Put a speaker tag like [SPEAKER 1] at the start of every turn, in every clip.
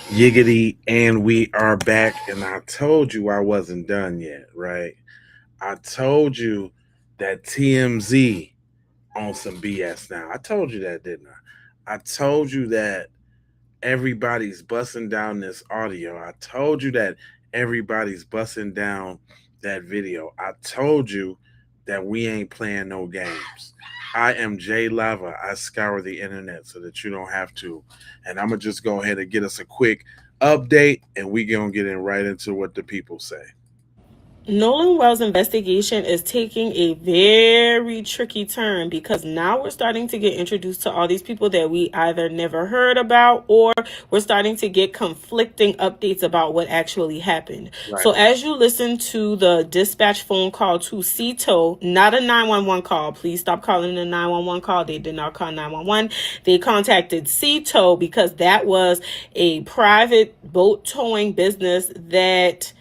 [SPEAKER 1] Yiggity, and we are back. And I told you I wasn't done yet, right? I told you that TMZ on some BS now. I told you that, didn't I? I told you that everybody's busting down this audio. I told you that everybody's busting down that video. I told you that we ain't playing no games. I am Jay Lava. I scour the internet so that you don't have to. And I'm going to just go ahead and get us a quick update, and we going to get in right into what the people say.
[SPEAKER 2] Nolan Wells' investigation is taking a very tricky turn because now we're starting to get introduced to all these people that we either never heard about, or we're starting to get conflicting updates about what actually happened.
[SPEAKER 1] Right.
[SPEAKER 2] So as you listen to the dispatch phone call to CETO, not a 911 call, please stop calling it a 911 call. They did not call 911. They contacted CETO because that was a private boat towing business that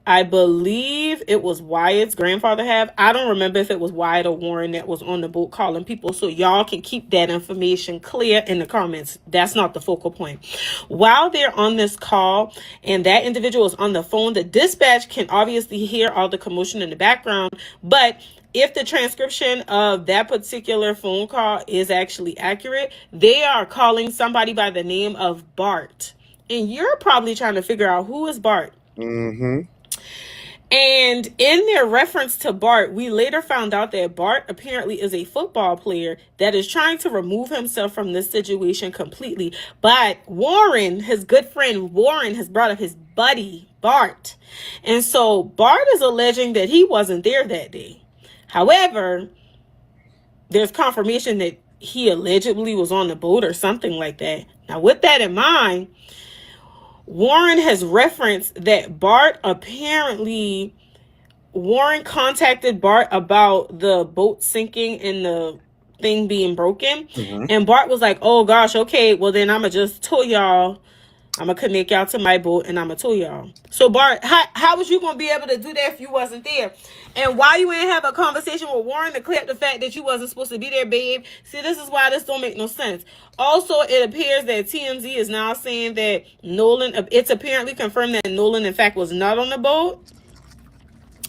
[SPEAKER 2] I believe it was Wyatt's grandfather have. I don't remember if it was Wyatt or Warren that was on the boat calling people. So y'all can keep that information clear in the comments. That's not the focal point. While they're on this call and that individual is on the phone, the dispatch can obviously hear all the commotion in the background. But if the transcription of that particular phone call is actually accurate, they are calling somebody by the name of Bart. And you're probably trying to figure out who is Bart.
[SPEAKER 1] Mm-hmm.
[SPEAKER 2] And in their reference to Bart, we later found out that Bart apparently is a football player that is trying to remove himself from this situation completely. But Warren, his good friend Warren, has brought up his buddy, Bart. And so Bart is alleging that he wasn't there that day. However, there's confirmation that he allegedly was on the boat or something like that. Now, with that in mind, Warren has referenced that Warren contacted Bart about the boat sinking and the thing being broken.
[SPEAKER 1] Mm-hmm.
[SPEAKER 2] And Bart was like, oh gosh, okay, well then I'm going to just tow y'all. I'm going to connect y'all to my boat and I'm going to tow y'all. So Bart, how was you going to be able to do that if you wasn't there? And why you ain't have a conversation with Warren to clear up the fact that you wasn't supposed to be there, babe? See, this is why this don't make no sense. Also, it appears that TMZ is now saying that it's apparently confirmed that Nolan, in fact, was not on the boat.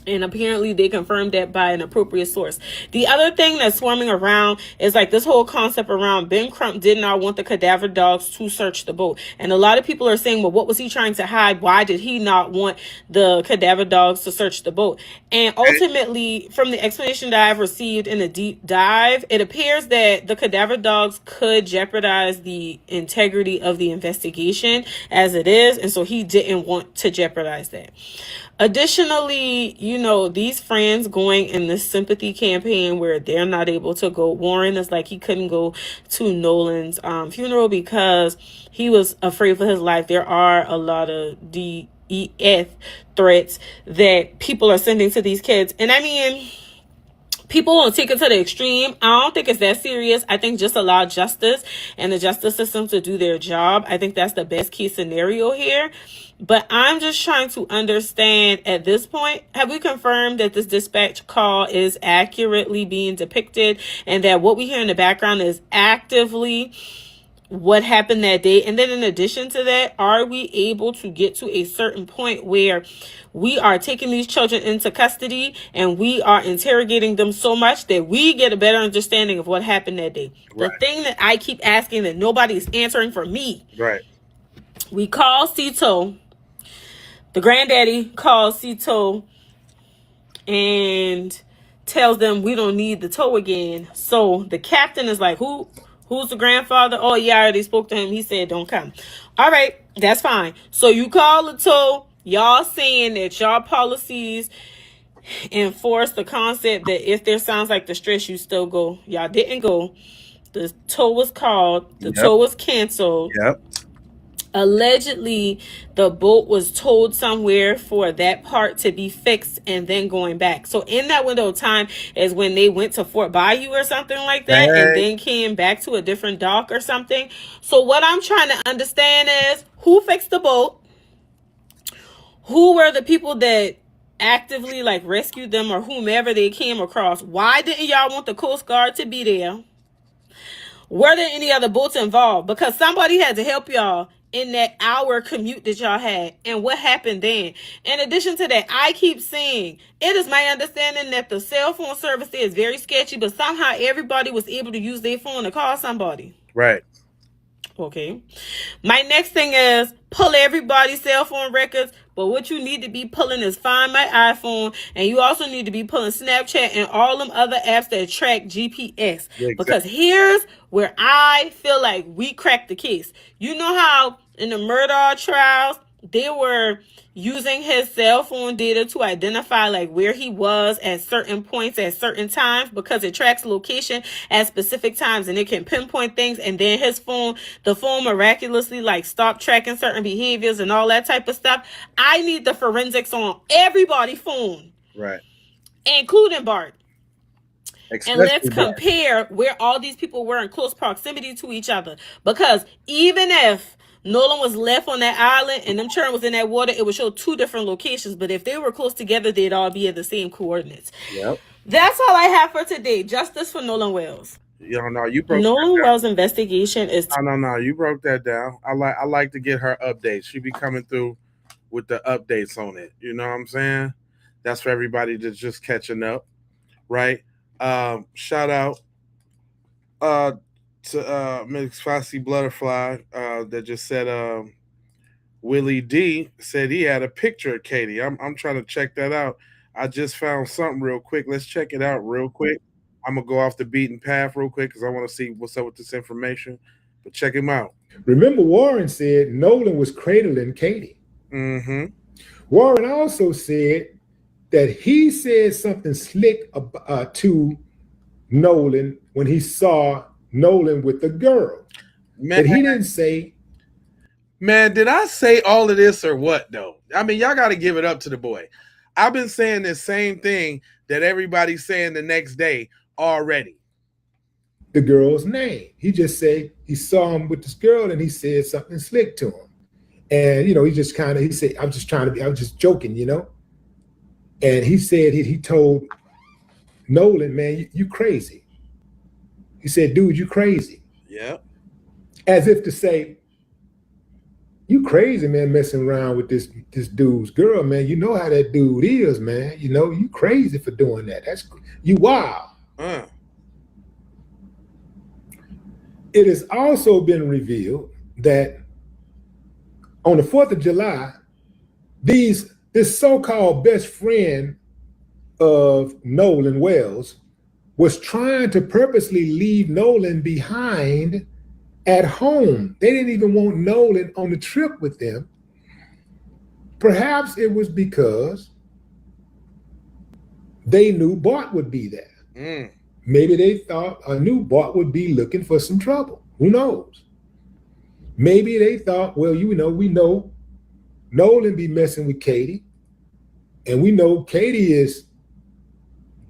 [SPEAKER 2] And apparently they confirmed that by an appropriate source. The other thing that's swarming around is like this whole concept around Ben Crump did not want the cadaver dogs to search the boat. And a lot of people are saying, well, what was he trying to hide? Why did he not want the cadaver dogs to search the boat? And ultimately, from the explanation that I've received in a deep dive, it appears that the cadaver dogs could jeopardize the integrity of the investigation as it is. And so he didn't want to jeopardize that. Additionally, these friends going in this sympathy campaign where they're not able to go. Warren is like he couldn't go to Nolan's funeral because he was afraid for his life. There are a lot of DEF threats that people are sending to these kids. And I mean, people won't take it to the extreme. I don't think it's that serious. I think just allow justice and the justice system to do their job. I think that's the best case scenario here. But I'm just trying to understand at this point, have we confirmed that this dispatch call is accurately being depicted and that what we hear in the background is actively what happened that day? And then in addition to that, are we able to get to a certain point where we are taking these children into custody and we are interrogating them so much that we get a better understanding of what happened that day? Right. The thing that I keep asking that nobody's answering for me.
[SPEAKER 1] Right.
[SPEAKER 2] We call CETO. The granddaddy calls CETO and tells them we don't need the tow again. So the captain is like, who's the grandfather? Oh, yeah, I already spoke to him. He said don't come. All right, that's fine. So you call the tow. Y'all saying that y'all policies enforce the concept that if there sounds like distress, you still go. Y'all didn't go. The tow was called. The tow was canceled.
[SPEAKER 1] Yep.
[SPEAKER 2] Allegedly, the boat was towed somewhere for that part to be fixed and then going back. So in that window of time is when they went to Fort Bayou or something like that, and then came back to a different dock or something. So what I'm trying to understand is who fixed the boat? Who were the people that actively rescued them or whomever they came across? Why didn't y'all want the Coast Guard to be there? Were there any other boats involved? Because somebody had to help y'all in that hour commute that y'all had and what happened then. In addition to that, I keep saying it is my understanding that the cell phone service there is very sketchy, but somehow everybody was able to use their phone to call somebody.
[SPEAKER 1] Right.
[SPEAKER 2] Okay. My next thing is pull everybody's cell phone records, but what you need to be pulling is Find My iPhone, and you also need to be pulling Snapchat and all them other apps that track GPS. Because
[SPEAKER 1] Exactly.
[SPEAKER 2] here's where I feel like we cracked the case. You know how in the murder trials they were using his cell phone data to identify like where he was at certain points at certain times because it tracks location at specific times and it can pinpoint things, and then the phone miraculously like stopped tracking certain behaviors and all that type of stuff. I need the forensics on everybody's phone,
[SPEAKER 1] Right.
[SPEAKER 2] including Bart. And let's
[SPEAKER 1] Especially Bart.
[SPEAKER 2] compare where all these people were in close proximity to each other. Because even if Nolan was left on that island and them children was in that water, it would show two different locations. But if they were close together, they'd all be at the same coordinates.
[SPEAKER 1] Yep.
[SPEAKER 2] That's all I have for today. Justice for Nolan Wells.
[SPEAKER 1] You don't know. You broke that
[SPEAKER 2] Nolan
[SPEAKER 1] down.
[SPEAKER 2] Wells' investigation is
[SPEAKER 1] No, no, no. You broke that down. I like to get her updates. She be coming through with the updates on it. You know what I'm saying? That's for everybody that's just catching up, right? Shout out uh to Miss Fossey Butterfly that just said Willie D said he had a picture of Katie. I'm trying to check that out. I just found something real quick. Let's check it out real quick. I'm gonna go off the beaten path real quick because I want to see what's up with this information. But check him out.
[SPEAKER 3] Remember, Warren said Nolan was cradling Katie.
[SPEAKER 1] Mm-hmm.
[SPEAKER 3] Warren also said that he said something slick to Nolan when he saw Nolan with the girl.
[SPEAKER 1] Man,
[SPEAKER 3] But he didn't say,
[SPEAKER 1] man, did I say all of this or what though? I mean, y'all got to give it up to the boy. I've been saying the same thing that everybody's saying the next day already.
[SPEAKER 3] the girl's name. He just said he saw him with this girl and he said something slick to him. And, he just he said, I was just joking. And he said, he told Nolan, man, you crazy. He said, dude, you crazy.
[SPEAKER 1] Yeah.
[SPEAKER 3] As if to say, you crazy, man, messing around with this dude's girl, man. You know how that dude is, man. You crazy for doing that. You wild. It has also been revealed that on the 4th of July, this so-called best friend of Nolan Wells was trying to purposely leave Nolan behind at home. They didn't even want Nolan on the trip with them. Perhaps it was because they knew Bart would be there. Maybe they thought or knew Bart would be looking for some trouble. Who knows? Maybe they thought, well, we know Nolan be messing with Katie, and we know Katie is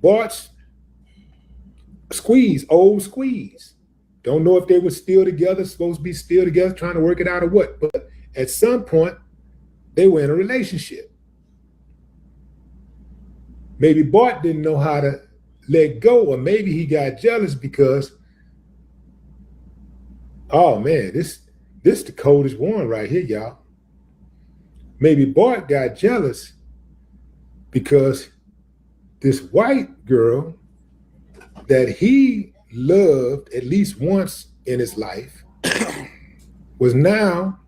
[SPEAKER 3] Bart's old squeeze. Don't know if they were still together, supposed to be still together, trying to work it out or what. But at some point, they were in a relationship. Maybe Bart didn't know how to let go, or maybe he got jealous because, oh man, this the coldest one right here, y'all. Maybe Bart got jealous because this white girl that he loved at least once in his life was now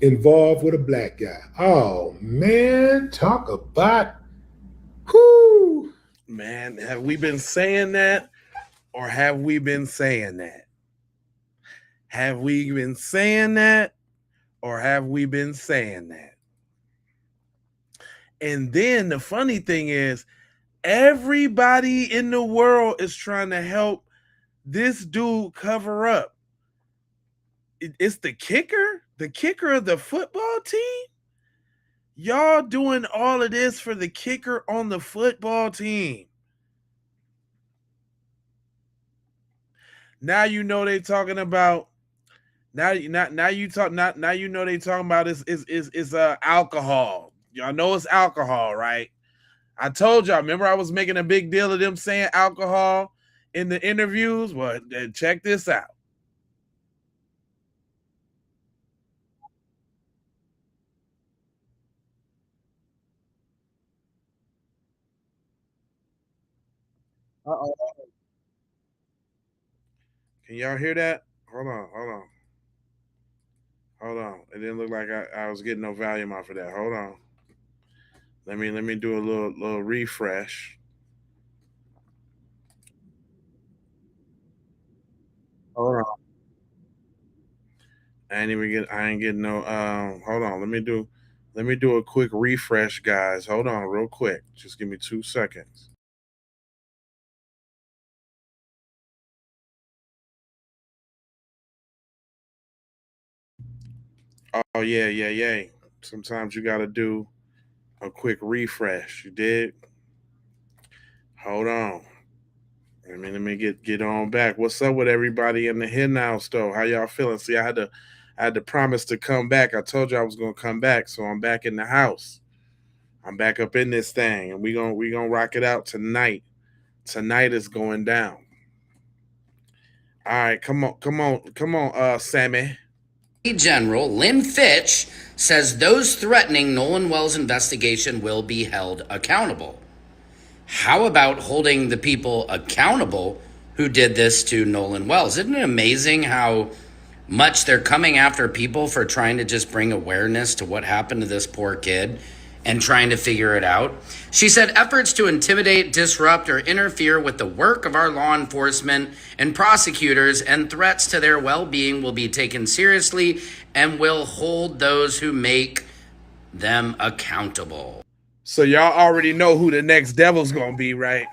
[SPEAKER 3] involved with a black guy. Oh man, talk about whoo.
[SPEAKER 1] Man, have we been saying that or have we been saying that? Have we been saying that or have we been saying that? And then the funny thing is, everybody in the world is trying to help this dude cover up. It's the kicker of the football team. Y'all doing all of this for the kicker on the football team. Now you know they talking about. Now you know they talking about is alcohol. Y'all know it's alcohol, right? I told y'all. Remember, I was making a big deal of them saying alcohol in the interviews. Well, check this out. Uh-oh. Can y'all hear that? Hold on. It didn't look like I was getting no volume off of that. Hold on. Let me do a little refresh. Hold on. I ain't getting no hold on. Let me do a quick refresh, guys. Hold on real quick. Just give me 2 seconds. Oh yeah. Sometimes you gotta do a quick refresh. You did? Hold on. Let me get on back. What's up with everybody in the hen house though? How y'all feeling? See, I had to promise to come back. I told you I was gonna come back, so I'm back in the house. I'm back up in this thing, and we gonna rock it out tonight. Tonight is going down. All right, come on, Sammy.
[SPEAKER 4] General Lynn Fitch says those threatening Nolan Wells' investigation will be held accountable. How about holding the people accountable who did this to Nolan Wells? Isn't it amazing how much they're coming after people for trying to just bring awareness to what happened to this poor kid and trying to figure it out? She said efforts to intimidate, disrupt, or interfere with the work of our law enforcement and prosecutors and threats to their well-being will be taken seriously and will hold those who make them accountable.
[SPEAKER 1] So y'all already know who the next devil's gonna be, right?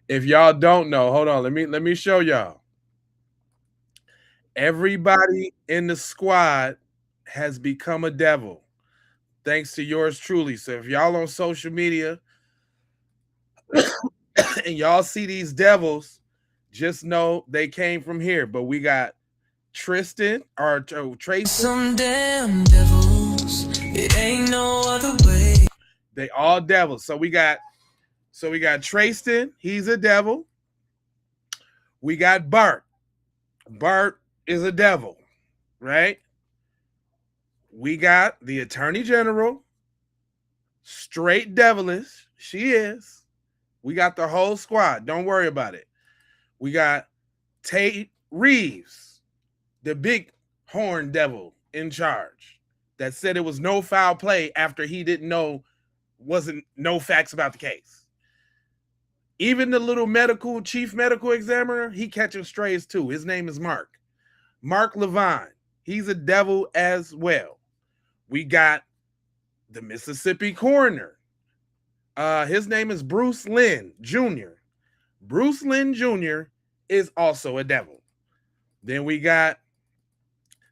[SPEAKER 1] If y'all don't know, hold on. Let me show y'all. Everybody in the squad has become a devil, thanks to yours truly. So if y'all on social media and y'all see these devils, just know they came from here. But we got Tristan or Tracy.
[SPEAKER 5] Some damn devils. It ain't no other way.
[SPEAKER 1] They all devils. So we got Tristan. He's a devil. We got Bart. Bart is a devil, right? We got the Attorney General. Straight devilish. She is. We got the whole squad. Don't worry about it. We got Tate Reeves, the big horn devil in charge, that said it was no foul play after he didn't know, wasn't no facts about the case. Even the little chief medical examiner, he catches strays too. His name is Mark Levine. He's a devil as well. We got the Mississippi coroner. His name is Bruce Lynn Jr. Bruce Lynn Jr. is also a devil. Then we got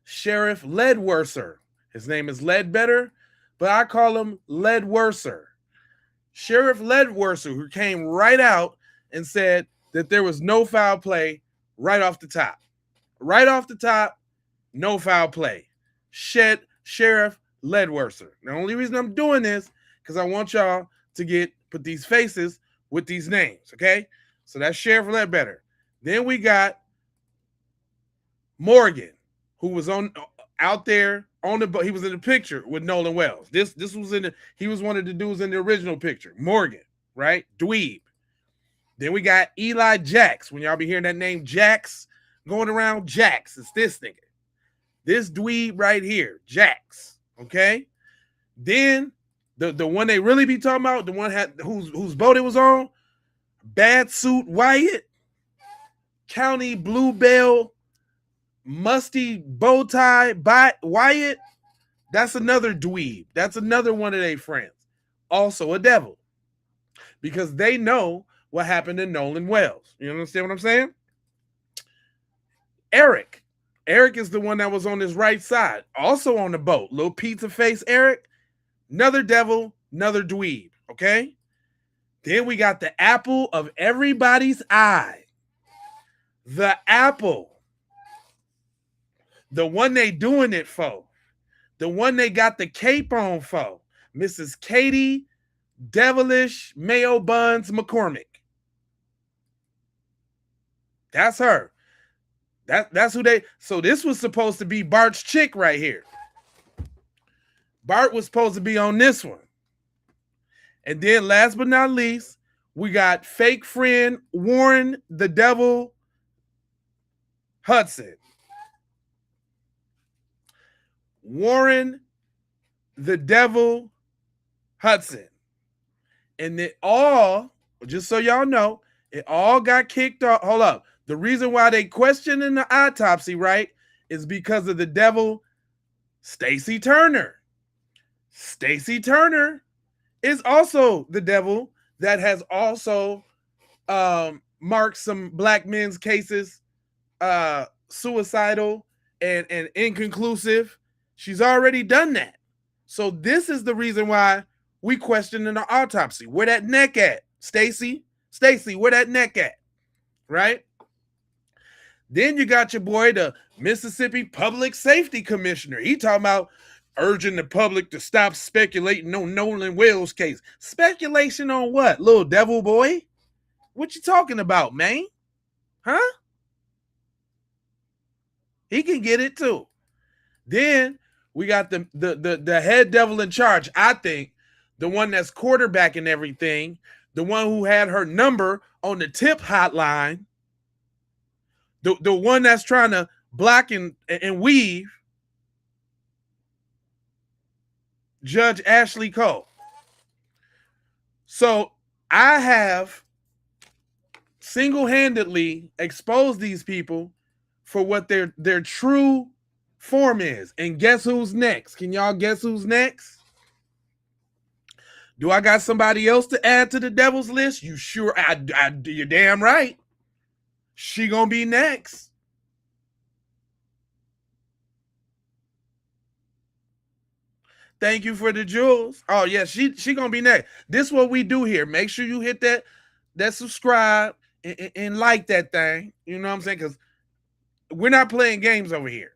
[SPEAKER 1] Sheriff Ledworser. His name is Ledbetter, but I call him Ledworser. Sheriff Ledworser, who came right out and said that there was no foul play right off the top. Right off the top, no foul play. Sheriff Ledworser. The only reason I'm doing this because I want y'all to put these faces with these names, okay? So that's Sheriff Ledbetter. Then we got Morgan, who was out there on the boat. He was in the picture with Nolan Wells. This was he was one of the dudes in the original picture. Morgan, right? Dweeb. Then we got Eli Jax. When y'all be hearing that name Jax going around, Jax, it's this nigga. This dweeb right here, Jax. Okay. Then the one they really be talking about, the one whose boat it was on, Bad Suit Wyatt, County Bluebell, Musty Bow Tie Wyatt. That's another dweeb. That's another one of their friends. Also a devil. Because they know what happened to Nolan Wells. You understand what I'm saying? Eric is the one that was on his right side, also on the boat. Little pizza face Eric, another devil, another dweeb, okay? Then we got the apple of everybody's eye. The apple. The one they doing it for. The one they got the cape on for. Mrs. Katie Devilish Mayo Buns McCormick. That's her. That's who they. So this was supposed to be Bart's chick right here. Bart was supposed to be on this one. And then last but not least, we got fake friend Warren the Devil Hudson. Warren the Devil Hudson. And it all, just so y'all know, it all got kicked off. Hold up. The reason why they questioned in the autopsy, right, is because of the devil, Stacy Turner. Stacy Turner is also the devil that has also marked some black men's cases suicidal and inconclusive. She's already done that. So this is the reason why we question in the autopsy. Where that neck at, Stacy? Stacy, where that neck at? Right? Then you got your boy, the Mississippi Public Safety Commissioner. He talking about urging the public to stop speculating on Nolan Wells' case. Speculation on what, little devil boy? What you talking about, man? Huh? He can get it too. Then we got the head devil in charge, I think, the one that's quarterbacking everything, the one who had her number on the tip hotline, the one that's trying to block and weave, Judge Ashley Cole. So I have single-handedly exposed these people for what their true form is. And guess who's next? Can y'all guess who's next? Do I got somebody else to add to the devil's list? You sure? You're damn right. She gonna be next. Thank you for the jewels. Oh yeah, she gonna be next. This is what we do here. Make sure you hit that subscribe and like that thing. You know what I'm saying? Because we're not playing games over here.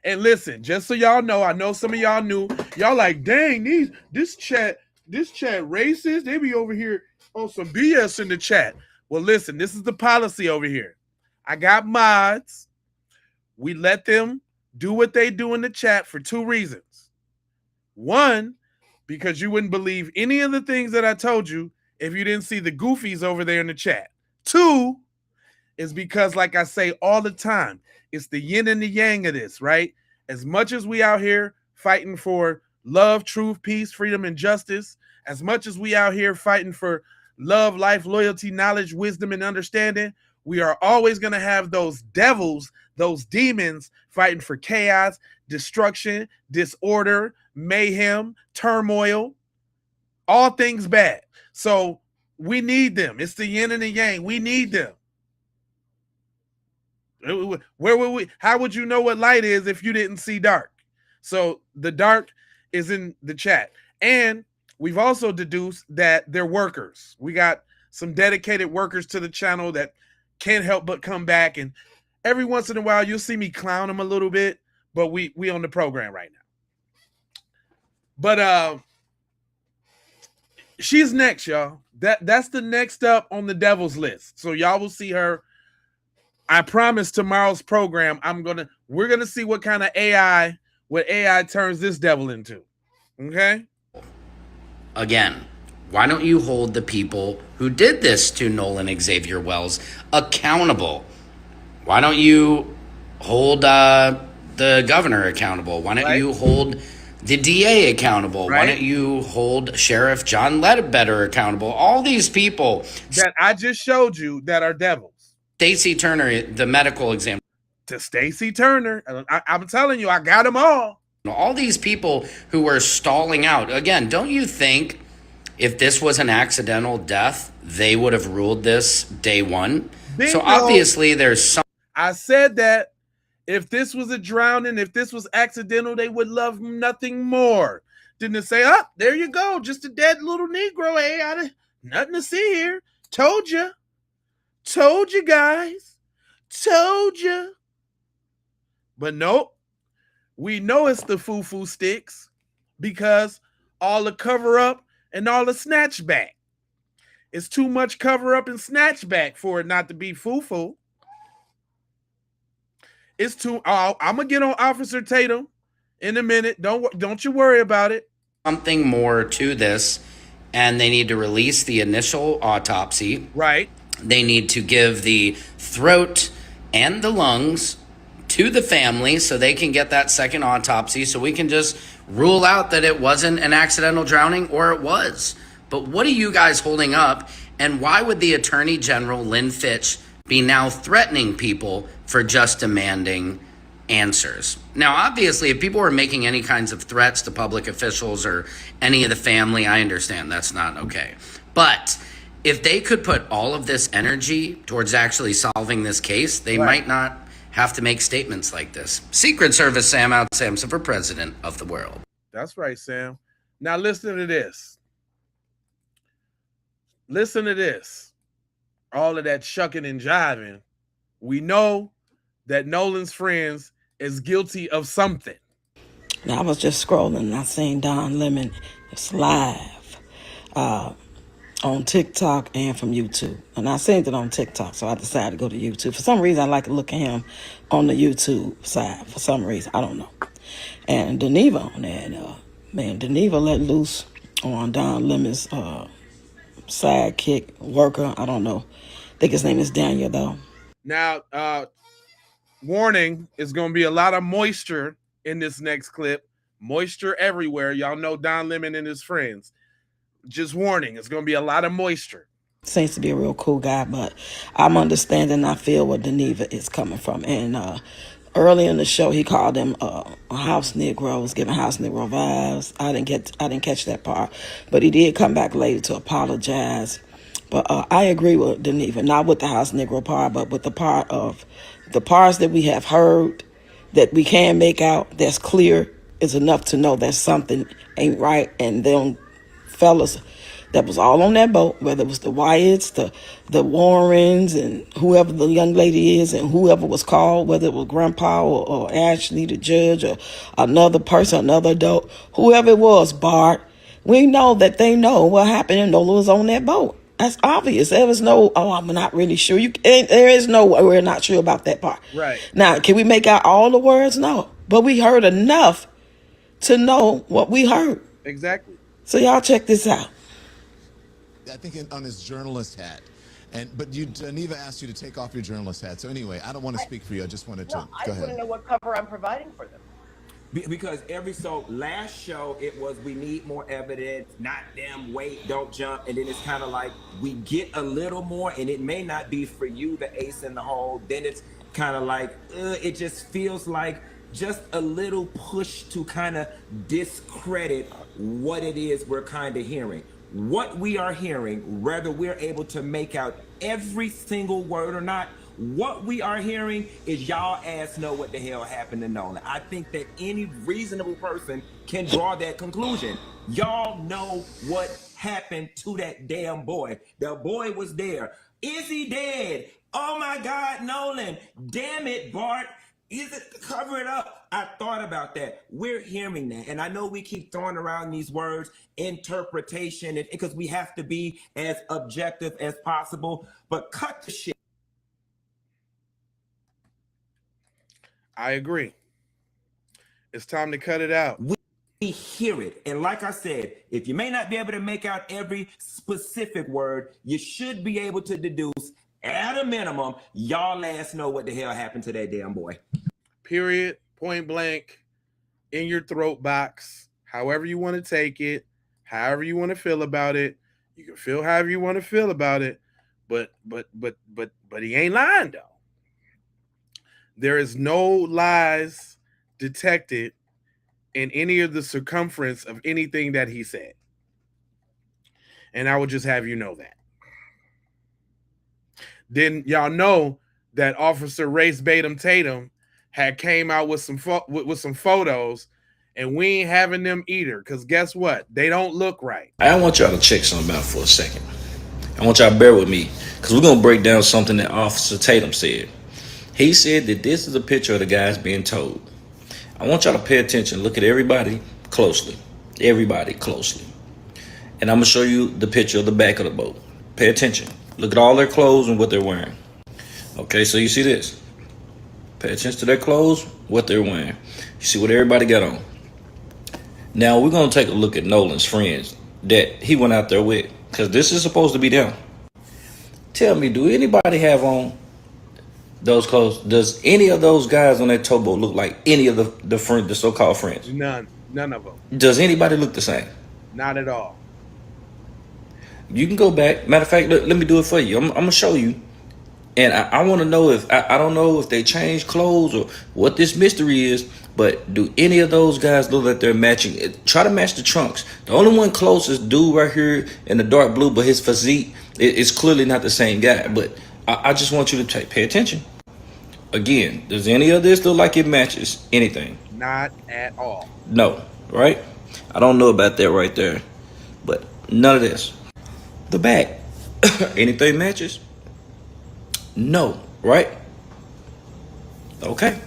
[SPEAKER 1] And listen, just so y'all know, I know some of y'all knew. Y'all like, dang, this chat racist. They be over here on some BS in the chat. Well, listen, this is the policy over here. I got mods. We let them do what they do in the chat for two reasons. One, because you wouldn't believe any of the things that I told you if you didn't see the goofies over there in the chat. Two, is because, like I say all the time, it's the yin and the yang of this, right? As much as we out here fighting for love, truth, peace, freedom, and justice, as much as we out here fighting for love, life, loyalty, knowledge, wisdom, and understanding, we are always going to have those devils, those demons fighting for chaos, destruction, disorder, mayhem, turmoil, all things bad. So we need them. It's the yin and the yang. We need them. Where would we? How would you know what light is if you didn't see dark? So the dark is in the chat. And we've also deduced that they're workers. We got some dedicated workers to the channel that can't help but come back. And every once in a while, you'll see me clown them a little bit, but we on the program right now. But she's next, y'all. That's the next up on the devil's list. So y'all will see her. I promise tomorrow's program, we're gonna see what kind of AI turns this devil into. Okay?
[SPEAKER 4] Again, why don't you hold the people who did this to Nolan Xavier Wells accountable? Why don't you hold the governor accountable? Why don't you hold the DA accountable? Right. Why don't you hold Sheriff John Ledbetter accountable? All these people
[SPEAKER 1] that I just showed you that are devils.
[SPEAKER 4] Stacy Turner, the medical exam.
[SPEAKER 1] To Stacy Turner. I'm telling you, I got them all.
[SPEAKER 4] All these people who were stalling out. Again, don't you think if this was an accidental death, they would have ruled this day one? Bingo. So obviously there's some.
[SPEAKER 1] I said that if this was a drowning, if this was accidental, they would love nothing more than to say, oh, there you go. Just a dead little Negro. Hey, nothing to see here. Told you. Told you guys. Told you. But nope. We know it's the foo-foo sticks because all the cover up and all the snatch back. It's too much cover up and snatchback for it not to be foo-foo. It's too. I'm gonna get on Officer Tatum in a minute. Don't you worry about it.
[SPEAKER 4] Something more to this, and they need to release the initial autopsy.
[SPEAKER 1] Right.
[SPEAKER 4] They need to give the throat and the lungs to the family so they can get that second autopsy, so we can just rule out that it wasn't an accidental drowning, or it was. But what are you guys holding up? And why would the Attorney General, Lynn Fitch, be now threatening people for just demanding answers? Now, obviously, if people were making any kinds of threats to public officials or any of the family, I understand that's not okay. But if they could put all of this energy towards actually solving this case, they might not have to make statements like this. Secret Service Sam out Samson for president of the world.
[SPEAKER 1] That's right, Sam. Now listen to this. Listen to this. All of that shucking and jiving. We know that Nolan's friends is guilty of something.
[SPEAKER 6] Now, I was just scrolling and I seen Don Lemon is live on TikTok and from YouTube. And I seen it on TikTok, so I decided to go to YouTube. For some reason, I like to look at him on the YouTube side. For some reason, I don't know. And Deneva on there, Deneva let loose on Don Lemon's sidekick, worker. I don't know. I think his name is Daniel, though.
[SPEAKER 1] Now, warning, is going to be a lot of moisture in this next clip. Moisture everywhere. Y'all know Don Lemon and his friends. Just warning, it's going to be a lot of moisture.
[SPEAKER 6] Seems to be a real cool guy, but I'm understanding, I feel where Deneva is coming from. And early in the show, he called them house Negroes, giving house Negro vibes. I didn't catch that part, but he did come back later to apologize. But I agree with Deneva, not with the house Negro part, but with the part of the parts that we have heard that we can make out that's clear is enough to know that something ain't right. And them fellas that was all on that boat, whether it was the Wyatts, the Warrens, and whoever the young lady is, and whoever was called, whether it was Grandpa or Ashley, the judge, or another person, another adult, whoever it was, Bart, we know that they know what happened and Nola was on that boat. That's obvious. There was no, I'm not really sure. There is no, we're not sure about that part.
[SPEAKER 1] Right.
[SPEAKER 6] Now, can we make out all the words? No. But we heard enough to know what we heard.
[SPEAKER 1] Exactly.
[SPEAKER 6] So y'all check this out.
[SPEAKER 7] I think on his journalist hat. But Neva asked you to take off your journalist hat. So anyway, I don't want to speak for you. I just wanted to,
[SPEAKER 8] I
[SPEAKER 7] go
[SPEAKER 8] just want
[SPEAKER 7] ahead.
[SPEAKER 8] to know what cover I'm providing for them.
[SPEAKER 9] Because last show it was we need more evidence, not damn wait, don't jump, and then it's kind of like we get a little more, and it may not be for you the ace in the hole. Then it's kind of like it just feels like just a little push to kind of discredit what it is we're kind of hearing. What we are hearing, whether we're able to make out every single word or not, what we are hearing is y'all ass know what the hell happened to Nolan. I think that any reasonable person can draw that conclusion. Y'all know what happened to that damn boy. The boy was there. Is he dead? Oh my God, Nolan. Damn it, Bart. Is it, cover it up. I thought about that. We're hearing that. And I know we keep throwing around these words, interpretation, because we have to be as objective as possible. But cut the shit.
[SPEAKER 1] I agree. It's time to cut it out.
[SPEAKER 9] We hear it. And like I said, if you may not be able to make out every specific word, you should be able to deduce, at a minimum, y'all ass know what the hell happened to that damn boy.
[SPEAKER 1] Period. Point blank. In your throat box. However you want to take it. However you want to feel about it. You can feel however you want to feel about it. But he ain't lying though. There is no lies detected in any of the circumference of anything that he said. And I would just have you know that. Then y'all know that Officer Race Batum Tatum had came out with some photos, and we ain't having them either, because guess what? They don't look right.
[SPEAKER 10] I want y'all to check something out for a second. I want y'all to bear with me, because we're going to break down something that Officer Tatum said. He said that this is a picture of the guys being told. I want y'all to pay attention. Look at everybody closely. Everybody closely. And I'm going to show you the picture of the back of the boat. Pay attention. Look at all their clothes and what they're wearing. Okay, so you see this. Pay attention to their clothes, what they're wearing. You see what everybody got on. Now we're gonna take a look at Nolan's friends that he went out there with, because this is supposed to be them. Tell me, do anybody have on those clothes? Does any of those guys on that towboat look like any of the so-called friends?
[SPEAKER 1] None of them.
[SPEAKER 10] Does anybody look the same?
[SPEAKER 1] Not at all.
[SPEAKER 10] You can go back. Matter of fact, let me do it for you. I'm gonna show you. And I want to know if I don't know if they changed clothes or what this mystery is, but do any of those guys look like they're matching? Try to match the trunks. The only one closest dude right here in the dark blue, but his physique is clearly not the same guy. But I just want you to pay attention. Again, does any of this look like it matches anything?
[SPEAKER 1] Not at all.
[SPEAKER 10] No, right? I don't know about that right there, but none of this. The back, anything matches? No, right? Okay.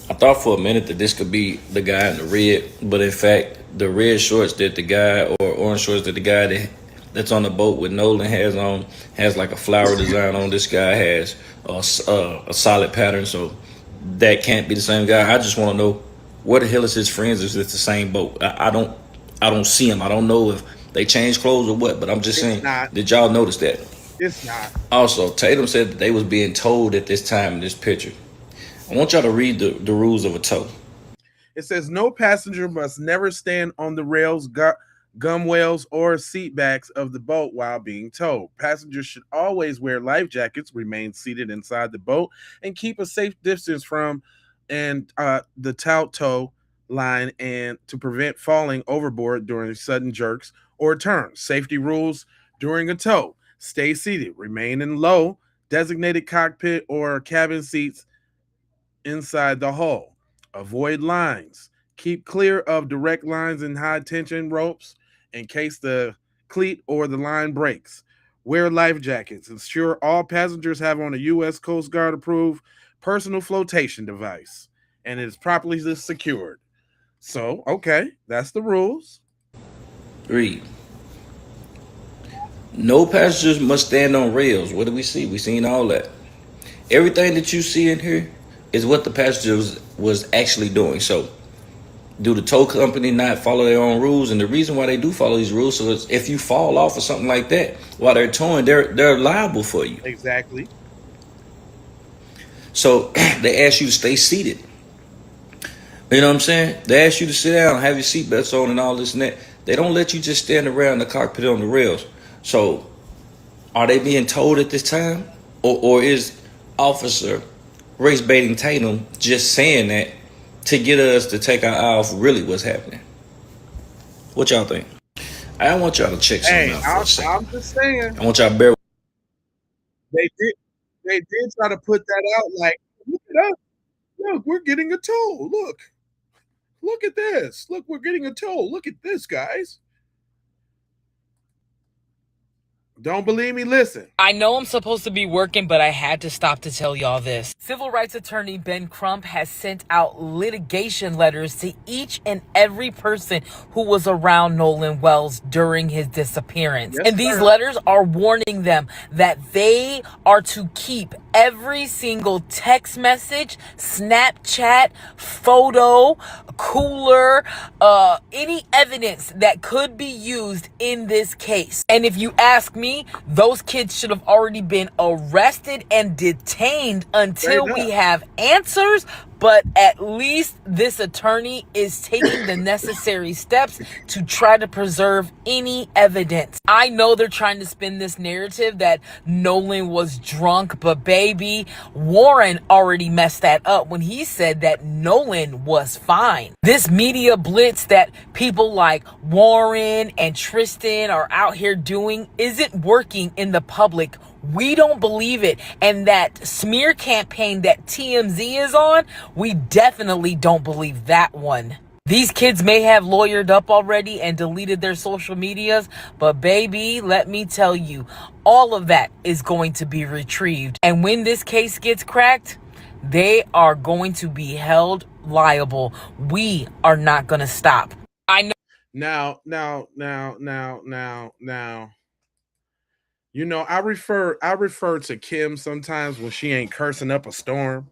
[SPEAKER 10] I thought for a minute that this could be the guy in the red, but in fact, the red shorts that the guy, or orange shorts that the guy that's on the boat with Nolan has on, has like a flower design on. This guy has a solid pattern, so that can't be the same guy. I just want to know where the hell is his friends? Is it the same boat? I don't see him. I don't know if they changed clothes or what, but I'm just saying. Did y'all notice that?
[SPEAKER 1] It's not.
[SPEAKER 10] Also, Tatum said that they was being towed at this time in this picture. I want y'all to read the rules of a tow.
[SPEAKER 1] It says no passenger must never stand on the rails, gunwales, or seat backs of the boat while being towed. Passengers should always wear life jackets, remain seated inside the boat, and keep a safe distance from the tow line and to prevent falling overboard during sudden jerks or turns. Safety rules during a tow. Stay seated. Remain in low, designated cockpit or cabin seats inside the hull. Avoid lines. Keep clear of direct lines and high tension ropes in case the cleat or the line breaks. Wear life jackets. Ensure all passengers have on a U.S. Coast Guard approved personal flotation device and it is properly secured. So, okay, that's the rules.
[SPEAKER 10] Read. No passengers must stand on rails. What do we see? We seen all that. Everything that you see in here is what the passengers was actually doing. So, do the tow company not follow their own rules? And the reason why they do follow these rules, so it's if you fall off or something like that while they're towing, they're liable for you.
[SPEAKER 1] Exactly.
[SPEAKER 10] So they ask you to stay seated. You know what I'm saying? They ask you to sit down, have your seatbelts on, and all this and that. They don't let you just stand around the cockpit on the rails. So, are they being told at this time, or is Officer race baiting Tatum just saying that to get us to take our eye off really what's happening? What y'all think? I want y'all to check something out for a second.
[SPEAKER 1] I'm just saying.
[SPEAKER 10] I want y'all to bear.
[SPEAKER 1] They did try to put that out like, look at us. Look, we're getting a tow. Look at this. Look, we're getting a tow. Look at this, guys. Don't believe me? Listen.
[SPEAKER 11] I know I'm supposed to be working, but I had to stop to tell y'all this. Civil rights attorney Ben Crump has sent out litigation letters to each and every person who was around Nolan Wells during his disappearance.
[SPEAKER 1] Yes,
[SPEAKER 11] and these
[SPEAKER 1] sir.
[SPEAKER 11] letters are warning them that they are to keep every single text message, Snapchat, photo, cooler, any evidence that could be used in this case. And if you ask me, those kids should have already been arrested and detained until we have answers. But at least this attorney is taking the necessary steps to try to preserve any evidence. I know they're trying to spin this narrative that Nolan was drunk, but baby, Warren already messed that up when he said that Nolan was fine. This media blitz that people like Warren and Tristan are out here doing isn't working in the public. We don't believe it. And that smear campaign that TMZ is on, we definitely don't believe that one. These kids may have lawyered up already and deleted their social medias, but baby, let me tell you, all of that is going to be retrieved. And when this case gets cracked, they are going to be held liable. We are not going to stop. I know.
[SPEAKER 1] Now. You know, I refer to Kim sometimes when she ain't cursing up a storm,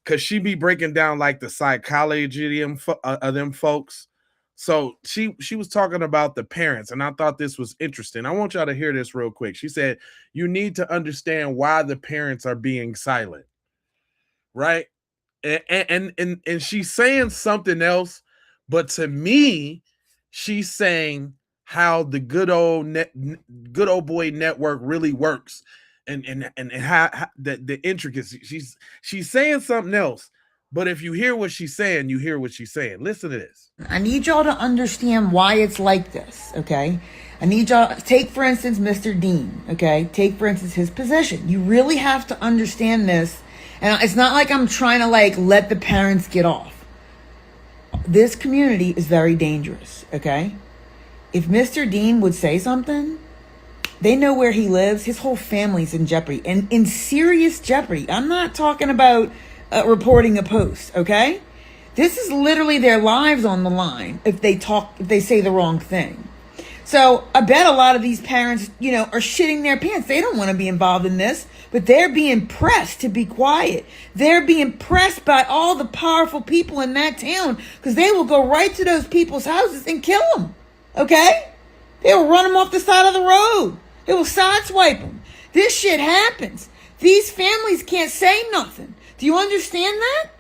[SPEAKER 1] cause she be breaking down like the psychology of them folks. So she was talking about the parents, and I thought this was interesting. I want y'all to hear this real quick. She said you need to understand why the parents are being silent, right? And she's saying something else, but to me, she's saying how the good old boy network really works, and how the intricacies. She's saying something else, but if you hear what she's saying, you hear what she's saying. Listen to this.
[SPEAKER 11] I need y'all to understand why it's like this, okay? I need y'all, take for instance Mr. Dean, okay? Take for instance his position. You really have to understand this. And it's not like I'm trying to like let the parents get off. This community is very dangerous, okay? If Mr. Dean would say something, they know where he lives. His whole family's in jeopardy, and in serious jeopardy. I'm not talking about reporting a post, okay? This is literally their lives on the line if they say the wrong thing. So I bet a lot of these parents, are shitting their pants. They don't want to be involved in this, but they're being pressed to be quiet. They're being pressed by all the powerful people in that town because they will go right to those people's houses and kill them. Okay? They will run them off the side of the road. They will sideswipe them. This shit happens. These families can't say nothing. Do you understand that?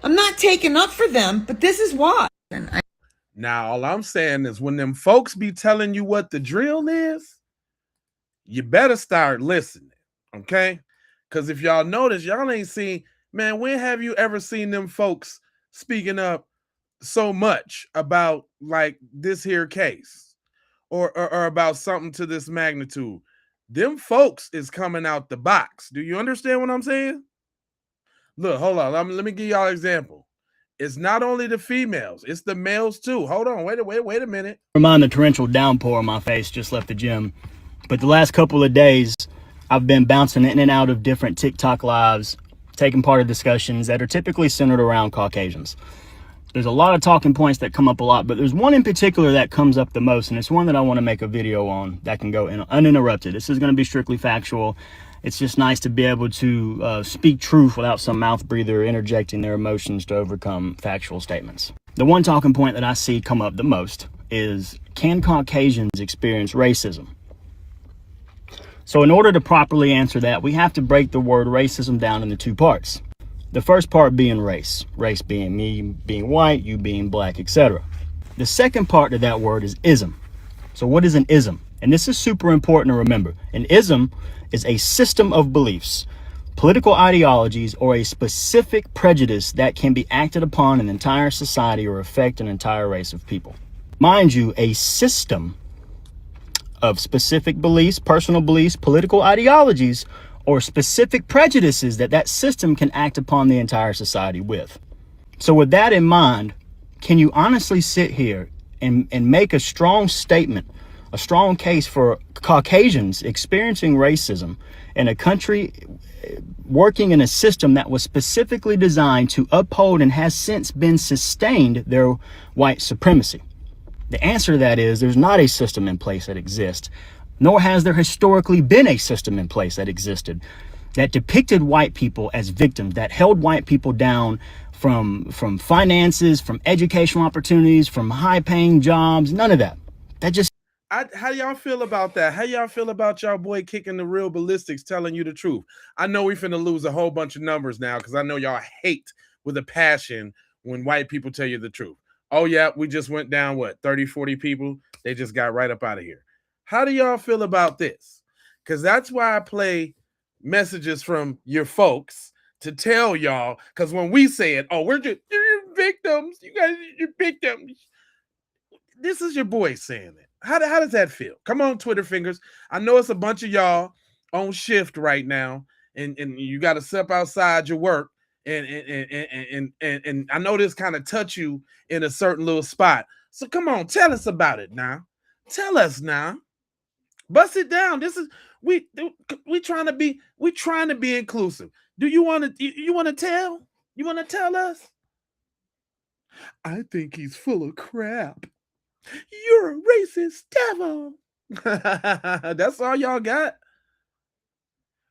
[SPEAKER 11] I'm not taking up for them, but this is why.
[SPEAKER 1] Now, all I'm saying is when them folks be telling you what the drill is, you better start listening, okay? Because if y'all notice, y'all ain't seen, man, when have you ever seen them folks speaking up so much about like this here case or about something to this magnitude? Them folks is coming out the box. Do you understand what I'm saying? Look, hold on. Let me give y'all an example. It's not only the females, it's the males too. Hold on, wait a minute.
[SPEAKER 12] Remind the torrential downpour on my face, just left the gym. But the last couple of days, I've been bouncing in and out of different TikTok lives, taking part in discussions that are typically centered around Caucasians. There's a lot of talking points that come up a lot, but there's one in particular that comes up the most, and it's one that I want to make a video on that can go uninterrupted. This is going to be strictly factual. It's just nice to be able to speak truth without some mouth breather interjecting their emotions to overcome factual statements. The one talking point that I see come up the most is, can Caucasians experience racism? So in order to properly answer that, we have to break the word racism down into two parts. The first part being race being me being white, you being black, etc. The second part of that word is ism. So what is an ism? And this is super important to remember. An ism is a system of beliefs, political ideologies, or a specific prejudice that can be acted upon an entire society or affect an entire race of people. Mind you, a system of specific beliefs, personal beliefs, political ideologies, or specific prejudices that system can act upon the entire society with. So with that in mind, can you honestly sit here and make a strong statement, a strong case for Caucasians experiencing racism in a country working in a system that was specifically designed to uphold and has since been sustained their white supremacy? The answer to that is there's not a system in place that exists, nor has there historically been a system in place that existed that depicted white people as victims, that held white people down from finances, from educational opportunities, from high-paying jobs, none of that. That just...
[SPEAKER 1] How y'all feel about that? How y'all feel about y'all boy kicking the real ballistics, telling you the truth? I know we finna lose a whole bunch of numbers now because I know y'all hate with a passion when white people tell you the truth. Oh yeah, we just went down, 30, 40 people? They just got right up out of here. How do y'all feel about this? Because that's why I play messages from your folks to tell y'all, because when we say it, oh, you're victims. You guys, you're victims. This is your boy saying it. How does that feel? Come on, Twitter fingers. I know it's a bunch of y'all on shift right now, and you got to step outside your work. And I know this kind of touch you in a certain little spot. So come on, tell us about it now. Tell us now. Bust it down. This is we trying to be inclusive. Do you want to tell? You want to tell us? I think he's full of crap. You're a racist devil. That's all y'all got?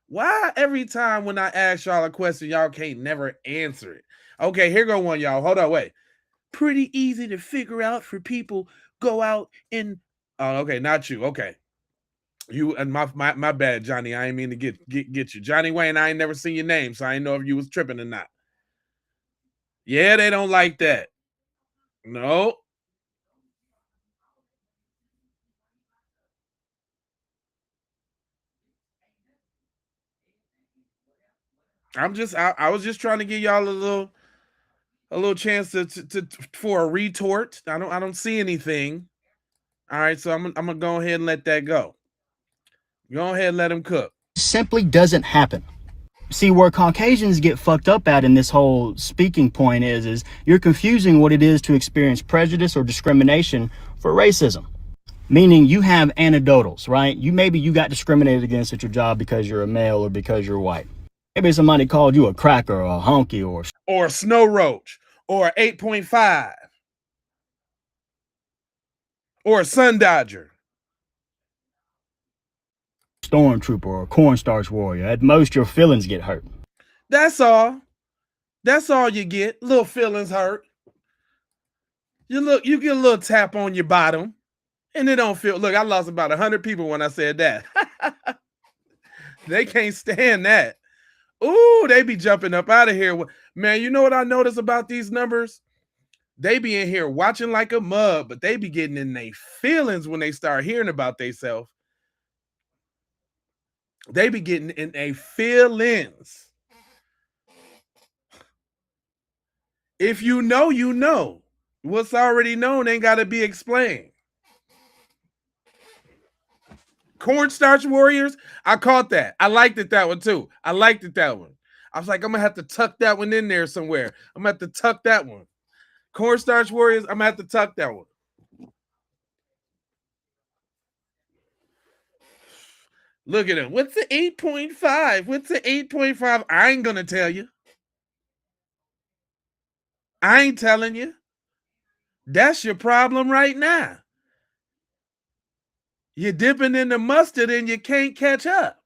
[SPEAKER 1] Why every time when I ask y'all a question, y'all can't never answer it? Okay, here go one, y'all. Hold on, wait. Pretty easy to figure out for people go out and oh, okay, not you. Okay. You and my bad, Johnny. I ain't mean to get you. Johnny Wayne, I ain't never seen your name, so I ain't know if you was tripping or not. Yeah, they don't like that. No. I was just trying to give y'all a little chance to for a retort. I don't see anything. All right, so I'm gonna go ahead and let that go. Go ahead and let him cook.
[SPEAKER 12] Simply doesn't happen. See, where Caucasians get fucked up at in this whole speaking point is you're confusing what it is to experience prejudice or discrimination for racism. Meaning you have anecdotals, right? Maybe you got discriminated against at your job because you're a male or because you're white. Maybe somebody called you a cracker or a honky
[SPEAKER 1] or a snow roach or an 8.5 or a sun dodger.
[SPEAKER 12] Stormtrooper or a cornstarch warrior. At most, your feelings get hurt.
[SPEAKER 1] That's all. That's all you get. Little feelings hurt. You get a little tap on your bottom, and it don't feel. Look, I lost about 100 people when I said that. They can't stand that. Ooh, they be jumping up out of here. Man, you know what I notice about these numbers? They be in here watching like a mug, but they be getting in their feelings when they start hearing about themselves. They be getting in their feelings. If you know, you know. What's already known ain't got to be explained. Cornstarch warriors, I caught that. I liked it that one too. I liked it that one. I was like, I'm gonna have to tuck that one in there somewhere. I'm gonna have to tuck that one. Cornstarch warriors, I'm gonna have to tuck that one. Look at him. What's the 8.5? What's the 8.5? I ain't gonna tell you. I ain't telling you. That's your problem right now. You're dipping in the mustard and you can't catch up.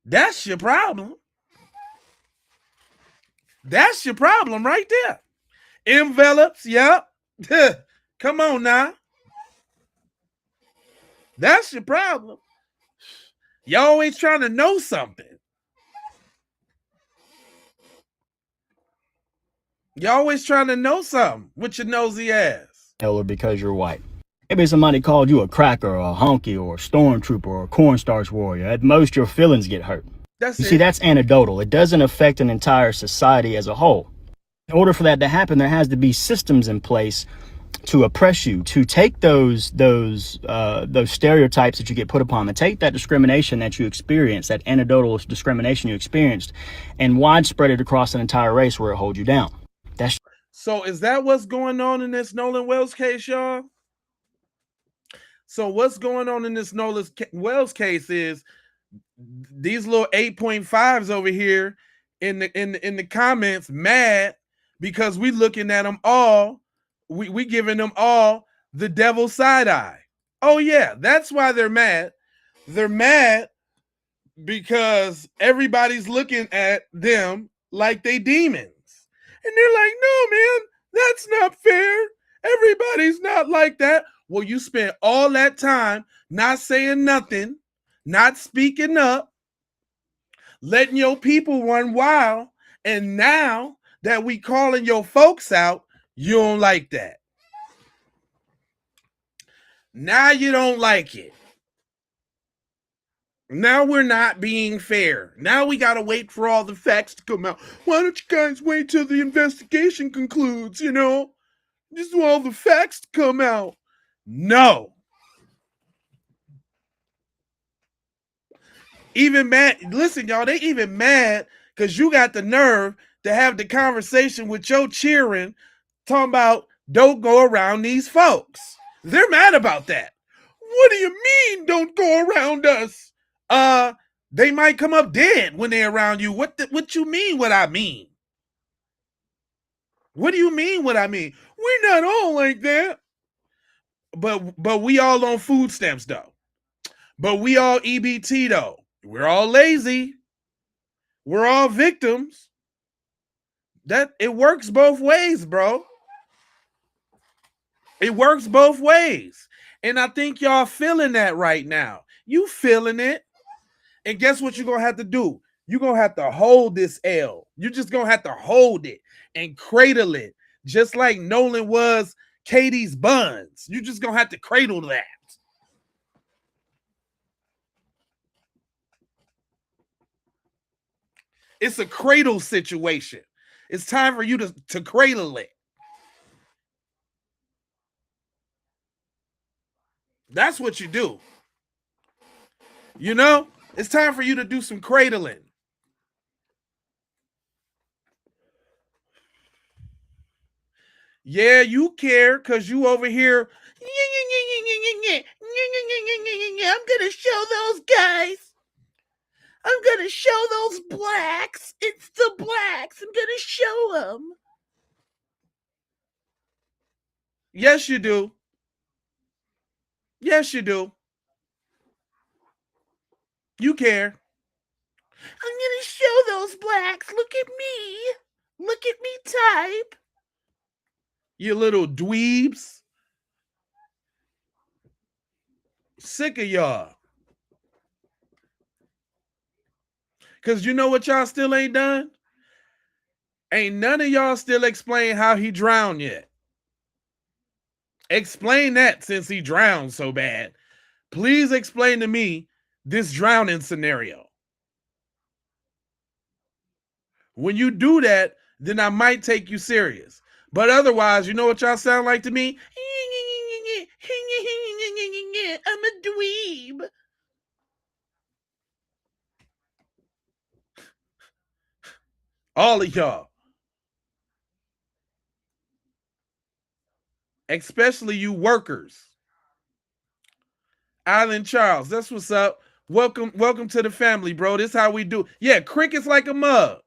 [SPEAKER 1] That's your problem. That's your problem right there. Envelopes, yep. Come on now. That's your problem. You always trying to know something. You always trying to know something with your nosy ass.
[SPEAKER 12] Or because you're white. Maybe somebody called you a cracker or a honky or a stormtrooper or a cornstarch warrior. At most, your feelings get hurt. You see, that's anecdotal. It doesn't affect an entire society as a whole. In order for that to happen, there has to be systems in place to oppress you, to take those stereotypes that you get put upon, to take that discrimination that you experience, that anecdotal discrimination you experienced, and widespread it across an entire race where it holds you down.
[SPEAKER 1] So is that what's going on in this Nolan Wells case, y'all? So what's going on in this Nolan Wells case is these little 8.5s over here in the comments mad because we looking at them all, we giving them all the devil side eye. Oh yeah, that's why they're mad. They're mad because everybody's looking at them like they demons. And they're like, no, man, that's not fair. Everybody's not like that. Well, you spent all that time not saying nothing, not speaking up, letting your people run wild. And now that we calling your folks out, you don't like that. Now you don't like it. Now we're not being fair. Now we got to wait for all the facts to come out. Why don't you guys wait till the investigation concludes, you know? Just all the facts to come out. No. Even mad. Listen, y'all, they even mad because you got the nerve to have the conversation with your cheering talking about don't go around these folks. They're mad about that. What do you mean don't go around us? They might come up dead when they're around you. What you mean what I mean? What do you mean what I mean? We're not all like that. But we all on food stamps though. But we all EBT though. We're all lazy. We're all victims. That it works both ways, bro. It works both ways. And I think y'all feeling that right now. You feeling it. And guess what you're going to have to do? You're going to have to hold this L. You're just going to have to hold it and cradle it. Just like Nolan was Katie's buns. You're just going to have to cradle that. It's a cradle situation. It's time for you to cradle it. That's what you do. You know, it's time for you to do some cradling. Yeah, you care because you over here. I'm going to show those guys. I'm going to show those blacks. It's the blacks. I'm going to show them. Yes, you do. Yes, you do. You care. I'm going to show those blacks. Look at me. Look at me type. You little dweebs. Sick of y'all. Because you know what y'all still ain't done? Ain't none of y'all still explain how he drowned yet. Explain that since he drowned so bad. Please explain to me this drowning scenario. When you do that, then I might take you serious. But otherwise, you know what y'all sound like to me? I'm a dweeb. All of y'all. Especially you workers. Island Charles, that's what's up. Welcome to the family, bro. This is how we do. Yeah, crickets like a mug.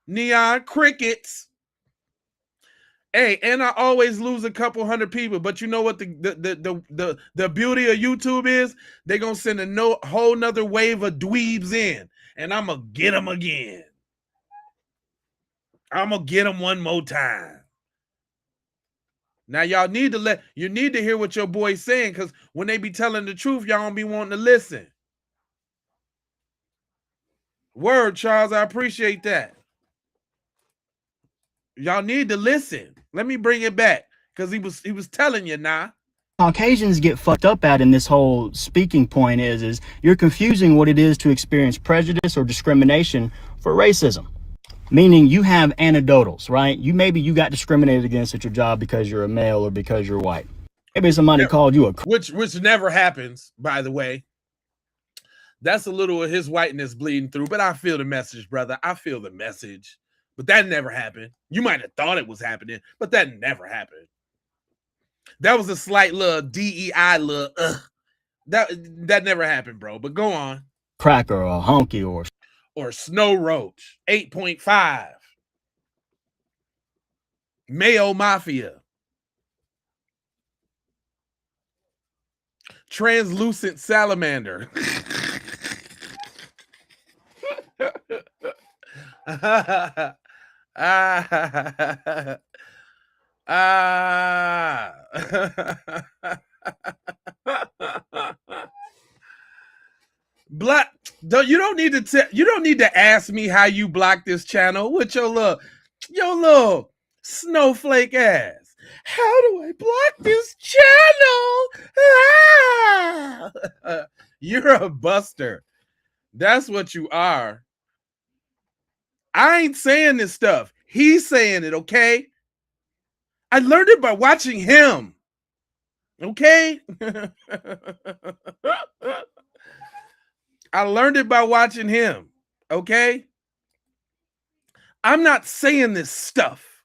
[SPEAKER 1] Neon crickets. Hey, and I always lose a couple hundred people, but you know what the beauty of YouTube is? They're gonna send a whole nother wave of dweebs in, and I'm gonna get them again. I'm gonna get them one more time. Now y'all need to hear what your boy's saying, because when they be telling the truth, y'all don't be wanting to listen. Word, Charles, I appreciate that. Y'all need to listen. Let me bring it back, because he was telling you now.
[SPEAKER 12] Caucasians get fucked up at in this whole speaking point is you're confusing what it is to experience prejudice or discrimination for racism. Meaning you have anecdotals, right? Maybe you got discriminated against at your job because you're a male or because you're white. Maybe somebody called you a
[SPEAKER 1] which never happens, by the way. That's a little of his whiteness bleeding through, but I feel the message, brother. I feel the message. But that never happened. You might have thought it was happening, but that never happened. That was a slight little DEI little that never happened, bro. But go on.
[SPEAKER 12] Cracker or a honky
[SPEAKER 1] or Snow Roach 8.5. Mayo Mafia. Translucent Salamander. Black, you don't need to ask me how you block this channel with your little snowflake ass. How do I block this channel? You're a buster. That's what you are. I ain't saying this stuff. He's saying it, okay? I learned it by watching him. Okay? I learned it by watching him. Okay? I'm not saying this stuff.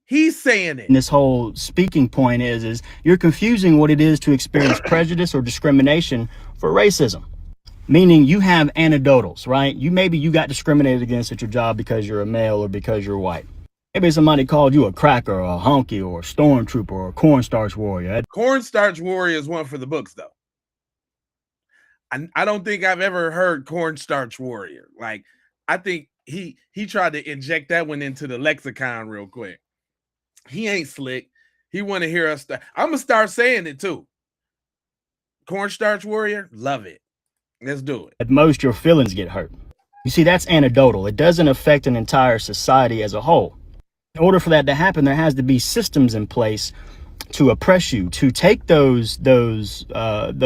[SPEAKER 1] He's saying it.
[SPEAKER 12] And this whole speaking point is you're confusing what it is to experience prejudice or discrimination for racism. Meaning you have anecdotals, right? Maybe you got discriminated against at your job because you're a male or because you're white. Maybe somebody called you a cracker or a honky or a stormtrooper or a cornstarch warrior.
[SPEAKER 1] Cornstarch warrior is one for the books, though. I don't think I've ever heard cornstarch warrior. Like, I think he tried to inject that one into the lexicon real quick. He ain't slick. He want to hear us. I'm gonna start saying it too. Cornstarch warrior, love it. Let's do it.
[SPEAKER 12] At most, your feelings get hurt. You see, that's anecdotal. It doesn't affect an entire society as a whole. In order for that to happen, there has to be systems in place to oppress you, to take those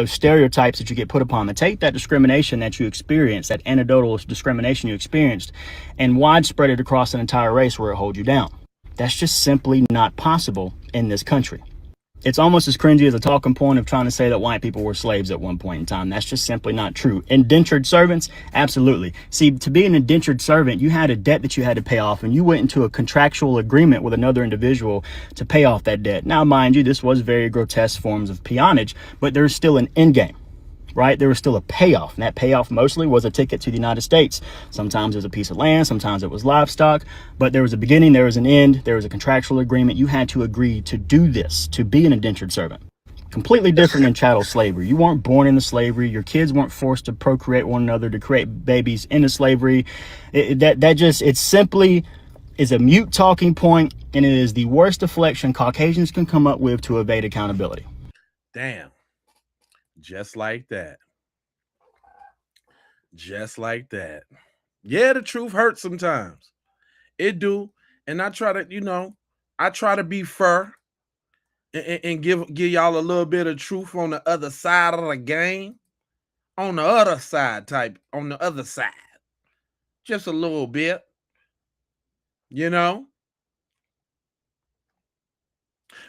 [SPEAKER 12] stereotypes that you get put upon, to take that discrimination that you experience, that anecdotal discrimination you experienced, and widespread it across an entire race where it holds you down. That's just simply not possible in this country. It's almost as cringy as a talking point of trying to say that white people were slaves at one point in time. That's just simply not true. Indentured servants? Absolutely. See, to be an indentured servant, you had a debt that you had to pay off, and you went into a contractual agreement with another individual to pay off that debt. Now, mind you, this was very grotesque forms of peonage, but there's still an end game. Right? There was still a payoff, and that payoff mostly was a ticket to the United States. Sometimes it was a piece of land, sometimes it was livestock, but there was a beginning, there was an end, there was a contractual agreement. You had to agree to do this, to be an indentured servant. Completely different than chattel slavery. You weren't born into slavery. Your kids weren't forced to procreate one another to create babies into slavery. It simply is a mute talking point, and it is the worst deflection Caucasians can come up with to evade accountability.
[SPEAKER 1] Damn. Just like that. Just like that. Yeah, the truth hurts sometimes. It do. And I try to be fair and give y'all a little bit of truth on the other side of the game. On the other side. Just a little bit.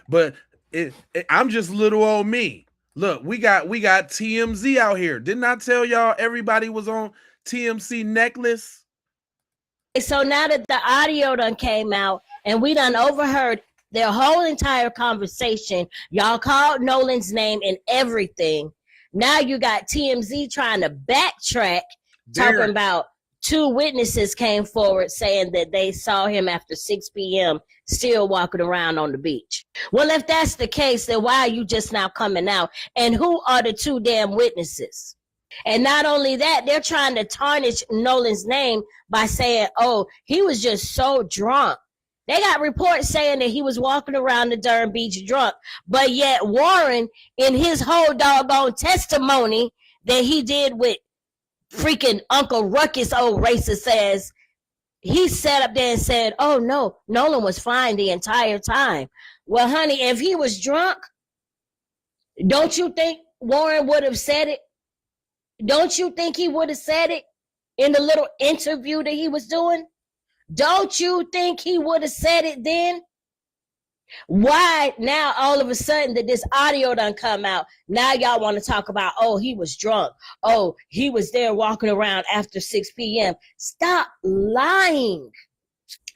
[SPEAKER 1] But I'm just little old me. Look, we got TMZ out here. Didn't I tell y'all everybody was on TMZ necklace?
[SPEAKER 13] So now that the audio done came out and we done overheard their whole entire conversation, y'all called Nolan's name and everything. Now you got TMZ trying to backtrack, talking about 2 witnesses came forward saying that they saw him after 6 p.m. still walking around on the beach. Well, if that's the case, then why are you just now coming out? And who are the 2 damn witnesses? And not only that, they're trying to tarnish Nolan's name by saying, oh, he was just so drunk. They got reports saying that he was walking around the darn beach drunk, but yet Warren, in his whole doggone testimony that he did with freaking Uncle Ruckus, old racist, says, he sat up there and said, oh no, Nolan was fine the entire time. Well, honey, if he was drunk, don't you think Warren would have said it? Don't you think he would have said it in the little interview that he was doing? Don't you think he would have said it then? Why now all of a sudden that this audio done come out, now y'all want to talk about, oh, he was drunk. Oh, he was there walking around after 6 p.m. Stop lying.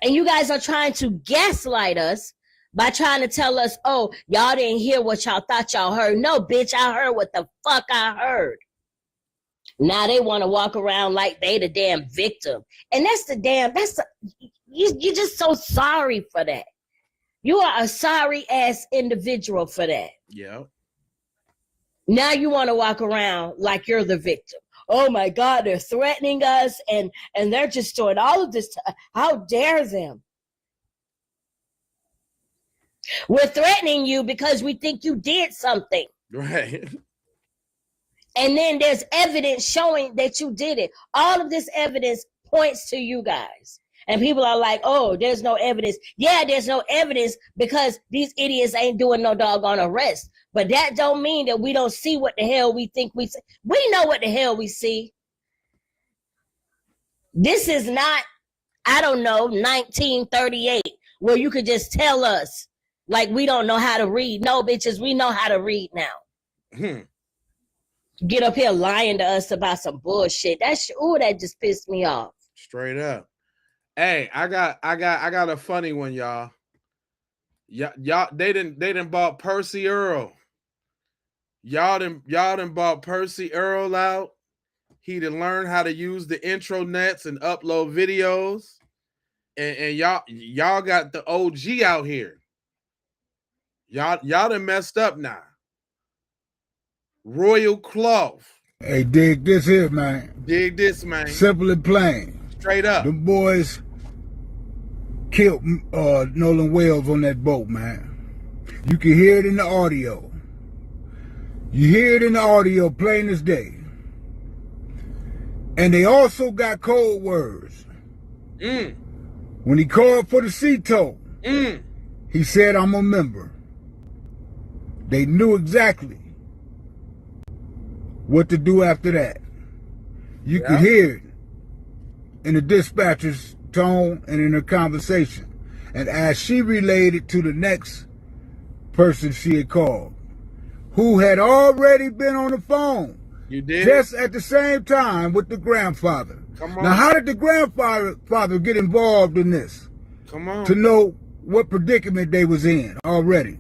[SPEAKER 13] And you guys are trying to gaslight us by trying to tell us, oh, y'all didn't hear what y'all thought y'all heard. No, bitch, I heard what the fuck I heard. Now they want to walk around like they the damn victim. And you're just so sorry for that. You are a sorry ass individual for that.
[SPEAKER 1] Yeah.
[SPEAKER 13] Now you want to walk around like you're the victim. Oh my God, they're threatening us and they're just doing all of this. How dare them? We're threatening you because we think you did something.
[SPEAKER 1] Right.
[SPEAKER 13] And then there's evidence showing that you did it. All of this evidence points to you guys. And people are like, oh, there's no evidence. Yeah, there's no evidence because these idiots ain't doing no doggone arrest. But that don't mean that we don't see what the hell we think we see. We know what the hell we see. This is not, I don't know, 1938, where you could just tell us like we don't know how to read. No, bitches, we know how to read now. Get up here lying to us about some bullshit. That just pissed me off.
[SPEAKER 1] Straight up. Hey, I got a funny one, y'all. Y'all, they didn't bought Percy Earl. Y'all done bought Percy Earl out. He done learned how to use the intro nets and upload videos. And y'all got the OG out here. Y'all done messed up now. Royal Cloth.
[SPEAKER 14] Hey, dig this here, man.
[SPEAKER 1] Dig this, man.
[SPEAKER 14] Simple and plain.
[SPEAKER 1] Straight up.
[SPEAKER 14] Them boys killed Nolan Wells on that boat, man. You can hear it in the audio. You hear it in the audio plain as day. And they also got code words. When he called for the sea tow, he said, I'm a member. They knew exactly what to do after that. You could hear it in the dispatcher's tone and in her conversation. And as she relayed it to the next person she had called, who had already been on the phone.
[SPEAKER 1] You did?
[SPEAKER 14] Just at the same time with the grandfather.
[SPEAKER 1] Come on.
[SPEAKER 14] Now, how did the grandfather get involved in this?
[SPEAKER 1] Come on.
[SPEAKER 14] To know what predicament they was in already.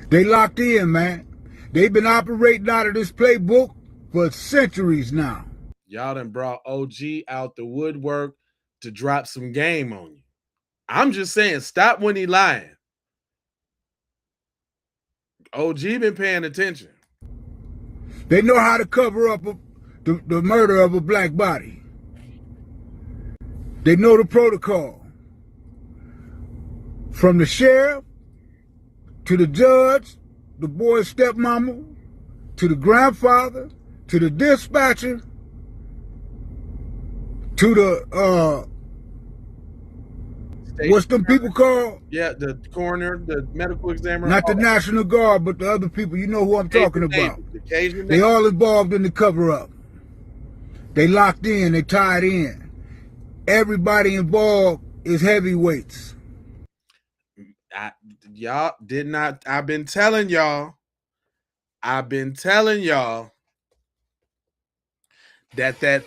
[SPEAKER 14] They locked in, man. They've been operating out of this playbook for centuries now.
[SPEAKER 1] Y'all done brought OG out the woodwork to drop some game on you. I'm just saying, stop when he lying. OG been paying attention.
[SPEAKER 14] They know how to cover up the murder of a black body. They know the protocol. From the sheriff to the judge, the boy's stepmama, to the grandfather, to the dispatcher, to the what's them people called?
[SPEAKER 1] Yeah, the coroner, the medical examiner.
[SPEAKER 14] Not the National Guard, but the other people. You know who I'm talking about. They all involved in the cover-up. They locked in. They tied in. Everybody involved is heavyweights.
[SPEAKER 1] Y'all did not. I've been telling y'all that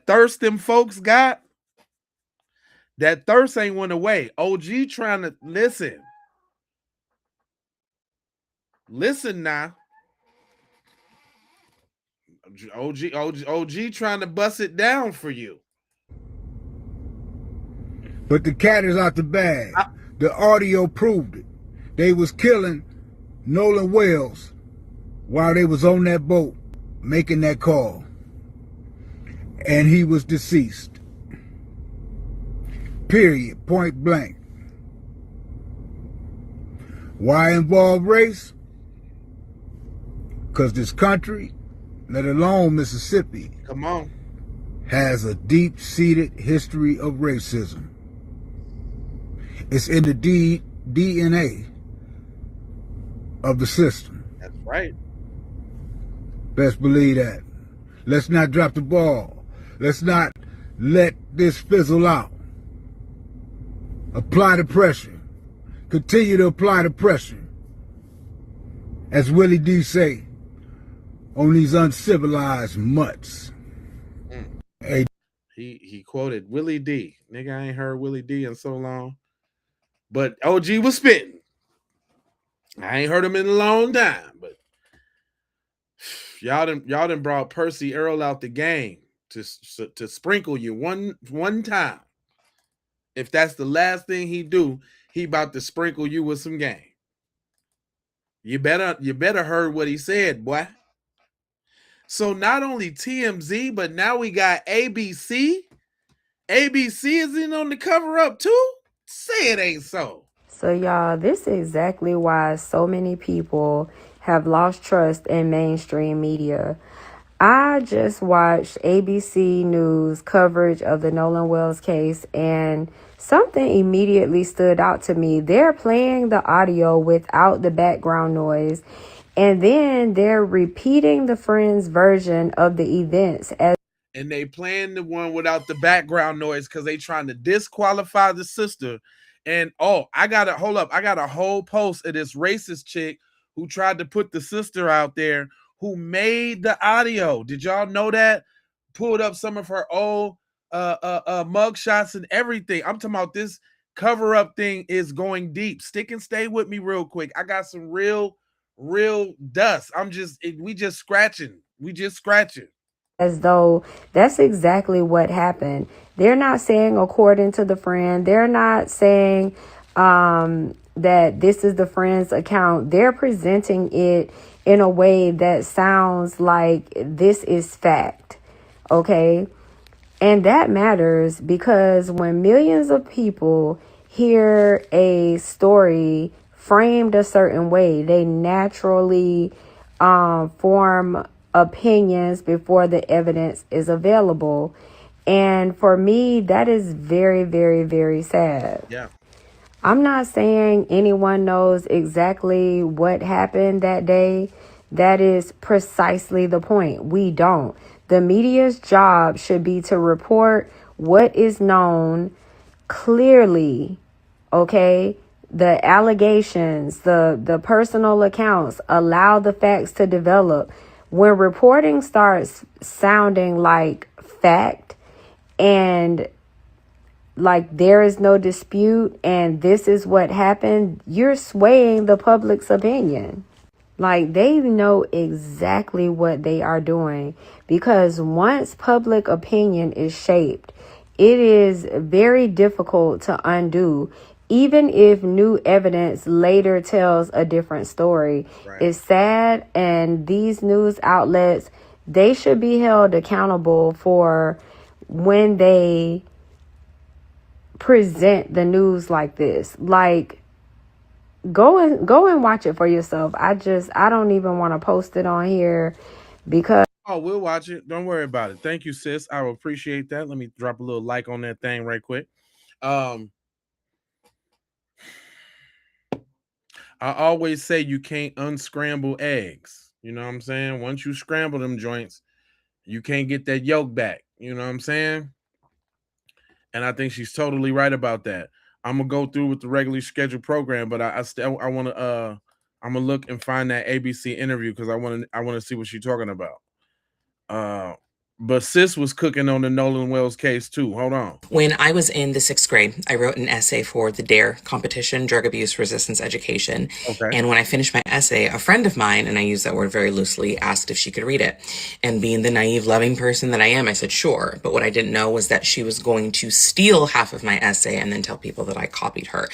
[SPEAKER 1] thirst them folks got, that thirst ain't went away. OG trying to listen. Listen now. OG trying to bust it down for you.
[SPEAKER 14] But the cat is out the bag. The audio proved it. They was killing Nolan Wells while they was on that boat making that call. And he was deceased. Period. Point blank. Why involve race? Because this country, let alone Mississippi,
[SPEAKER 1] come on,
[SPEAKER 14] has a deep-seated history of racism. It's in the DNA of the system.
[SPEAKER 1] That's right.
[SPEAKER 14] Best believe that. Let's not drop the ball. Let's not let this fizzle out. Apply the pressure. Continue to apply the pressure. As Willie D say, on these uncivilized mutts. Hey.
[SPEAKER 1] He quoted Willie D. Nigga, I ain't heard Willie D in so long. But OG was spitting. I ain't heard him in a long time. But y'all done brought Percy Earl out the game to sprinkle you one time. If that's the last thing he do, he about to sprinkle you with some game. You better heard what he said, boy. So not only TMZ, but now we got ABC. ABC is in on the cover up too? Say it ain't so.
[SPEAKER 15] So y'all, this is exactly why so many people have lost trust in mainstream media. I just watched ABC News coverage of the Nolan Wells case, and something immediately stood out to me. They're playing the audio without the background noise, and then they're repeating the friend's version of the events as.
[SPEAKER 1] And they playing the one without the background noise because they trying to disqualify the sister. And I got a whole post of this racist chick who tried to put the sister out there who made the audio. Did y'all know that? Pulled up some of her old mug shots and everything. I'm talking about this cover up thing is going deep. Stick and stay with me real quick. I got some real dust. We just scratching.
[SPEAKER 15] As though that's exactly what happened. They're not saying according to the friend. They're not saying that this is the friend's account. They're presenting it in a way that sounds like this is fact, okay? And that matters because when millions of people hear a story framed a certain way, they naturally form opinions before the evidence is available. And for me, that is very, very, very sad.
[SPEAKER 1] Yeah.
[SPEAKER 15] I'm not saying anyone knows exactly what happened that day. That is precisely the point. We don't. The media's job should be to report what is known clearly, okay? The allegations, the personal accounts, allow the facts to develop. When reporting starts sounding like fact and like there is no dispute and this is what happened, you're swaying the public's opinion. Like, they know exactly what they are doing, because once public opinion is shaped, it is very difficult to undo, even if new evidence later tells a different story.
[SPEAKER 1] Right.
[SPEAKER 15] It's sad, and these news outlets, they should be held accountable for when they present the news like this. Like, go and watch it for yourself. I don't even want to post it on here because
[SPEAKER 1] Oh, we'll watch it. Don't worry about it. Thank you, sis. I will appreciate that. Let me drop a little like on that thing right quick. I always say you can't unscramble eggs. You know what I'm saying? Once you scramble them joints, you can't get that yolk back. You know what I'm saying? And I think she's totally right about that. I'm gonna go through with the regularly scheduled program, but I want to I'm gonna look and find that ABC interview because I want to see what she's talking about. But sis was cooking on the Nolan Wells case too. Hold on.
[SPEAKER 16] When I was in the 6th grade, I wrote an essay for the DARE competition, Drug Abuse Resistance Education.
[SPEAKER 1] Okay.
[SPEAKER 16] And when I finished my essay, a friend of mine, and I use that word very loosely, asked if she could read it. And being the naive, loving person that I am, I said, sure. But what I didn't know was that she was going to steal half of my essay and then tell people that I copied her.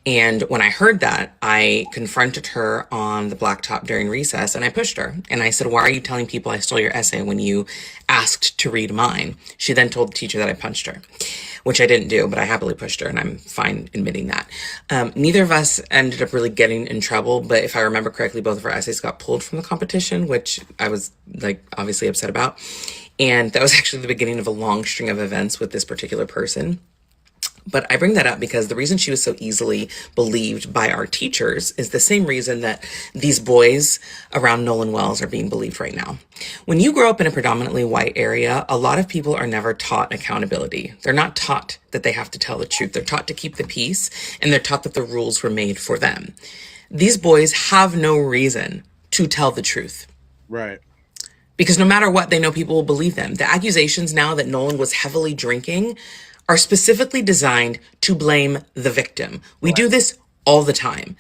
[SPEAKER 16] And when I heard that, I confronted her on the blacktop during recess and I pushed her. And I said, why are you telling people I stole your essay when you asked to read mine? She then told the teacher that I punched her, which I didn't do, but I happily pushed her, and I'm fine admitting that. Neither of us ended up really getting in trouble, but if I remember correctly, both of our essays got pulled from the competition, which I was obviously upset about. And that was actually the beginning of a long string of events with this particular person. But I bring that up because the reason she was so easily believed by our teachers is the same reason that these boys around Nolan Wells are being believed right now. When you grow up in a predominantly white area, a lot of people are never taught accountability. They're not taught that they have to tell the truth. They're taught to keep the peace, and they're taught that the rules were made for them. These boys have no reason to tell the truth.
[SPEAKER 1] Right.
[SPEAKER 16] Because no matter what, they know people will believe them. The accusations now that Nolan was heavily drinking are specifically designed to blame the victim. We do this all the time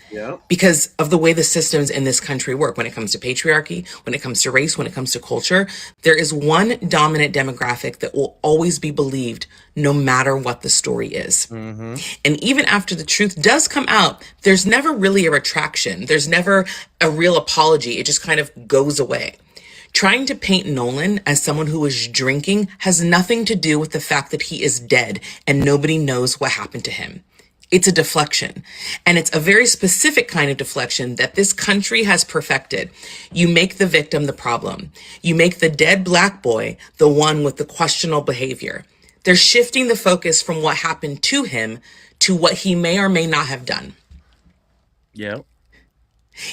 [SPEAKER 16] because of the way the systems in this country work. When it comes to patriarchy, when it comes to race, when it comes to culture, there is one dominant demographic that will always be believed no matter what the story is.
[SPEAKER 1] Mm-hmm.
[SPEAKER 16] And even after the truth does come out, there's never really a retraction. There's never a real apology. It just kind of goes away. Trying to paint Nolan as someone who was drinking has nothing to do with the fact that he is dead and nobody knows what happened to him. It's a deflection. And it's a very specific kind of deflection that this country has perfected. You make the victim the problem. You make the dead black boy the one with the questionable behavior. They're shifting the focus from what happened to him to what he may or may not have done.
[SPEAKER 1] Yeah.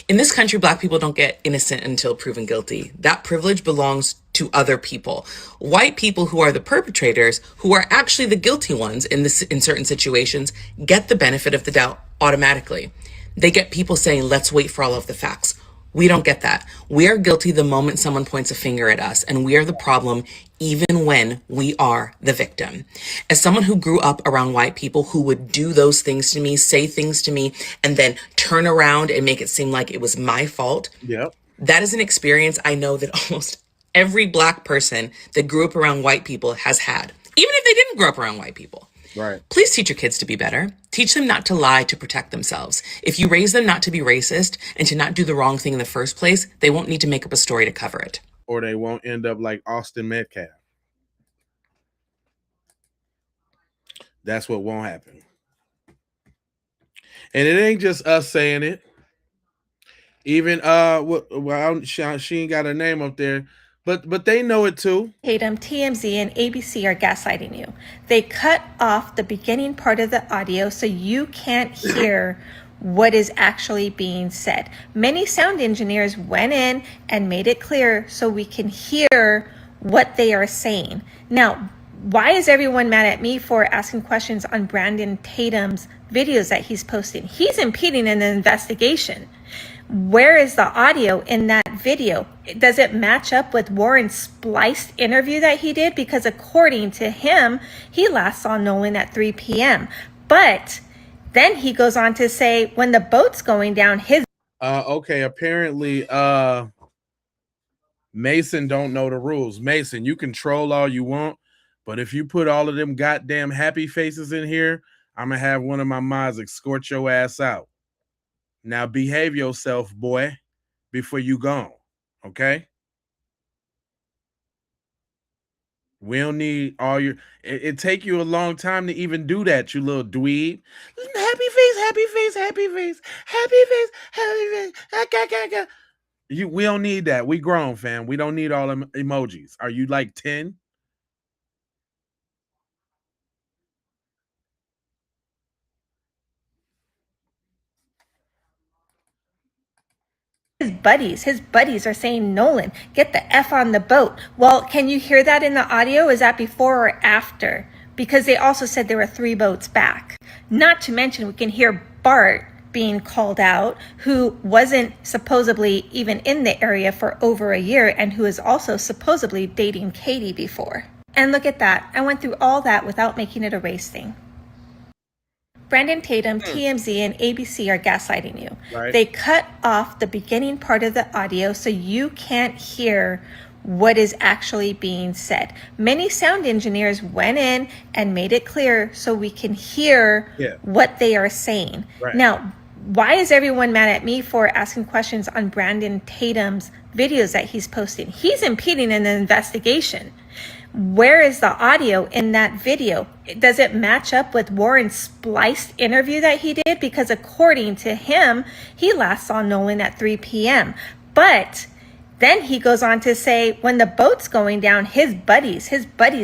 [SPEAKER 16] In this country, black people don't get innocent until proven guilty. That privilege belongs to other people. White people who are the perpetrators, who are actually the guilty ones in certain situations, get the benefit of the doubt automatically. They get people saying, let's wait for all of the facts. We don't get that. We are guilty the moment someone points a finger at us, and we are the problem even when we are the victim. As someone who grew up around white people who would do those things to me, say things to me, and then turn around and make it seem like it was my fault, that is an experience I know that almost every black person that grew up around white people has had, even if they didn't grow up around white people.
[SPEAKER 1] Right.
[SPEAKER 16] Please teach your kids to be better. Teach them not to lie to protect themselves. If you raise them not to be racist and to not do the wrong thing in the first place, they won't need to make up a story to cover it.
[SPEAKER 1] Or they won't end up like Austin Metcalf. That's what won't happen. And it ain't just us saying it. Even well, she ain't got her name up there, but they know it too.
[SPEAKER 17] Tatum, TMZ, and ABC are gaslighting you. They cut off the beginning part of the audio so you can't hear what is actually being said. Many sound engineers went in and made it clear so we can hear what they are saying. Now, why is everyone mad at me for asking questions on Brandon Tatum's videos that he's posting? He's impeding an investigation. Where is the audio in that video? Does it match up with Warren's spliced interview that he did? Because according to him, he last saw Nolan at 3 p.m. But then he goes on to say when the boat's going down, his
[SPEAKER 1] okay, apparently Mason don't know the rules. Mason, you can troll all you want, but if you put all of them goddamn happy faces in here, I'm gonna have one of my mods escort your ass out. Now behave yourself, boy, before you gone. Okay? We don't need all your it take you a long time to even do that, you little dweeb. Happy face, happy face, happy face, happy face, happy face. We don't need that. We grown, fam. We don't need all them emojis. Are you like 10?
[SPEAKER 17] buddies are saying, Nolan, get the F on the boat. Well, can you hear that in the audio? Is that before or after? Because they also said there were 3 boats back. Not to mention, we can hear Bart being called out, who wasn't supposedly even in the area for over a year and who is also supposedly dating Katie before. And look at that. I went through all that without making it a race thing. Brandon Tatum, TMZ, and ABC are gaslighting you.
[SPEAKER 1] Right.
[SPEAKER 17] They cut off the beginning part of the audio so you can't hear what is actually being said. Many sound engineers went in and made it clear so we can hear what they are saying.
[SPEAKER 1] Right.
[SPEAKER 17] Now, why is everyone mad at me for asking questions on Brandon Tatum's videos that he's posting? He's impeding an investigation. Where is the audio in that video? Does it match up with Warren's spliced interview that he did? Because according to him, he last saw Nolan at 3 p.m. But then he goes on to say when the boat's going down, his buddies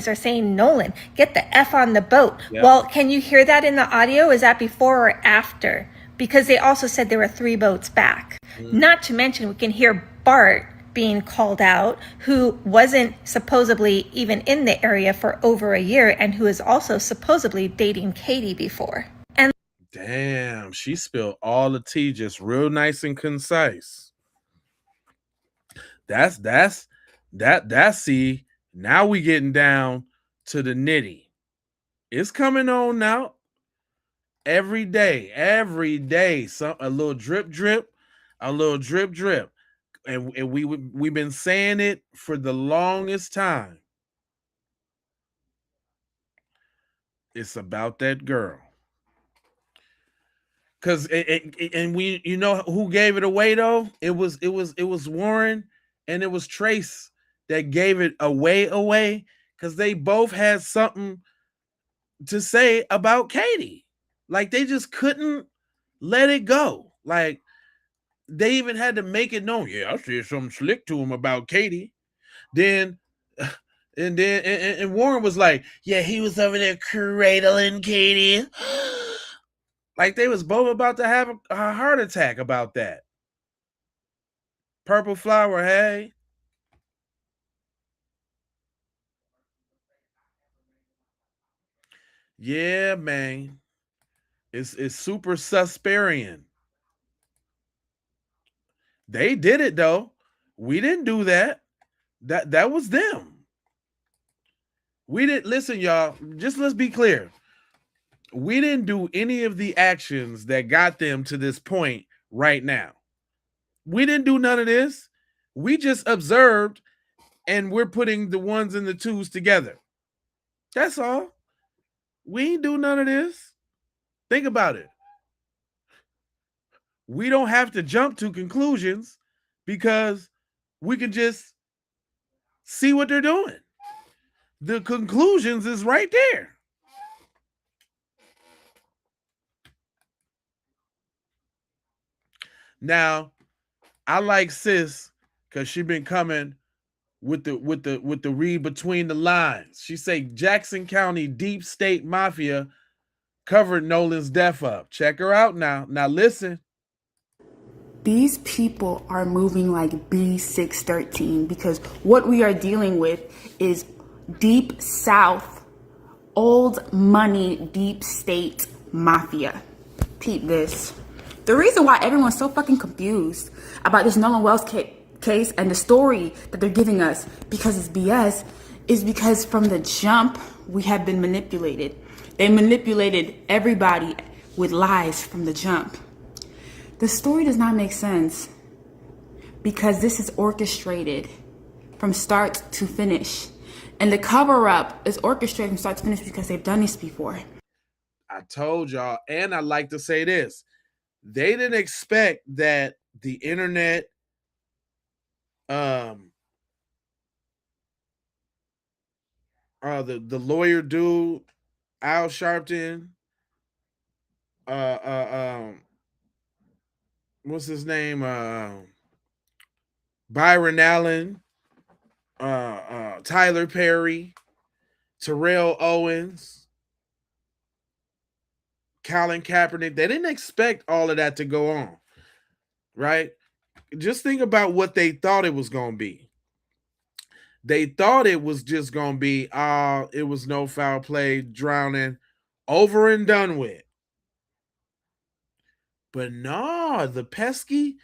[SPEAKER 17] are saying, Nolan, get the F on the boat.
[SPEAKER 1] Yep.
[SPEAKER 17] Well, can you hear that in the audio? Is that before or after? Because they also said there were 3 boats back. Not to mention, we can hear Bart being called out, who wasn't supposedly even in the area for over a year and who is also supposedly dating Katie before. And
[SPEAKER 1] damn, she spilled all the tea just real nice and concise. That's see, now we getting down to the nitty. It's coming on now. Every day, a little drip, a little drip. And we've been saying it for the longest time. It's about that girl. Cause and we, you know who gave it away though? It was Warren and it was Trace that gave it away because they both had something to say about Katie. Like they just couldn't let it go. Like they even had to make it known. Yeah, I said something slick to him about Katie. Then and Warren was like, yeah, he was over there cradling Katie. Like they was both about to have a heart attack about that. Purple flower, hey. Yeah, man. It's super susperian. They did it though. We didn't do that. That was them. We didn't listen, y'all. Just let's be clear. We didn't do any of the actions that got them to this point right now. We didn't do none of this. We just observed and we're putting the ones and the twos together. That's all. We ain't do none of this. Think about it. We don't have to jump to conclusions because we can just see what they're doing. The conclusions is right there. Now, I like sis because she been coming with the read between the lines. She say Jackson County Deep State Mafia covered Nolan's death up. Check her out now. Now listen.
[SPEAKER 18] These people are moving like B613 because what we are dealing with is deep south, old money, deep state mafia. Peep this. The reason why everyone's so fucking confused about this Nolan Wells case and the story that they're giving us because it's BS is because from the jump, we have been manipulated. They manipulated everybody with lies from the jump. The story does not make sense because this is orchestrated from start to finish. And the cover-up is orchestrated from start to finish because they've done this before.
[SPEAKER 1] I told y'all, and I like to say this. They didn't expect that the internet the lawyer dude, Al Sharpton, what's his name? Byron Allen, Tyler Perry, Terrell Owens, Colin Kaepernick. They didn't expect all of that to go on, right? Just think about what they thought it was going to be. They thought it was just going to be, it was no foul play, drowning, over and done with. But no, the pesky,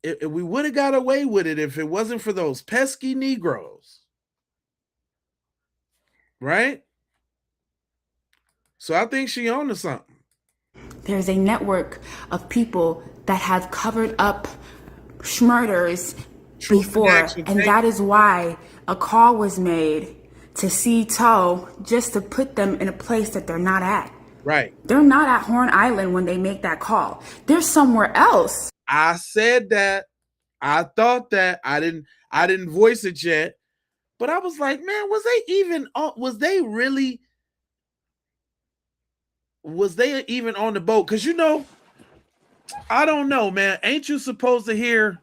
[SPEAKER 1] we would have got away with it if it wasn't for those pesky Negroes. Right? So I think she on to something.
[SPEAKER 18] There's a network of people that have covered up murders before, and that is why a call was made to see Toe just to put them in a place that they're not at.
[SPEAKER 1] Right.
[SPEAKER 18] They're not at Horn Island when they make that call. They're somewhere else.
[SPEAKER 1] I said that. I thought that. I didn't voice it yet. But I was like, man, was they even on the boat? Because, I don't know, man. Ain't you supposed to hear,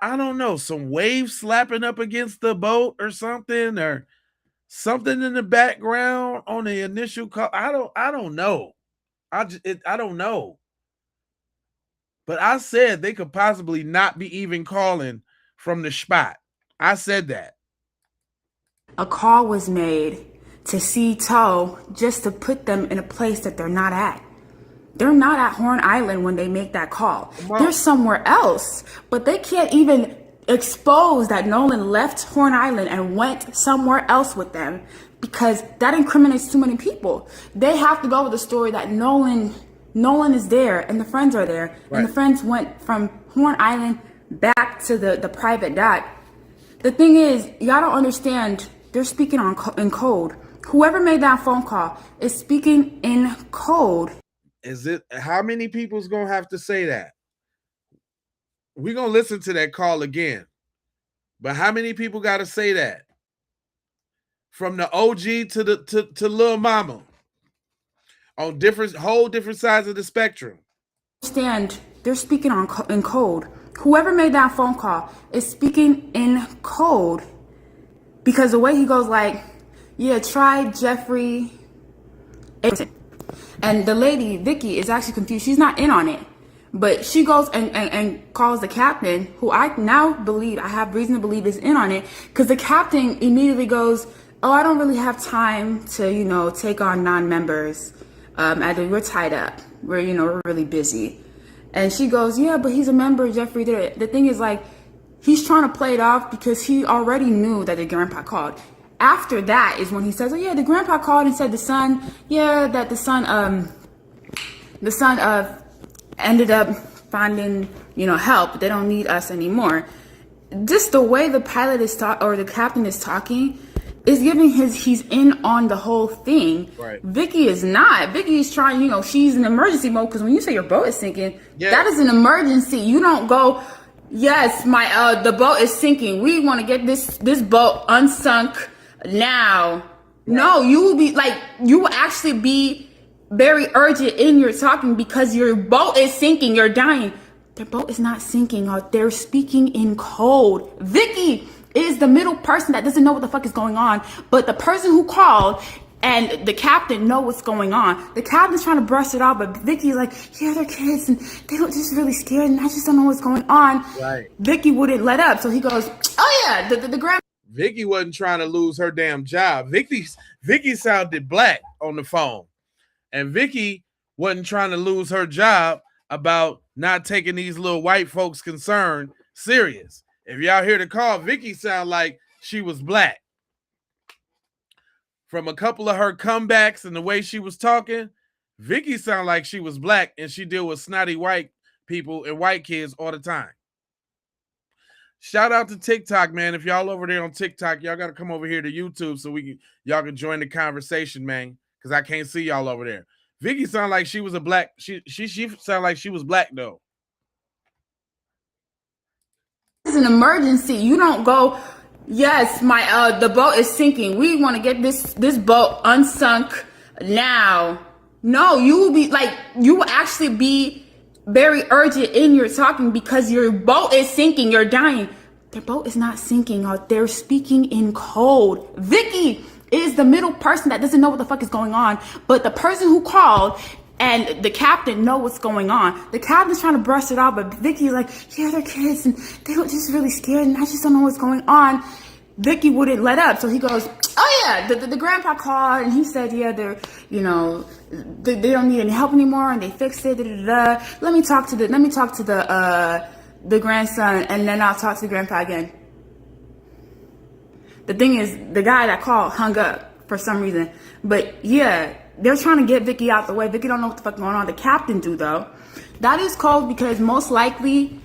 [SPEAKER 1] I don't know, some waves slapping up against the boat or something in the background on the initial call? I don't know. I don't know. But I said they could possibly not be even calling from the spot. I said that.
[SPEAKER 18] A call was made to see Toe just to put them in a place that they're not at. They're not at Horn Island when they make that call. They're somewhere else, but they can't even expose that Nolan left Horn Island and went somewhere else with them because that incriminates too many people. They have to go with the story that Nolan is there and the friends are there, and the friends went from Horn Island back to the private dock. The thing is, y'all don't understand, they're speaking in code. Whoever made that phone call is speaking in code.
[SPEAKER 1] How many people's gonna have to say that? We're gonna listen to that call again. But how many people gotta say that? From the OG to Lil Mama. On whole different sides of the spectrum.
[SPEAKER 18] Understand, they're speaking in code. Whoever made that phone call is speaking in code. Because the way he goes like, yeah, try Jeffrey. And the lady, Vicky, is actually confused. She's not in on it. But she goes and calls the captain, who I have reason to believe is in on it. Because the captain immediately goes, oh, I don't really have time to, take on non-members. We're tied up. We're really busy. And she goes, yeah, but he's a member, Jeffrey did it. The thing is, he's trying to play it off because he already knew that the grandpa called. After that is when he says, oh yeah, the grandpa called and said the son ended up finding, help. They don't need us anymore. Just the way the pilot is or the captain is talking, is giving he's in on the whole thing.
[SPEAKER 1] Right.
[SPEAKER 18] Vicky is not. Vicky is trying, she's in emergency mode, because when you say your boat is sinking, that is an emergency. You don't go, yes, the boat is sinking. We want to get this boat unsunk now. Right. No, you will be like, you will actually be very urgent in your talking, because your boat is sinking. You're dying. Their boat is not sinking. They're speaking in code. Vicky is the middle person that doesn't know what the fuck is going on, but the person who called and the captain know what's going on. The captain's trying to brush it off, but Vicky's like, yeah, they're kids and they were just really scared and I just don't know what's going on.
[SPEAKER 1] Right.
[SPEAKER 18] Vicky wouldn't let up, so he goes, oh yeah, the grand.
[SPEAKER 1] Vicky wasn't trying to lose her damn job. Vicky sounded black on the phone, and Vicky wasn't trying to lose her job about not taking these little white folks' concern serious. If y'all hear the call, Vicky sound like she was black. From a couple of her comebacks and the way she was talking, Vicky sound like she was black, and she deal with snotty white people and white kids all the time. Shout out to TikTok, man. If y'all over there on TikTok, y'all got to come over here to YouTube so y'all can join the conversation, man, because I can't see y'all over there. Vicky sound like she was a black. She sound like she was black though.
[SPEAKER 18] It's an emergency. You don't go, yes, the boat is sinking. We want to get this boat unsunk now. No, you will be like, you will actually be very urgent in your talking, because your boat is sinking. You're dying. Their boat is not sinking. They're speaking in code. Vicky is the middle person that doesn't know what the fuck is going on, but the person who called and the captain know what's going on. The captain's trying to brush it off, but Vicky's like, yeah, they're kids and they were just really scared and I just don't know what's going on. Vicky wouldn't let up, so he goes, oh yeah, the grandpa called and he said, yeah, they're, they don't need any help anymore and they fixed it. Let me talk to the grandson and then I'll talk to the grandpa again. The thing is, the guy that called hung up for some reason, but yeah, they're trying to get Vicky out the way. Vicky don't know what the fuck going on. The captain do though. That is cold, because most likely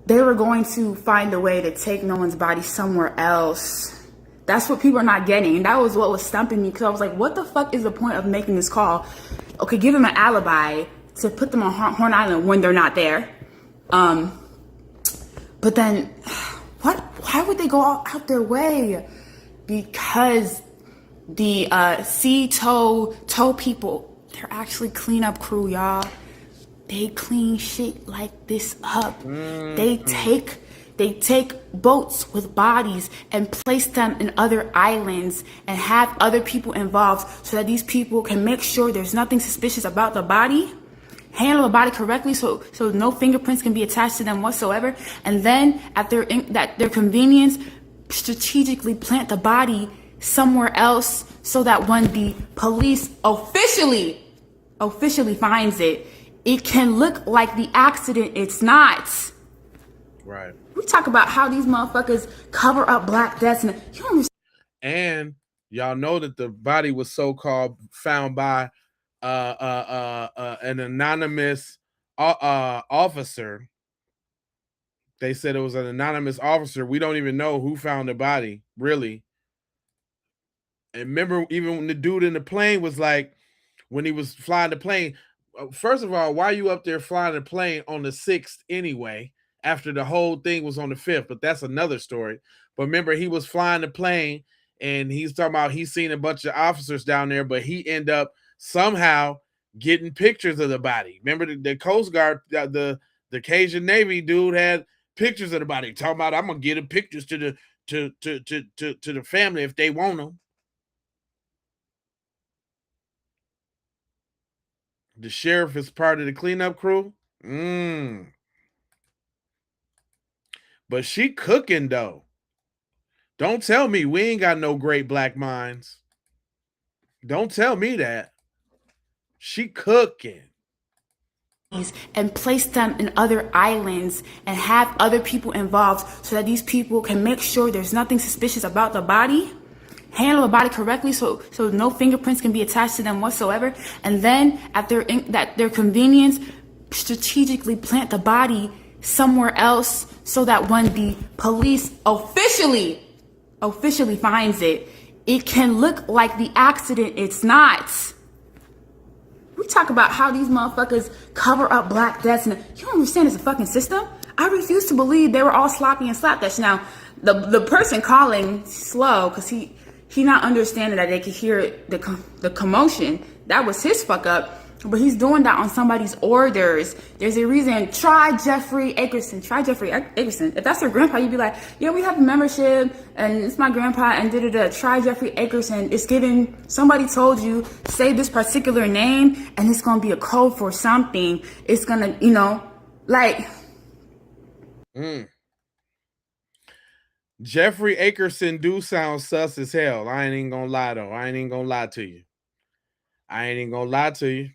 [SPEAKER 18] they were going to find a way to take Nolan's body somewhere else. That's what people are not getting. And that was what was stumping me, because I was like, what the fuck is the point of making this call? Okay, give them an alibi to put them on Horn Island when they're not there. But then, why would they go out their way? Because the tow people, they're actually cleanup crew, y'all. They clean shit like this up. They take boats with bodies and place them in other islands and have other people involved, so that these people can make sure there's nothing suspicious about the body, handle the body correctly so no fingerprints can be attached to them whatsoever, and then at their convenience, strategically plant the body somewhere else, so that when the police officially finds it, it can look like the accident. It's not.
[SPEAKER 1] Right.
[SPEAKER 18] We talk about how these motherfuckers cover up black deaths, and you don't understand.
[SPEAKER 1] And y'all know that the body was so-called found by an anonymous officer. They said it was an anonymous officer. We don't even know who found the body, really. And remember, even when the dude in the plane was like, when he was flying the plane, first of all, why are you up there flying the plane on the 6th anyway, after the whole thing was on the 5th? But that's another story. But remember, he was flying the plane, and he's talking about he's seen a bunch of officers down there, but he ended up somehow getting pictures of the body. Remember, the Coast Guard, the Cajun Navy dude had pictures of the body, talking about, I'm gonna get the pictures to the family if they want them. The sheriff is part of the cleanup crew. But she cooking though. Don't tell me we ain't got no great black minds. Don't tell me that. She cooking.
[SPEAKER 18] And place them in other islands and have other people involved, so that these people can make sure there's nothing suspicious about the body, handle the body correctly so no fingerprints can be attached to them whatsoever, and then at their convenience, strategically plant the body somewhere else, so that when the police officially officially finds it, it can look like the accident. It's not. We talk about how these motherfuckers cover up black deaths, and you don't understand it's a fucking system. I refuse to believe they were all sloppy and slapdash. Now, the person calling slow because he not understanding that they could hear the commotion. That was his fuck up. But he's doing that on somebody's orders. There's a reason. Try Jeffrey Akerson. If that's your grandpa, you'd be like, yeah, we have a membership, and it's my grandpa, and da-da-da. Try Jeffrey Akerson. It's given, somebody told you, say this particular name, and it's going to be a code for something. It's going to, like.
[SPEAKER 1] Jeffrey Akerson do sound sus as hell. I ain't even gonna lie, though. I ain't even gonna lie to you.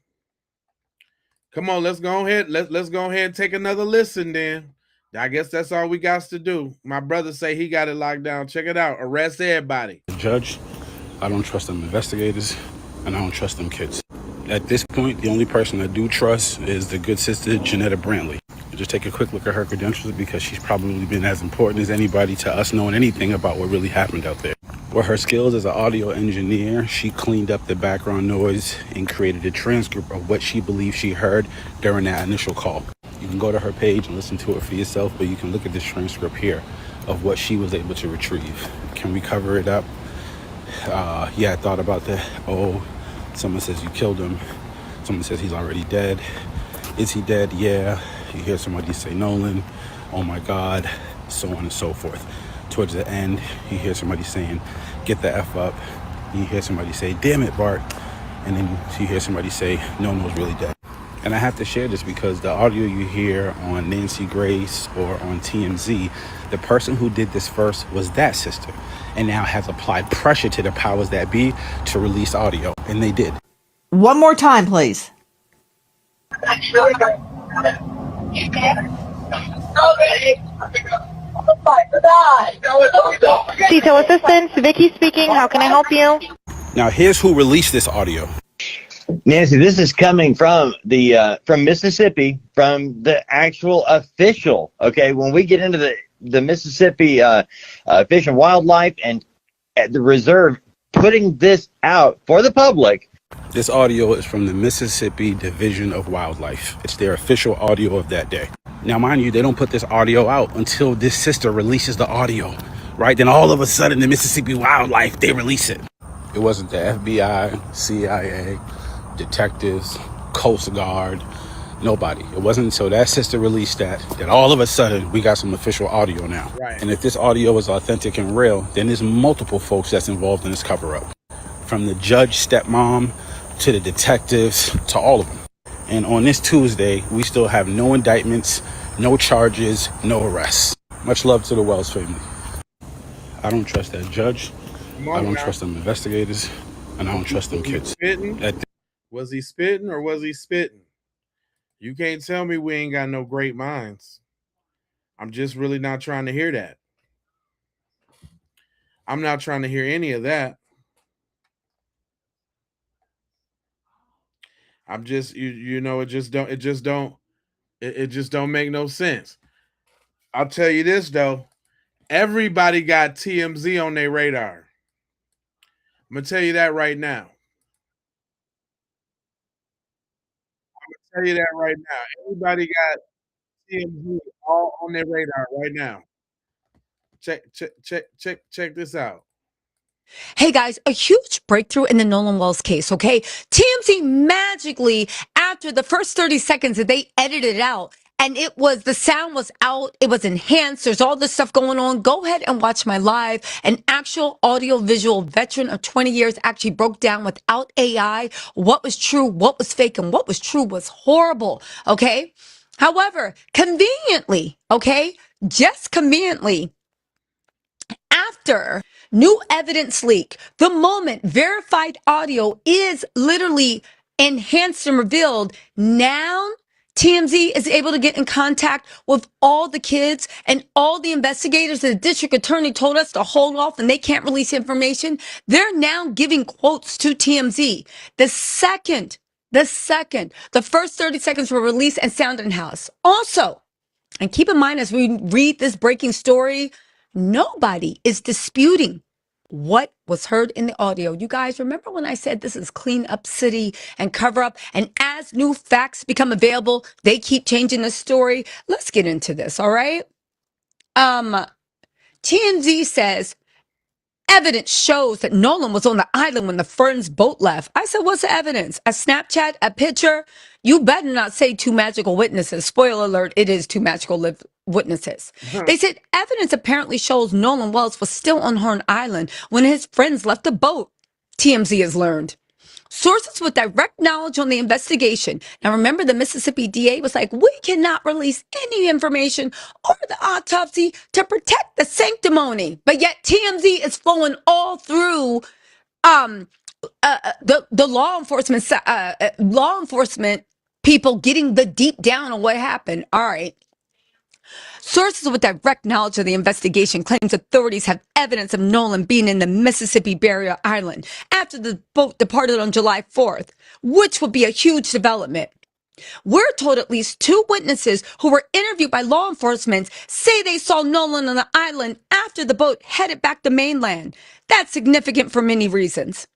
[SPEAKER 1] Come on, let's go ahead. Let's go ahead and take another listen then. I guess that's all we got to do. My brother say he got it locked down. Check it out. Arrest everybody.
[SPEAKER 19] Judge, I don't trust them investigators, and I don't trust them kids. At this point, the only person I do trust is the good sister, Janetta Brantley. Just take a quick look at her credentials because she's probably been as important as anybody to us knowing anything about what really happened out there. With her skills as an audio engineer, she cleaned up the background noise and created a transcript of what she believed she heard during that initial call. You can go to her page and listen to it for yourself, but you can look at this transcript here of what she was able to retrieve. Can we cover it up? Yeah, I thought about that. Oh, someone says you killed him. Someone says he's already dead. Is he dead? Yeah. You hear somebody say Nolan, oh my God, so on and so forth. Towards the end, you hear somebody saying, get the F up. You hear somebody say, damn it, Bart. And then you hear somebody say, no one's really dead. And I have to share this because the audio you hear on Nancy Grace or on TMZ, the person who did this first was that sister and now has applied pressure to the powers that be to release audio. And they did.
[SPEAKER 20] One more time, please.
[SPEAKER 21] Detail assistance, Vicky speaking. How can I help you?
[SPEAKER 19] Now, here's who released this audio.
[SPEAKER 22] Nancy, this is coming from the from Mississippi, from the actual official. Okay, when we get into the Mississippi Fish and Wildlife and at the reserve putting this out for the public.
[SPEAKER 19] This audio is from the Mississippi Division of Wildlife. It's their official audio of that day. Now, mind you, they don't put this audio out until this sister releases the audio, right? Then all of a sudden, the Mississippi Wildlife, they release it. It wasn't the FBI, CIA, detectives, Coast Guard, nobody. It wasn't until that sister released that all of a sudden we got some official audio now. Right. And if this audio is authentic and real, then there's multiple folks that's involved in this cover-up. From the judge, stepmom, to the detectives, to all of them. And on this Tuesday, we still have no indictments, no charges, no arrests. Much love to the Wells family. I don't trust that judge. I don't trust them investigators. And I don't trust them kids.
[SPEAKER 1] Was he spitting or was he spitting? You can't tell me we ain't got no great minds. I'm just really not trying to hear that. I'm not trying to hear any of that. I'm just, it just don't make no sense. I'll tell you this though. Everybody got TMZ on their radar. I'm gonna tell you that right now. Everybody got TMZ all on their radar right now. Check this out.
[SPEAKER 23] Hey guys, a huge breakthrough in the Nolan Wells case, okay? TMZ magically, after the first 30 seconds that they edited it out, and the sound was out, it was enhanced, there's all this stuff going on. Go ahead and watch my live. An actual audio-visual veteran of 20 years actually broke down without AI what was true, what was fake, and what was true was horrible, okay? However, conveniently, okay, just conveniently, after new evidence leak, the moment verified audio is literally enhanced and revealed, now TMZ is able to get in contact with all the kids and all the investigators. The district attorney told us to hold off and they can't release information. They're now giving quotes to TMZ. The first 30 seconds were released and sound in house. Also, and keep in mind as we read this breaking story, Nobody is disputing what was heard in the audio. You guys remember when I said this is clean up city and cover up? And as new facts become available, they keep changing the story. Let's get into this, all right? TMZ says evidence shows that Nolan was on the island when the Ferns boat left. I said, what's the evidence? A Snapchat, a picture? You better not say two magical witnesses. Spoiler alert, it is two magical witnesses. They said evidence apparently shows Nolan Wells was still on Horn Island when his friends left the boat. TMZ has learned. Sources with direct knowledge on the investigation. Now, remember, the Mississippi DA was like, we cannot release any information or the autopsy to protect the sanctimony. But yet TMZ is flowing all through the law enforcement people getting the deep down on what happened. All right. Sources with direct knowledge of the investigation claims authorities have evidence of Nolan being in the Mississippi Barrier Island after the boat departed on July 4th, which would be a huge development. We're told at least two witnesses who were interviewed by law enforcement say they saw Nolan on the island after the boat headed back to mainland. That's significant for many reasons.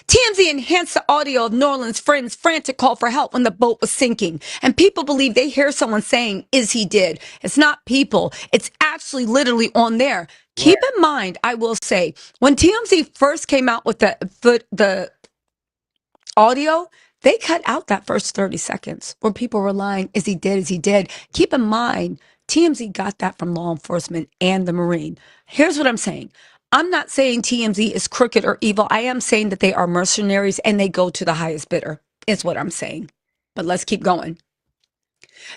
[SPEAKER 23] TMZ enhanced the audio of Nolan's friend's frantic call for help when the boat was sinking. And people believe they hear someone saying, is he dead? It's not people. It's actually literally on there. Right. Keep in mind, I will say, when TMZ first came out with the audio, they cut out that first 30 seconds where people were lying, is he dead? Is he dead? Keep in mind, TMZ got that from law enforcement and the Marine. Here's what I'm saying. I'm not saying TMZ is crooked or evil. I am saying that they are mercenaries and they go to the highest bidder, is what I'm saying. But let's keep going.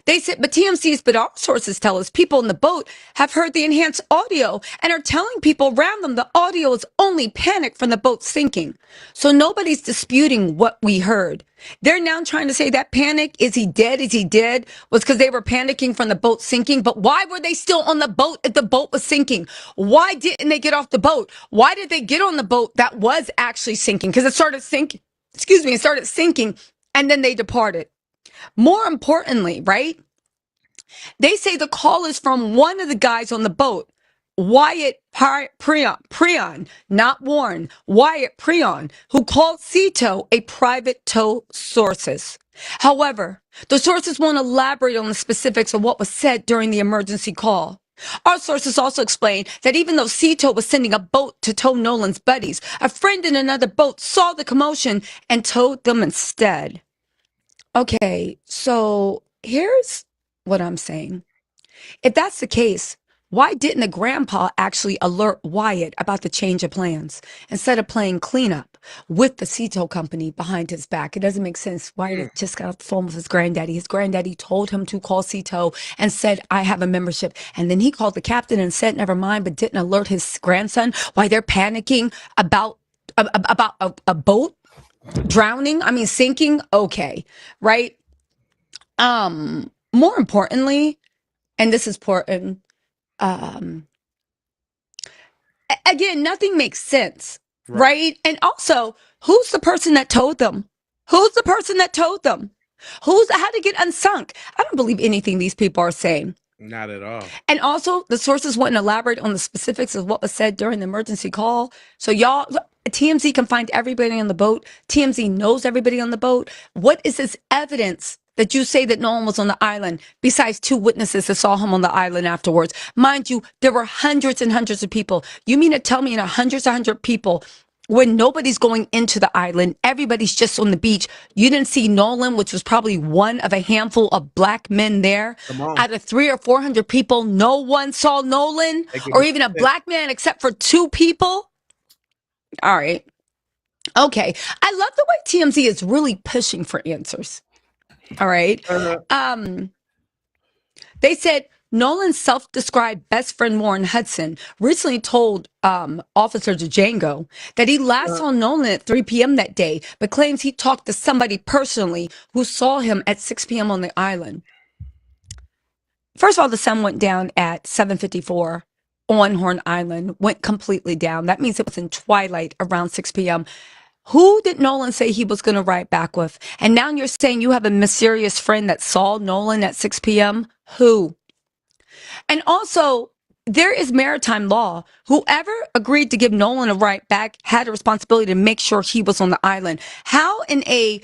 [SPEAKER 23] They said, but but our sources tell us people in the boat have heard the enhanced audio and are telling people around them the audio is only panic from the boat sinking. So nobody's disputing what we heard. They're now trying to say that panic, is he dead? Is he dead? Was because they were panicking from the boat sinking. But why were they still on the boat if the boat was sinking? Why didn't they get off the boat? Why did they get on the boat that was actually sinking? Because it started sinking. It started sinking and then they departed. More importantly, right? They say the call is from one of the guys on the boat, Wyatt Preon, not Warren, Wyatt Preon, who called Cito a private tow sources. However, the sources won't elaborate on the specifics of what was said during the emergency call. Our sources also explain that even though Cito was sending a boat to tow Nolan's buddies, a friend in another boat saw the commotion and towed them instead. Okay, so here's what I'm saying. If that's the case, why didn't the grandpa actually alert Wyatt about the change of plans instead of playing cleanup with the Cito company behind his back? It doesn't make sense. Wyatt just got off the phone with his granddaddy. His granddaddy told him to call Cito and said, I have a membership. And then he called the captain and said, never mind, but didn't alert his grandson why they're panicking about a boat drowning. I mean, sinking. Okay. Right. More importantly, and this is important, again, nothing makes sense, right? And also, who's the person that told them? Who's the person that told them? How to get unsunk? I don't believe anything these people are saying.
[SPEAKER 1] Not at all.
[SPEAKER 23] And also, the sources wouldn't elaborate on the specifics of what was said during the emergency call. So y'all, TMZ can find everybody on the boat. TMZ knows everybody on the boat. What is this evidence that you say that no one was on the island besides two witnesses that saw him on the island afterwards? Mind you, there were hundreds and hundreds of people. You mean to tell me in hundreds and hundred people, when nobody's going into the island, everybody's just on the beach, you didn't see Nolan, which was probably one of a handful of black men there. Out of 300 or 400 people, no one saw Nolan or even a black man except for two people? All right. Okay. I love the way TMZ is really pushing for answers. All right. They said Nolan's self-described best friend Warren Hudson recently told Officer Django that he last saw Nolan at 3 p.m. that day, but claims he talked to somebody personally who saw him at 6 p.m. on the island. First of all, the sun went down at 7:54 on Horn Island, went completely down. That means it was in twilight around 6 p.m. Who did Nolan say he was going to ride back with? And now you're saying you have a mysterious friend that saw Nolan at 6 p.m.? Who? And also, there is maritime law. Whoever agreed to give Nolan a right back had a responsibility to make sure he was on the island. How in a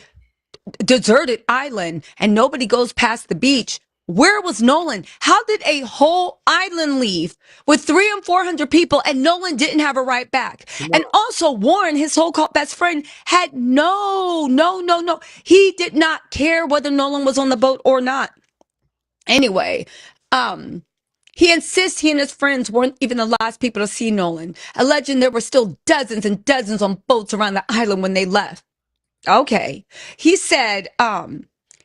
[SPEAKER 23] deserted island and nobody goes past the beach? Where was Nolan? How did a whole island leave with 300 and 400 people and Nolan didn't have a right back? And also Warren, his so-called best friend, had no. He did not care whether Nolan was on the boat or not. Anyway, he insists he and his friends weren't even the last people to see Nolan, alleging there were still dozens and dozens on boats around the island when they left. Okay. He said,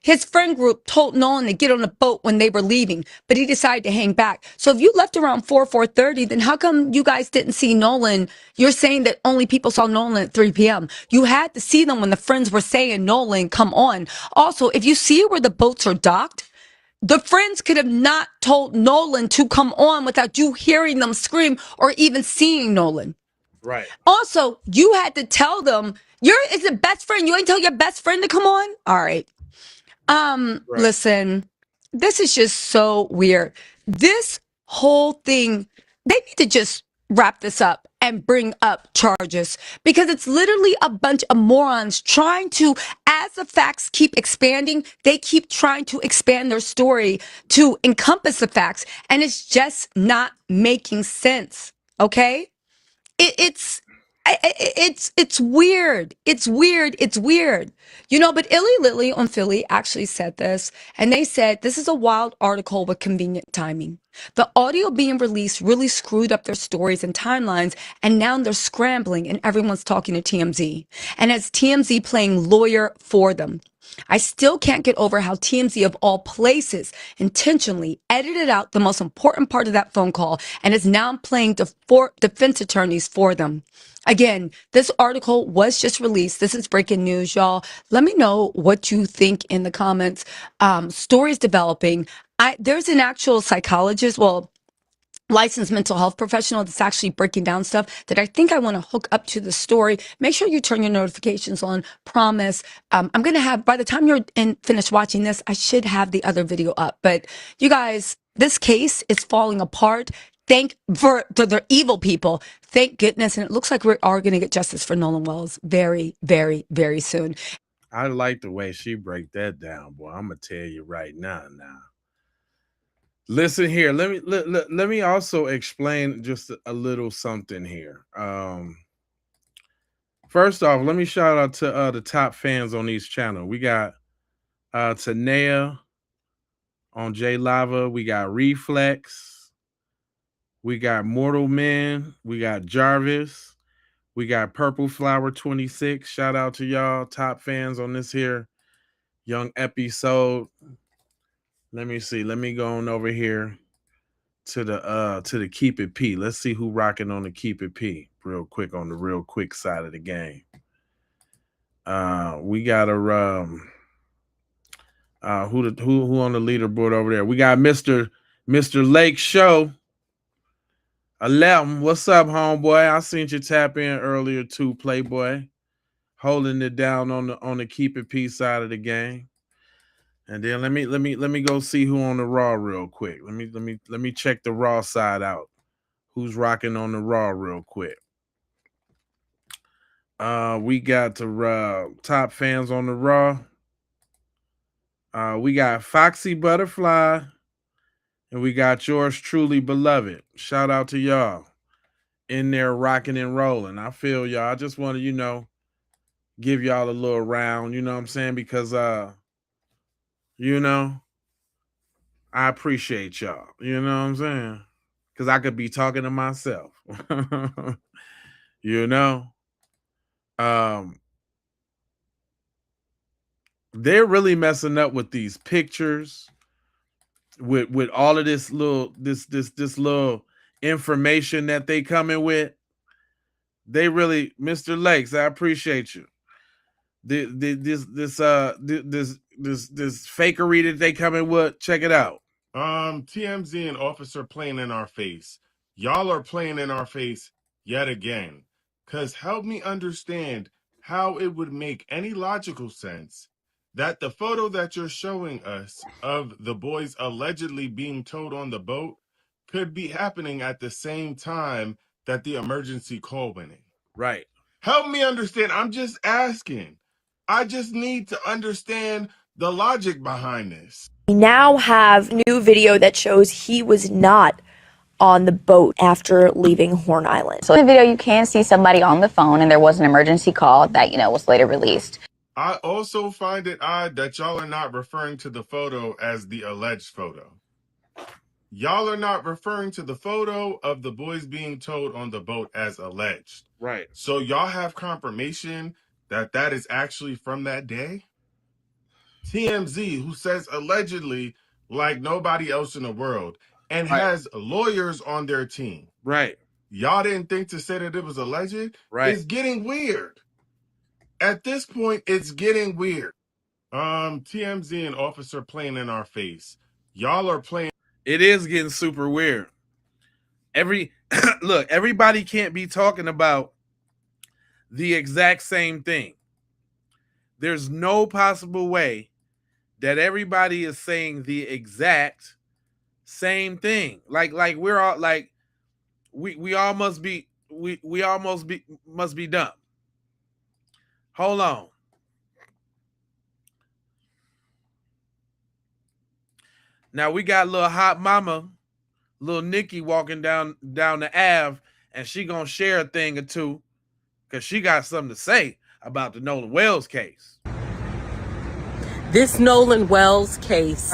[SPEAKER 23] his friend group told Nolan to get on a boat when they were leaving, but he decided to hang back. So if you left around 4:30, then how come you guys didn't see Nolan? You're saying that only people saw Nolan at 3 p.m. You had to see them when the friends were saying, Nolan, come on. Also, if you see where the boats are docked, the friends could have not told Nolan to come on without you hearing them scream or even seeing Nolan.
[SPEAKER 1] Right.
[SPEAKER 23] Also, you had to tell them is a best friend. You ain't tell your best friend to come on. All right.
[SPEAKER 1] Right.
[SPEAKER 23] Listen, this is just so weird. This whole thing, they need to just wrap this up and bring up charges because it's literally a bunch of morons trying to, as the facts keep expanding, they keep trying to expand their story to encompass the facts, and it's just not making sense. Okay? It's weird. It's weird. It's weird. But Illy Lily on Philly actually said this, and they said this is a wild article with convenient timing. The audio being released really screwed up their stories and timelines, and now they're scrambling and everyone's talking to TMZ. And as TMZ playing lawyer for them. I still can't get over how TMZ of all places intentionally edited out the most important part of that phone call and is now playing defense attorneys for them. Again, this article was just released. This is breaking news, y'all. Let me know what you think in the comments. Stories developing. There's an actual psychologist, licensed mental health professional that's actually breaking down stuff that I think I want to hook up to the story. Make sure you turn your notifications on. Promise. I'm going to have, by the time you're finished watching this, I should have the other video up. But you guys, this case is falling apart. Thank for the evil people. Thank goodness. And it looks like we are going to get justice for Nolan Wells very, very, very soon.
[SPEAKER 1] I like the way she break that down, boy. I'm gonna tell you right now. Listen here. Let me also explain just a little something here. First off, let me shout out to the top fans on each channel. We got Tanea on J Lava. We got Reflex. We got Mortal Men. We got Jarvis. We got Purple Flower 26. Shout out to y'all, top fans on this here young episode. Let me see. Let me go on over here to the Keep It P. Let's see who rocking on the Keep It P real quick on the real quick side of the game. We got a who on the leaderboard over there? We got Mr. Lake Show 11. What's up, homeboy? I seen you tap in earlier too, Playboy. Holding it down on the Keep It P side of the game. And then let me go see who on the Raw real quick. Let me check the Raw side out. Who's rocking on the Raw real quick? We got the top fans on the Raw. We got Foxy Butterfly, and we got yours truly, beloved. Shout out to y'all in there rocking and rolling. I feel y'all. I just want to, give y'all a little round. You know what I'm saying? Because I appreciate y'all. You know what I'm saying? Because I could be talking to myself. They're really messing up with these pictures, with all of this little information that they coming with. They really, Mr. Lakes, I appreciate you. This fakery that they coming with, check it out.
[SPEAKER 2] TMZ and Officer playing in our face. Y'all are playing in our face yet again. Cause help me understand how it would make any logical sense that the photo that you're showing us of the boys allegedly being towed on the boat could be happening at the same time that the emergency call went in?
[SPEAKER 1] Right.
[SPEAKER 2] Help me understand. I'm just asking. I just need to understand the logic behind this.
[SPEAKER 3] We now have new video that shows he was not on the boat after leaving Horn Island.
[SPEAKER 4] So in the video, you can see somebody on the phone, and there was an emergency call that, was later released.
[SPEAKER 2] I also find it odd that y'all are not referring to the photo as the alleged photo. Y'all are not referring to the photo of the boys being towed on the boat as alleged.
[SPEAKER 1] Right.
[SPEAKER 2] So y'all have confirmation that that is actually from that day? TMZ, who says allegedly like nobody else in the world and has lawyers on their team.
[SPEAKER 1] Right.
[SPEAKER 2] Y'all didn't think to say that it was alleged?
[SPEAKER 1] Right.
[SPEAKER 2] It's getting weird. At this point, it's getting weird. TMZ and officer playing in our face. Y'all are playing.
[SPEAKER 1] It is getting super weird. Look, everybody can't be talking about the exact same thing. There's no possible way that everybody is saying the exact same thing. Like we're all like we all must be must be dumb. Hold on. Now we got little hot mama, little Nikki walking down the Ave, and she gonna share a thing or two because she got something to say about the Nolan Wells case.
[SPEAKER 5] This Nolan Wells case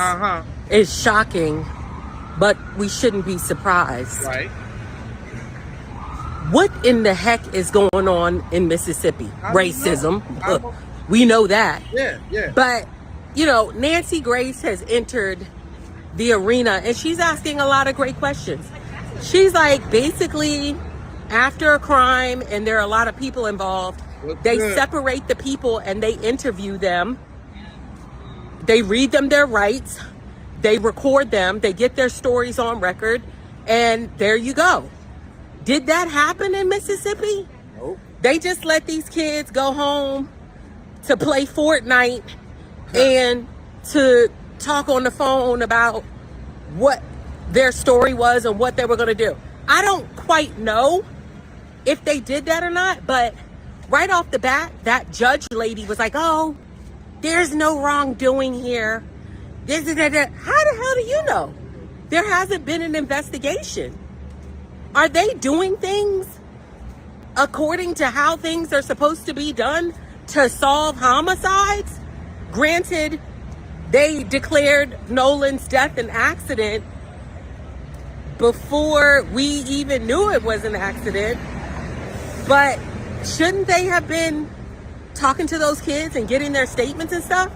[SPEAKER 5] is shocking, but we shouldn't be surprised.
[SPEAKER 1] Right.
[SPEAKER 5] What in the heck is going on in Mississippi? Racism. We know that.
[SPEAKER 1] Yeah.
[SPEAKER 5] But, Nancy Grace has entered the arena and she's asking a lot of great questions. She's like, basically, after a crime and there are a lot of people involved, they separate the people and they interview them. They read them their rights, they record them, they get their stories on record, and there you go. Did that happen in Mississippi?
[SPEAKER 1] Nope.
[SPEAKER 5] They just let these kids go home to play Fortnite and to talk on the phone about what their story was and what they were going to do. I don't quite know if they did that or not, but right off the bat, that judge lady was like, oh, there's no wrongdoing here. How the hell do you know? There hasn't been an investigation. Are they doing things according to how things are supposed to be done to solve homicides? Granted, they declared Nolan's death an accident before we even knew it was an accident. But shouldn't they have been talking to those kids and getting their statements and stuff?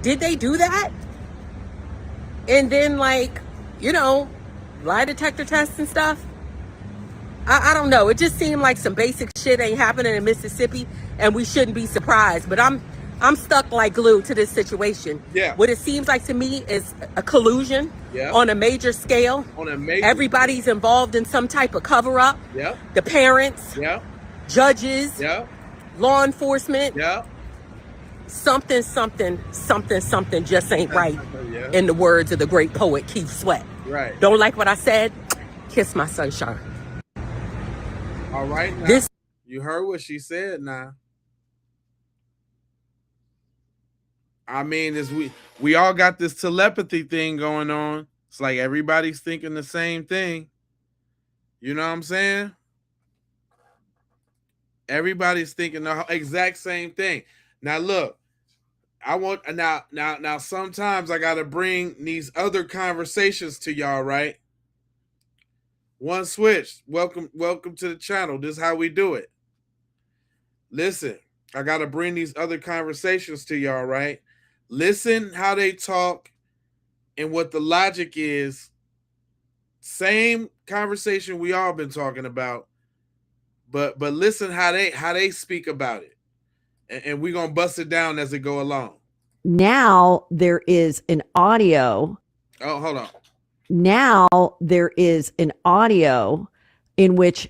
[SPEAKER 5] Did they do that? And then lie detector tests and stuff? I don't know. It just seemed like some basic shit ain't happening in Mississippi and we shouldn't be surprised. But I'm stuck like glue to this situation.
[SPEAKER 1] Yeah.
[SPEAKER 5] What it seems like to me is a collusion on a major scale. Everybody's involved in some type of cover up.
[SPEAKER 1] Yeah.
[SPEAKER 5] The parents.
[SPEAKER 1] Yeah.
[SPEAKER 5] Judges.
[SPEAKER 1] Yeah.
[SPEAKER 5] Law enforcement.
[SPEAKER 1] Yeah.
[SPEAKER 5] Something just ain't right. In the words of the great poet Keith Sweat.
[SPEAKER 1] Right.
[SPEAKER 5] Don't like what I said? Kiss my sunshine.
[SPEAKER 1] All right. Now, you heard what she said now. I mean, we all got this telepathy thing going on. It's like everybody's thinking the same thing. You know what I'm saying? Everybody's thinking the exact same thing. Now look, now sometimes I gotta bring these other conversations to y'all, right? One switch. Welcome to the channel. This is how we do it. Listen, I gotta bring these other conversations to y'all, right? Listen how they talk and what the logic is. Same conversation we all been talking about, but listen how they speak about it, and we're gonna bust it down as it go along.
[SPEAKER 24] Now there is an audio.
[SPEAKER 1] Oh, hold on.
[SPEAKER 24] Now there is an audio in which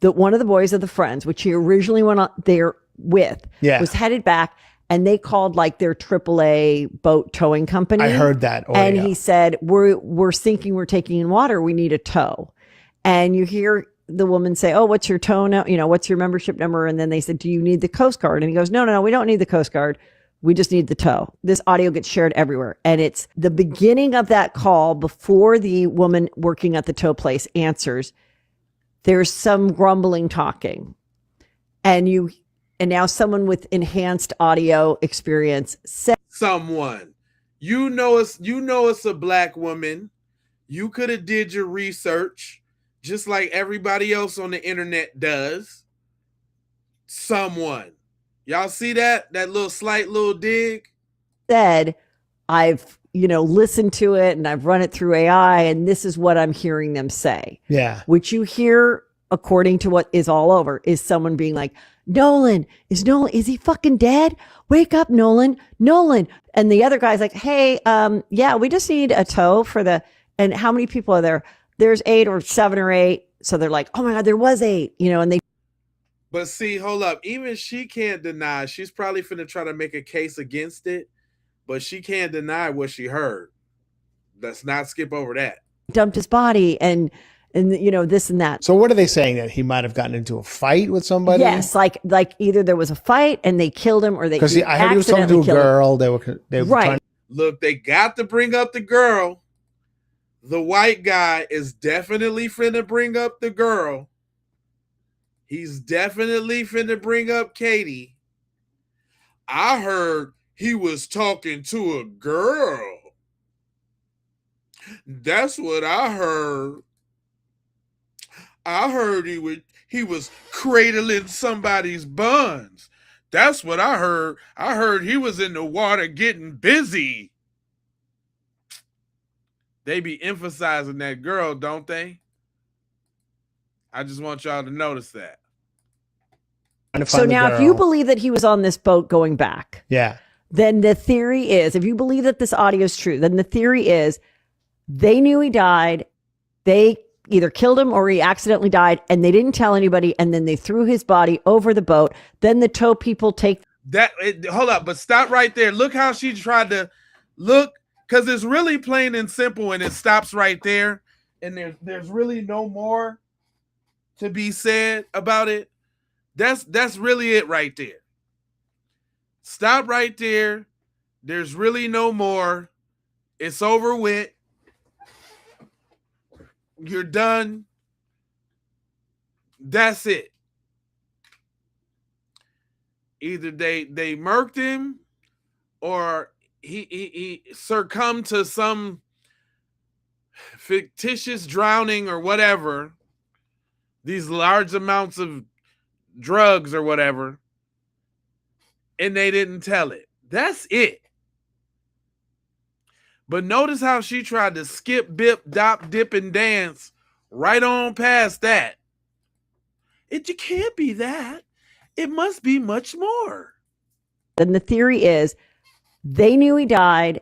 [SPEAKER 24] one of the boys of the friends, which he originally went out there with, was headed back and they called like their AAA boat towing company.
[SPEAKER 6] I heard that audio.
[SPEAKER 24] And he said, we're sinking, we're taking in water, we need a tow. And you hear the woman say, oh, what's your tow now? What's your membership number? And then they said, do you need the Coast Guard? And he goes, no, we don't need the Coast Guard. We just need the tow. This audio gets shared everywhere. And it's the beginning of that call before the woman working at the tow place answers. There's some grumbling talking. And now someone with enhanced audio experience said,
[SPEAKER 1] someone, you know it's a black woman. You could have did your research just like everybody else on the internet does. Someone. Y'all see that little slight little dig?
[SPEAKER 24] Said, I've, listened to it and I've run it through AI and this is what I'm hearing them say.
[SPEAKER 6] Yeah.
[SPEAKER 24] Which you hear, according to what is all over, is someone being like, Nolan, is he fucking dead? Wake up, Nolan. And the other guy's like, hey, yeah, we just need a tow and how many people are there? There's 8 or 7 or 8. So they're like, oh my God, there was 8, and they.
[SPEAKER 1] But see, hold up. Even she can't deny. She's probably finna try to make a case against it, but she can't deny what she heard. Let's not skip over that.
[SPEAKER 24] Dumped his body and this and that.
[SPEAKER 6] So what are they saying, that he might have gotten into a fight with somebody?
[SPEAKER 24] Yes, like either there was a fight and they killed him, or they
[SPEAKER 6] because I heard he was talking to a girl. They were
[SPEAKER 24] right.
[SPEAKER 6] trying.
[SPEAKER 1] Look, they got to bring up the girl. The white guy is definitely finna bring up the girl. He's definitely finna bring up Katie. I heard he was talking to a girl. That's what I heard. I heard he was cradling somebody's buns. That's what I heard. I heard he was in the water getting busy. They be emphasizing that girl, don't they? I just want y'all to notice that.
[SPEAKER 24] So now if you believe that he was on this boat going back, then the theory is, if you believe that this audio is true, then the theory is they knew he died. They either killed him or he accidentally died and they didn't tell anybody. And then they threw his body over the boat. Then the tow people take
[SPEAKER 1] that. Hold up, but stop right there. Look how she tried to look, because it's really plain and simple and it stops right there. And there's really no more to be said about it. That's really it right there. Stop right there. There's really no more. It's over with. You're done. That's it. Either they murked him or he succumbed to some fictitious drowning or whatever. These large amounts of drugs or whatever. And they didn't tell it. That's it. But notice how she tried to skip, bip, dop, dip, and dance right on past that. You can't be that. It must be much more.
[SPEAKER 24] And the theory is they knew he died.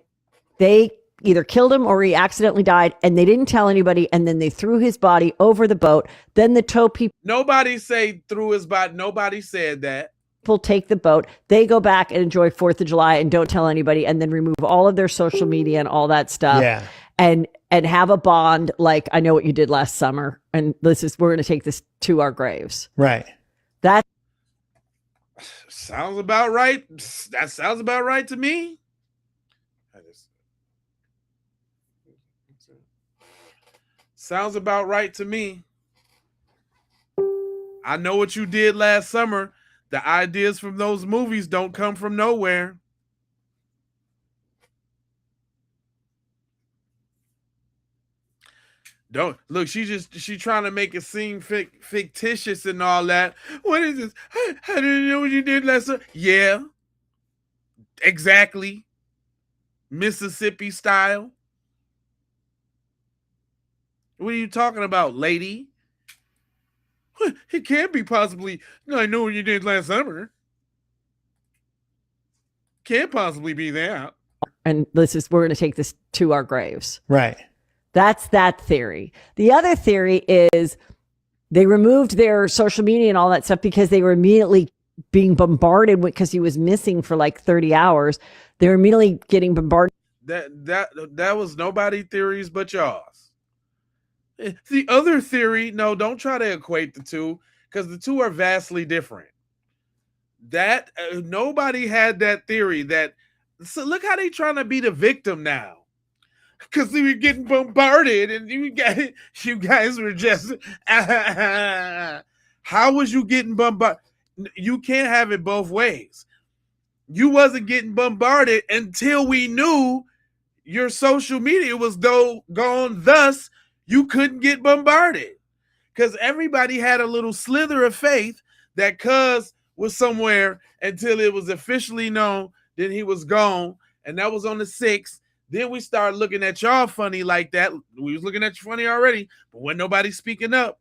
[SPEAKER 24] They either killed him or he accidentally died and they didn't tell anybody. And then they threw his body over the boat. Then the tow people.
[SPEAKER 1] Nobody say threw his body. Nobody said that.
[SPEAKER 24] People take the boat. They go back and enjoy 4th of July and don't tell anybody, and then remove all of their social media and all that stuff.
[SPEAKER 6] Yeah.
[SPEAKER 24] And have a bond like, I know what you did last summer. And we're going to take this to our graves.
[SPEAKER 6] Right.
[SPEAKER 24] That
[SPEAKER 1] sounds about right. That sounds about right to me. Sounds about right to me. I know what you did last summer. The ideas from those movies don't come from nowhere. Don't look. She trying to make it seem fictitious and all that. What is this? I didn't know what you did last summer. Yeah, exactly. Mississippi style. What are you talking about, lady? It can't be possibly. No, I know what you did last summer. Can't possibly be that.
[SPEAKER 24] And we're going to take this to our graves.
[SPEAKER 6] Right.
[SPEAKER 24] That's that theory. The other theory is they removed their social media and all that stuff because they were immediately being bombarded because he was missing for like 30 hours. They're immediately getting bombarded.
[SPEAKER 1] That was nobody theories but y'all's. The other theory, no, don't try to equate the two because the two are vastly different. That nobody had that theory that. So look how they trying to be the victim now, because they were getting bombarded, and you guys were just. How was you getting bombarded? You can't have it both ways. You wasn't getting bombarded until we knew your social media was gone. Thus, you couldn't get bombarded because everybody had a little slither of faith that Cuz was somewhere until it was officially known that he was gone, and that was on the 6th. Then we started looking at y'all funny like that. We was looking at you funny already, but wasn't nobody speaking up.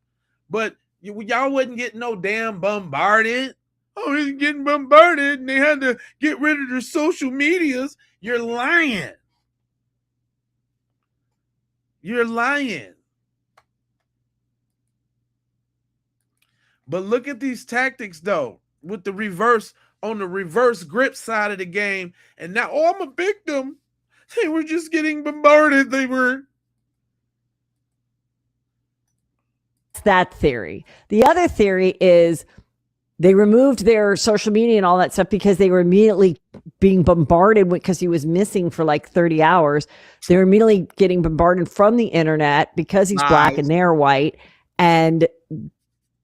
[SPEAKER 1] But y'all wasn't getting no damn bombarded. Oh, he's getting bombarded, and they had to get rid of their social medias. You're lying. You're lying. But look at these tactics, though, with the reverse on the reverse grip side of the game. And now, oh, I'm a victim. They were just getting bombarded. They were.
[SPEAKER 24] That theory. The other theory is they removed their social media and all that stuff because they were immediately being bombarded because he was missing for like 30 hours. They were immediately getting bombarded from the internet because he's black and they're white. And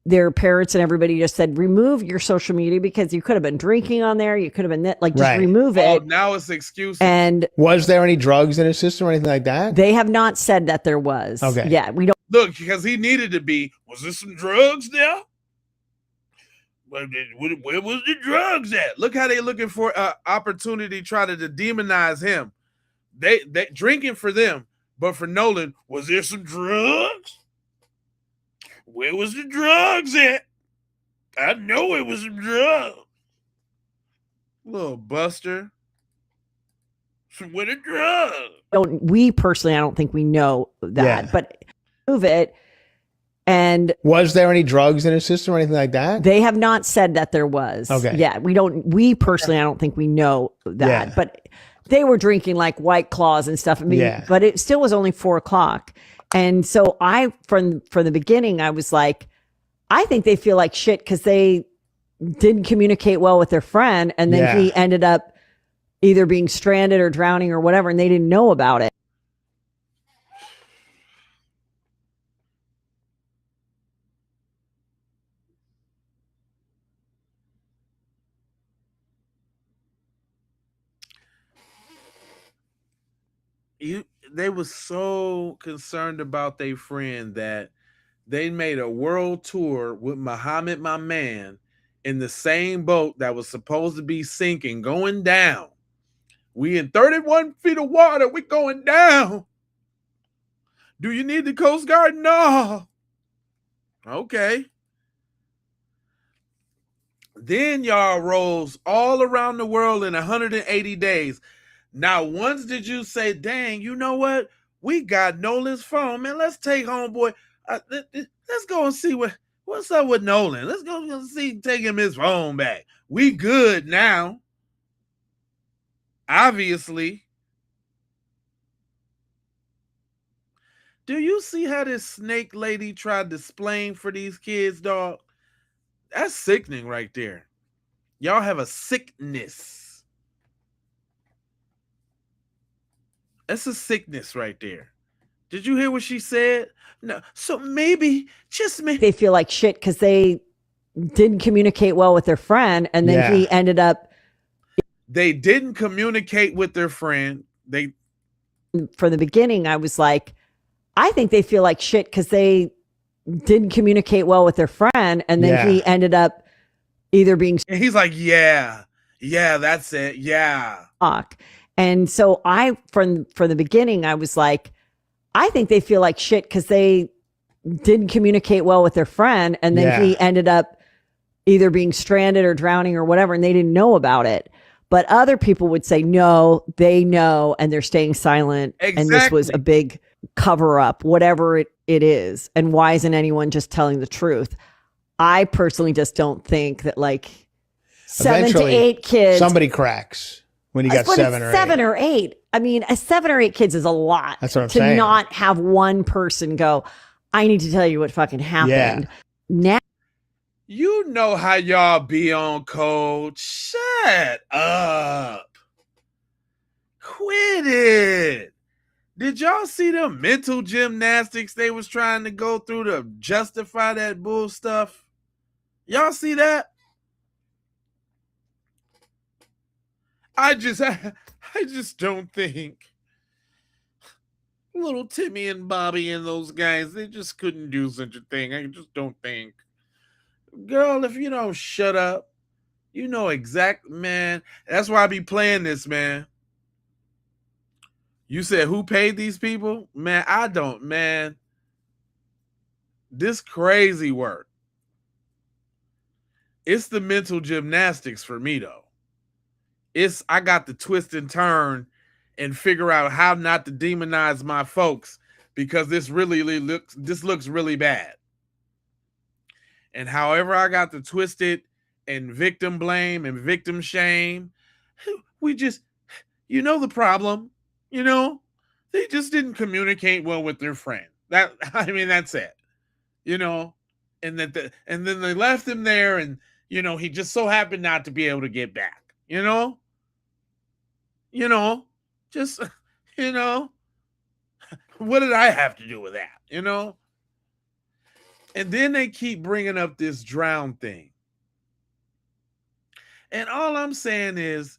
[SPEAKER 24] their parents and everybody just said, remove your social media because you could have been drinking on there. You could have been just remove it.
[SPEAKER 1] Oh, now it's excuses.
[SPEAKER 24] And
[SPEAKER 6] was there any drugs in his system or anything like that?
[SPEAKER 24] They have not said that there was.
[SPEAKER 6] Okay.
[SPEAKER 24] Yeah, we don't.
[SPEAKER 1] Look, because he needed to be. Was there some drugs there? Where was the drugs at? Look how they looking for an opportunity, try to demonize him. They drinking for them, but for Nolan, was there some drugs? Where was the drugs at? I know it was some drugs. Little Buster. Where the drugs?
[SPEAKER 24] We personally, I don't think we know that, but move it. And
[SPEAKER 6] was there any drugs in his system or anything like that?
[SPEAKER 24] They have not said that there was.
[SPEAKER 6] Okay.
[SPEAKER 24] Yeah, we personally, I don't think we know that, but they were drinking like White Claws and stuff. I mean, but it still was only 4:00. And so from the beginning, I was like, I think they feel like shit because they didn't communicate well with their friend. And then he ended up either being stranded or drowning or whatever. And they didn't know about it.
[SPEAKER 1] They were so concerned about their friend that they made a world tour with Muhammad, my man, in the same boat that was supposed to be sinking, going down. We in 31 feet of water. We going down. Do you need the Coast Guard? No. Okay. Then y'all rolls all around the world in 180 days. Now, once did you say, dang, you know what? We got Nolan's phone, man. Let's take homeboy. Let's go and see what's up with Nolan. Let's go see, take him his phone back. We good now. Obviously. Do you see how this snake lady tried to explain for these kids, dog? That's sickening right there. Y'all have a sickness. That's a sickness right there. Did you hear what she said? No. So maybe, just maybe.
[SPEAKER 24] They feel like shit because they didn't communicate well with their friend. And then he ended up.
[SPEAKER 1] They didn't communicate with their friend.
[SPEAKER 24] From the beginning, I was like, I think they feel like shit because they didn't communicate well with their friend. And then he ended up either being.
[SPEAKER 1] And he's like, yeah, that's it. Yeah.
[SPEAKER 24] And so from the beginning, I was like, I think they feel like shit because they didn't communicate well with their friend. And then he ended up either being stranded or drowning or whatever. And they didn't know about it. But other people would say, no, they know. And they're staying silent.
[SPEAKER 1] Exactly.
[SPEAKER 24] And this was a big cover up, whatever it is. And why isn't anyone just telling the truth? I personally just don't think that 7 to
[SPEAKER 6] Eventually,
[SPEAKER 24] 8 kids.
[SPEAKER 6] somebody cracks when you got
[SPEAKER 24] But
[SPEAKER 6] 7 or 8.
[SPEAKER 24] 7 or 8. I mean, 7 or 8 kids is a lot.
[SPEAKER 6] That's what I'm
[SPEAKER 24] to
[SPEAKER 6] saying.
[SPEAKER 24] not have one person go, I need to tell you what fucking happened. Now,
[SPEAKER 1] You know how y'all be on code. Shut up. Quit it. Did y'all see the mental gymnastics they was trying to go through to justify that bull stuff? Y'all see that? I just don't think little Timmy and Bobby and those guys, they just couldn't do such a thing. I just don't think. Girl, if you don't shut up, you know man. That's why I be playing this, man. You said who paid these people? Man, I don't, man. This crazy work. It's the mental gymnastics for me, though. I got to twist and turn and figure out how not to demonize my folks because this looks really bad. And however I got to twist it and victim blame and victim shame, we just, the problem, they just didn't communicate well with their friend. That's it, and then they left him there and, he just so happened not to be able to get back, just, what did I have to do with that, And then they keep bringing up this drown thing. And all I'm saying is,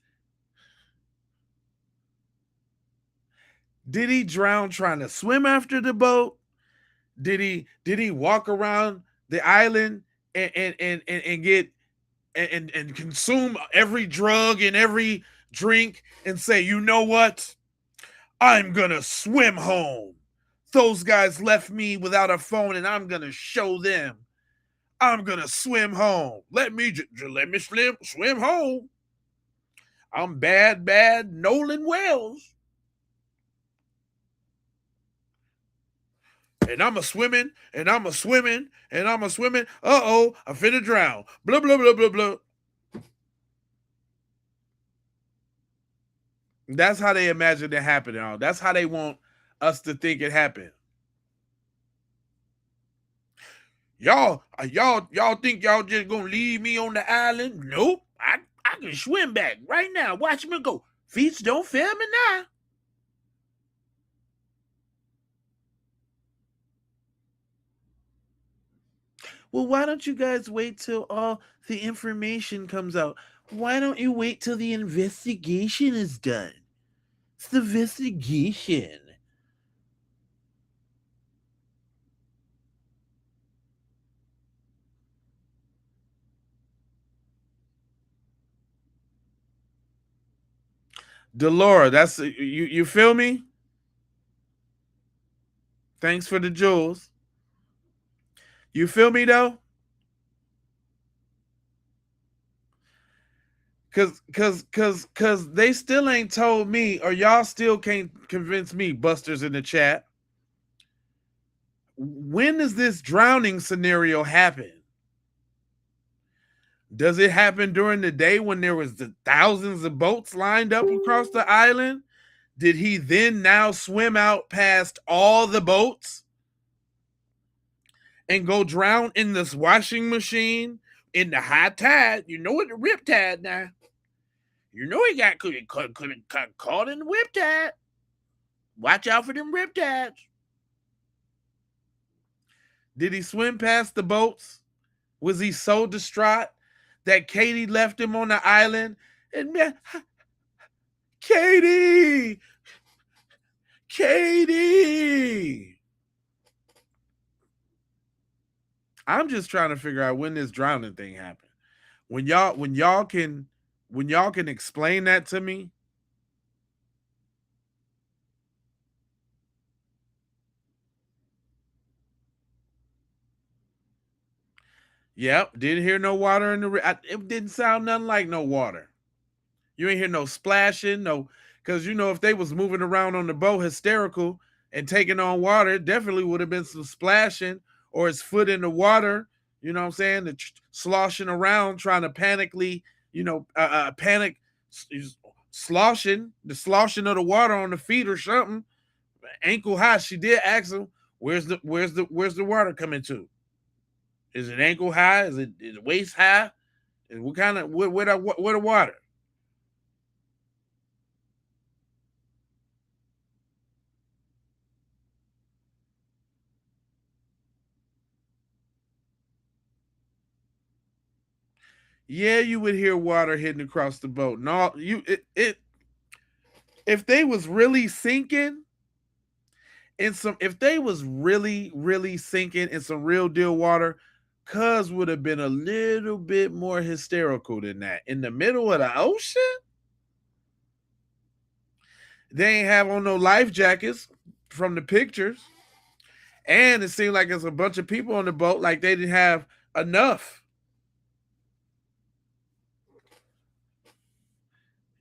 [SPEAKER 1] did he drown trying to swim after the boat? Did he walk around the island and get and consume every drug and every drink and say, you know what? I'm gonna swim home. Those guys left me without a phone and I'm gonna show them. I'm gonna swim home. Let me swim home. I'm bad Nolan Wells. And I'm a swimming. Uh-oh, I'm finna drown. Blah, blah, blah, blah, blah. That's how they imagine it happening. That's how they want us to think it happened. Y'all think y'all just gonna leave me on the island? Nope. I can swim back right now. Watch me go. Feet don't fail me now. Well, why don't you guys wait till all the information comes out? Why don't you wait till the investigation is done? It's the investigation. Delora, that's you feel me? Thanks for the jewels. You feel me though? Cause they still ain't told me, or y'all still can't convince me, busters in the chat. When does this drowning scenario happen? Does it happen during the day when there was the thousands of boats lined up across the island? Did he then now swim out past all the boats and go drown in this washing machine in the high tide? You know what, the rip tide now. You know he could have caught in the rip tide. Watch out for them rip tides. Did he swim past the boats? Was he so distraught that Katie left him on the island? And man, Katie! I'm just trying to figure out when this drowning thing happened. When y'all can explain that to me. Yep, didn't hear no water in the. It didn't sound nothing like no water. You ain't hear no splashing, no, because if they was moving around on the boat hysterical and taking on water, it definitely would have been some splashing or his foot in the water. You know what I'm saying? Sloshing around trying to panically panic, the sloshing of the water on the feet or something, ankle high. She did ask him, where's the water coming to? Is it ankle high? Is it waist high? And what kind of where the water? Yeah, you would hear water hitting across the boat. No, if they was really sinking if they was really sinking in some real deal water, Cuz would have been a little bit more hysterical than that. In the middle of the ocean, they ain't have on no life jackets from the pictures, and it seemed like there's a bunch of people on the boat, like they didn't have enough.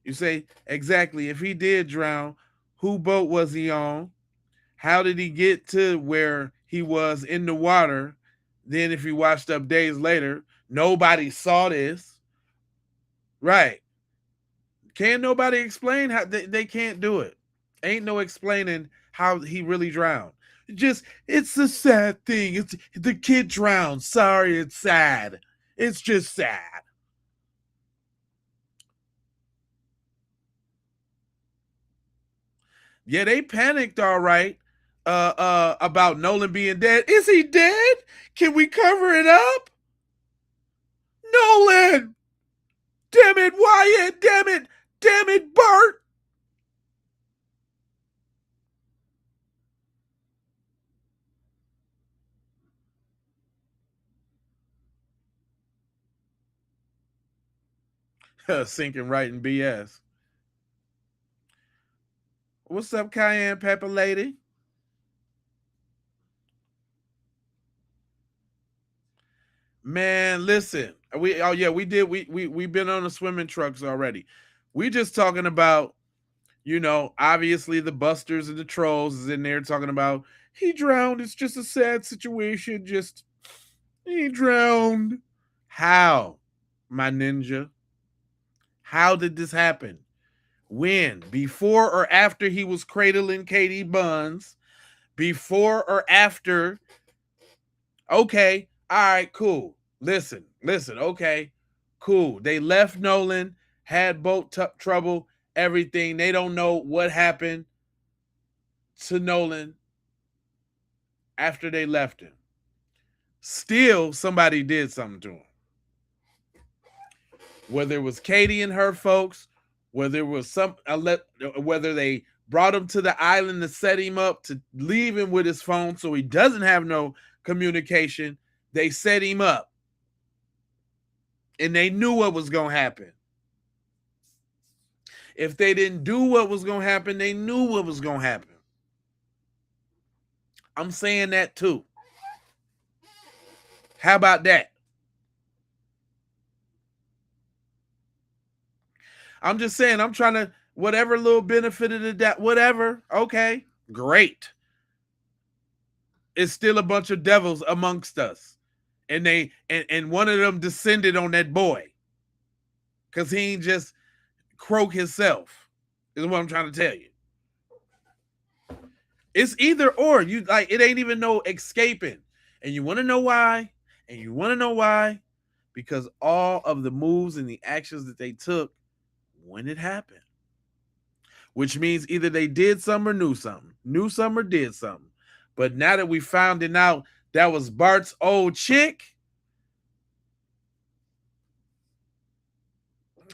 [SPEAKER 1] You say, exactly, if he did drown, who boat was he on? How did he get to where he was in the water? Then if he washed up days later, nobody saw this. Right. Can't nobody explain how they can't do it. Ain't no explaining how he really drowned. It's a sad thing. It's the kid drowned. Sorry, it's sad. It's just sad. Yeah, they panicked all right about Nolan being dead. Is he dead? Can we cover it up? Nolan! Damn it, Wyatt! Damn it! Damn it, Bart! Sinking right in BS. What's up, Cayenne Pepper Lady? Man, listen. We've been on the swimming trucks already. We just talking about, obviously the busters and the trolls is in there talking about he drowned. It's just a sad situation. Just he drowned. How, my ninja? How did this happen? When? Before or after he was cradling Katie Buns? Before or after? Okay. All right, cool. Listen. Okay, cool. They left Nolan, had boat trouble, everything. They don't know what happened to Nolan after they left him. Still, somebody did something to him. Whether it was Katie and her folks, whether it was whether they brought him to the island to set him up to leave him with his phone so he doesn't have no communication, they set him up. And they knew what was going to happen. If they didn't do what was going to happen, they knew what was going to happen. I'm saying that too. How about that? I'm just saying, I'm trying to, whatever little benefit of that, whatever. Okay, great. It's still a bunch of devils amongst us. And one of them descended on that boy. Because he ain't just croak himself, is what I'm trying to tell you. It's either or. It ain't even no escaping. And you want to know why? Because all of the moves and the actions that they took when it happened. Which means either they did something or knew something or did something. But now that we found it out, that was Bart's old chick.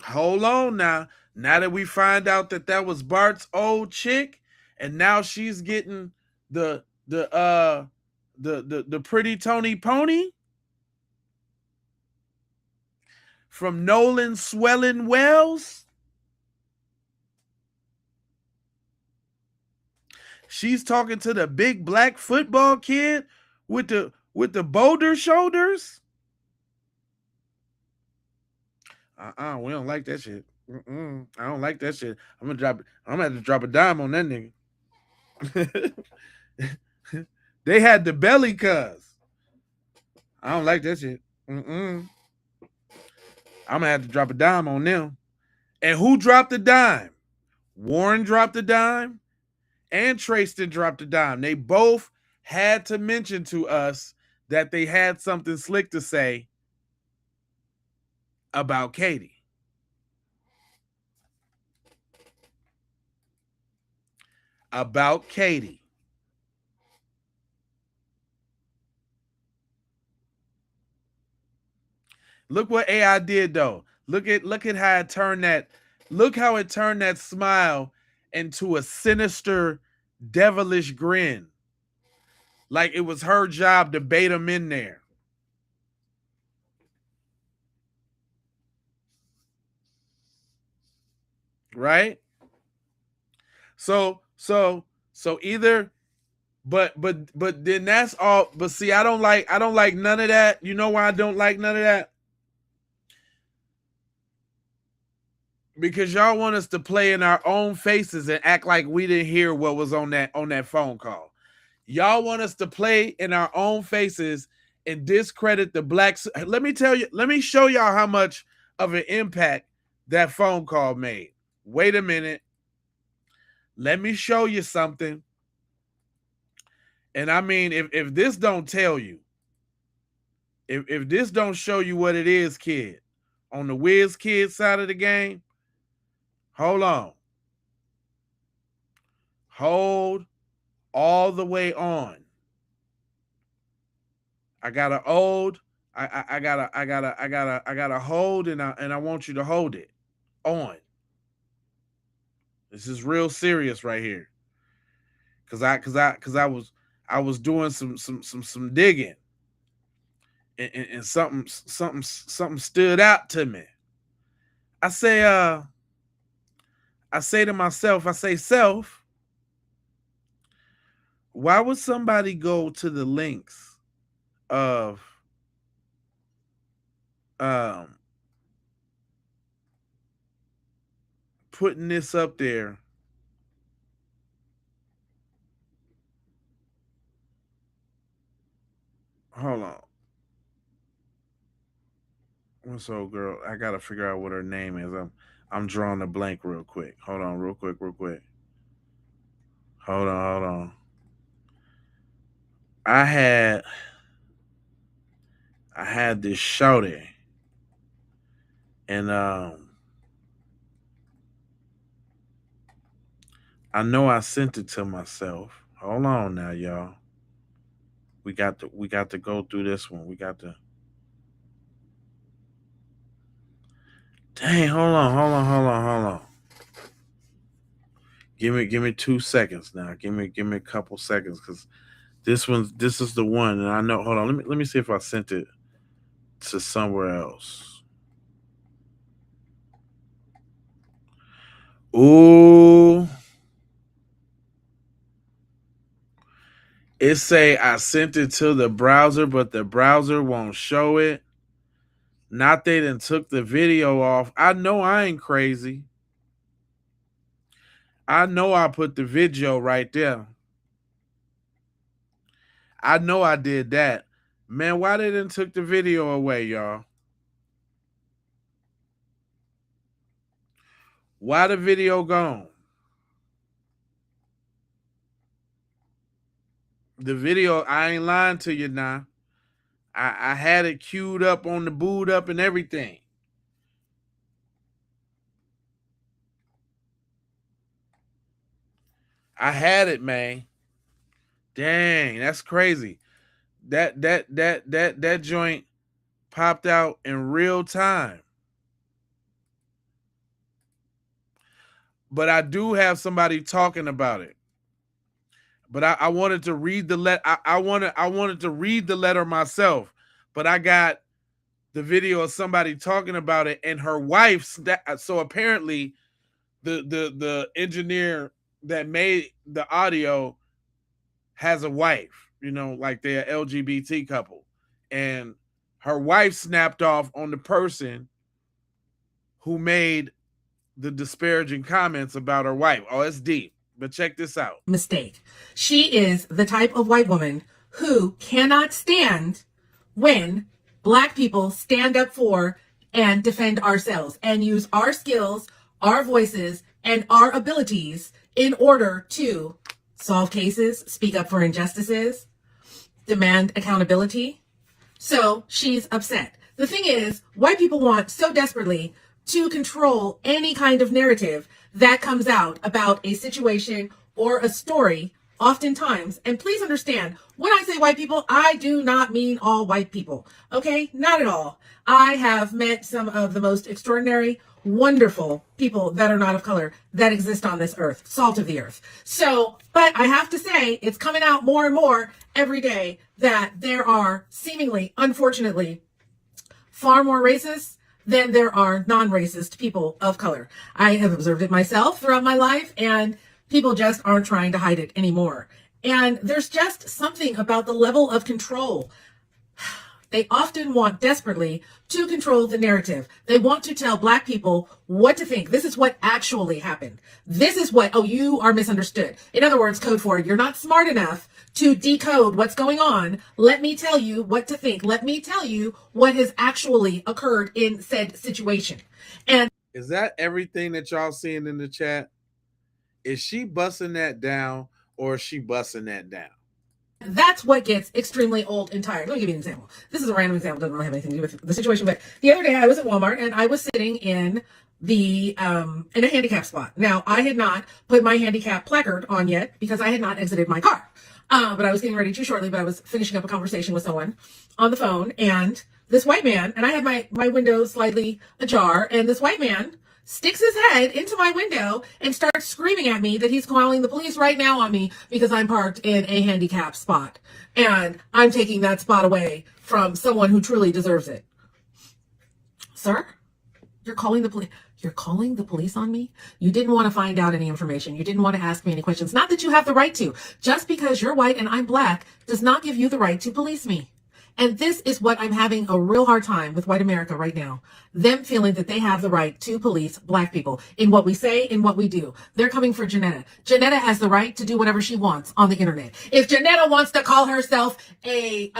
[SPEAKER 1] Hold on now. Now that we find out that was Bart's old chick, and now she's getting the pretty Tony Pony from Nolan Wells. She's talking to the big black football kid with the boulder shoulders. We don't like that shit. I don't like that shit. I'm gonna have to drop a dime on that nigga. They had the belly cuz. I don't like that shit. I'm gonna have to drop a dime on them. And who dropped the dime? Warren dropped the dime, and Trayston dropped the dime. They both had to mention to us that they had something slick to say about Katie. About Katie. Look what AI did though. Look at how it turned that. Look how it turned that smile into a sinister, devilish grin. Like it was her job to bait him in there. Right? So either but then that's all. But see, I don't like none of that. You know why I don't like none of that? Because y'all want us to play in our own faces and act like we didn't hear what was on that phone call. Y'all want us to play in our own faces and discredit the blacks. Let me show y'all how much of an impact that phone call made. Wait a minute. Let me show you something. And I mean, if this don't tell you, if this don't show you what it is, kid, on the Wiz Kid side of the game, hold on. Hold all the way on. I got to hold. I gotta hold, and I want you to hold it on. This is real serious right here. Cause I was doing some digging, and something stood out to me. I say to myself, self, why would somebody go to the lengths of putting this up there hold on. What's old girl? I gotta figure out what her name is. I'm drawing a blank real quick. Hold on, real quick. Hold on. I had this shouty, and I know I sent it to myself. Hold on now, y'all. We got to go through this one. We got to. Dang, hold on. Give me 2 seconds now. Give me a couple seconds, because this is the one, and I know. Hold on, let me see if I sent it to somewhere else. Ooh. It say I sent it to the browser, but the browser won't show it. Not they done took the video off. I know I ain't crazy. I know I put the video right there. I know I did that. Man, why they done took the video away, y'all? Why the video gone? The video, I ain't lying to you now. I had it queued up on the boot up and everything. I had it, man. Dang, that's crazy. That joint popped out in real time. But I do have somebody talking about it. But I wanted to read the letter. I wanted to read the letter myself. But I got the video of somebody talking about it, and her wife. So apparently, the engineer that made the audio has a wife. You know, like they're an LGBT couple, and her wife snapped off on the person who made the disparaging comments about her wife. Oh, it's deep. But check this out.
[SPEAKER 7] Mistake. She is the type of white woman who cannot stand when black people stand up for and defend ourselves and use our skills, our voices, and our abilities in order to solve cases, speak up for injustices, demand accountability. So she's upset. The thing is, white people want so desperately to control any kind of narrative that comes out about a situation or a story, oftentimes. And please understand, when I say white people, I do not mean all white people. Okay? Not at all. I have met some of the most extraordinary, wonderful people that are not of color that exist on this earth, salt of the earth. So, but I have to say, it's coming out more and more every day that there are seemingly, unfortunately, far more racists than there are non-racist people of color. I have observed it myself throughout my life, and people just aren't trying to hide it anymore. And there's just something about the level of control. They often want desperately to control the narrative. They want to tell Black people what to think. This is what actually happened. This is what, oh, you are misunderstood. In other words, code for it. You're not smart enough to decode what's going on. Let me tell you what to think. Let me tell you what has actually occurred in said situation. And
[SPEAKER 1] is that everything that y'all seeing in the chat? Is she busting that down, or is she busting that down?
[SPEAKER 7] that's what gets extremely old and tired. Let me give you an example. This is a random example. Doesn't really have anything to do with the situation. But the other day I was at Walmart and I was sitting in in a handicap spot. Now, I had not put my handicap placard on yet because I had not exited my car. But I was getting ready to shortly, but I was finishing up a conversation with someone on the phone, and this white man, and I had my window slightly ajar, and this white man sticks his head into my window and starts screaming at me that he's calling the police right now on me because I'm parked in a handicap spot. And I'm taking that spot away from someone who truly deserves it. Sir, you're calling the police. You're calling the police on me? You didn't want to find out any information. You didn't want to ask me any questions. Not that you have the right to. Just because you're white and I'm Black does not give you the right to police me. And this is what I'm having a real hard time with white America right now. Them feeling that they have the right to police Black people in what we say, in what we do. They're coming for Janetta. Janetta has the right to do whatever she wants on the internet. If Janetta wants to call herself a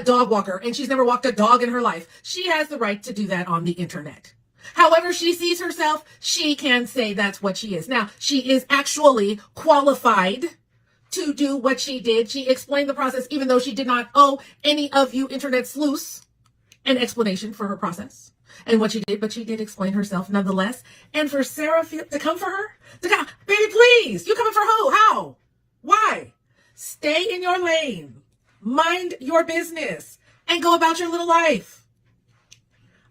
[SPEAKER 7] dog walker and she's never walked a dog in her life, she has the right to do that on the internet. However she sees herself, she can say that's what she is. Now, she is actually qualified to do what she did. She explained the process, even though she did not owe any of you internet sleuths an explanation for her process and what she did, but she did explain herself nonetheless. And for Sarah to come for her, baby, please, you coming for who? How? Why? Stay in your lane, mind your business, and go about your little life.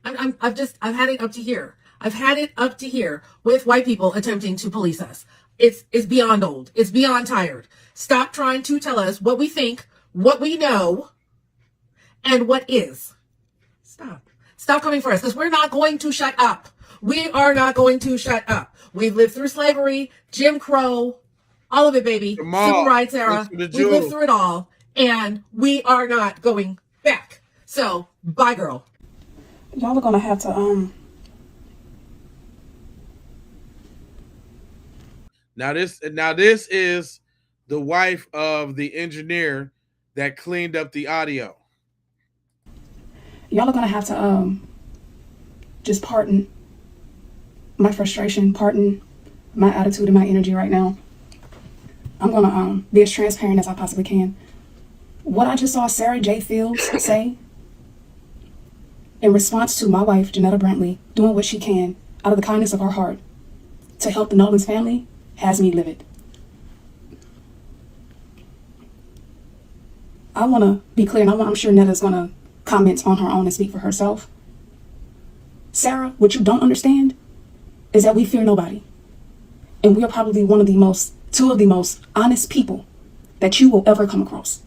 [SPEAKER 7] I've had it up to here. I've had it up to here with white people attempting to police us. It's beyond old. It's beyond tired. Stop trying to tell us what we think, what we know, and what is. Stop coming for us, because we're not going to shut up. We are not going to shut up. We've lived through slavery, Jim Crow, all of it, baby. Civil rights era. We lived through it all, and we are not going back. So, bye, girl.
[SPEAKER 8] Y'all are gonna have to
[SPEAKER 1] Now this is the wife of the engineer that cleaned up the audio.
[SPEAKER 8] Y'all are gonna have to just pardon my frustration, pardon my attitude and my energy right now. I'm gonna be as transparent as I possibly can. What I just saw Sarah J. Fields say in response to my wife, Janetta Brantley, doing what she can out of the kindness of her heart to help the Nolan's family has me livid. I want to be clear, and I'm sure Netta's going to comment on her own and speak for herself. Sarah, what you don't understand is that we fear nobody. And we are probably two of the most honest people that you will ever come across.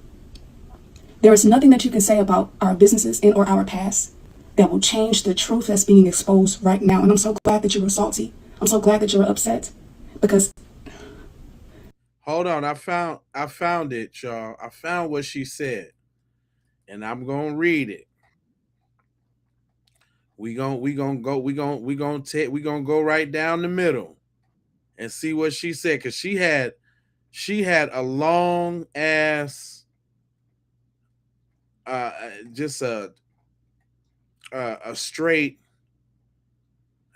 [SPEAKER 8] There is nothing that you can say about our businesses and or our past that will change the truth that's being exposed right now. And I'm so glad that you were salty. I'm so glad that you were upset, because
[SPEAKER 1] hold on, I found it, y'all. I found what she said, and I'm gonna read it. We gonna go right down the middle and see what she said, because she had a long ass just a a straight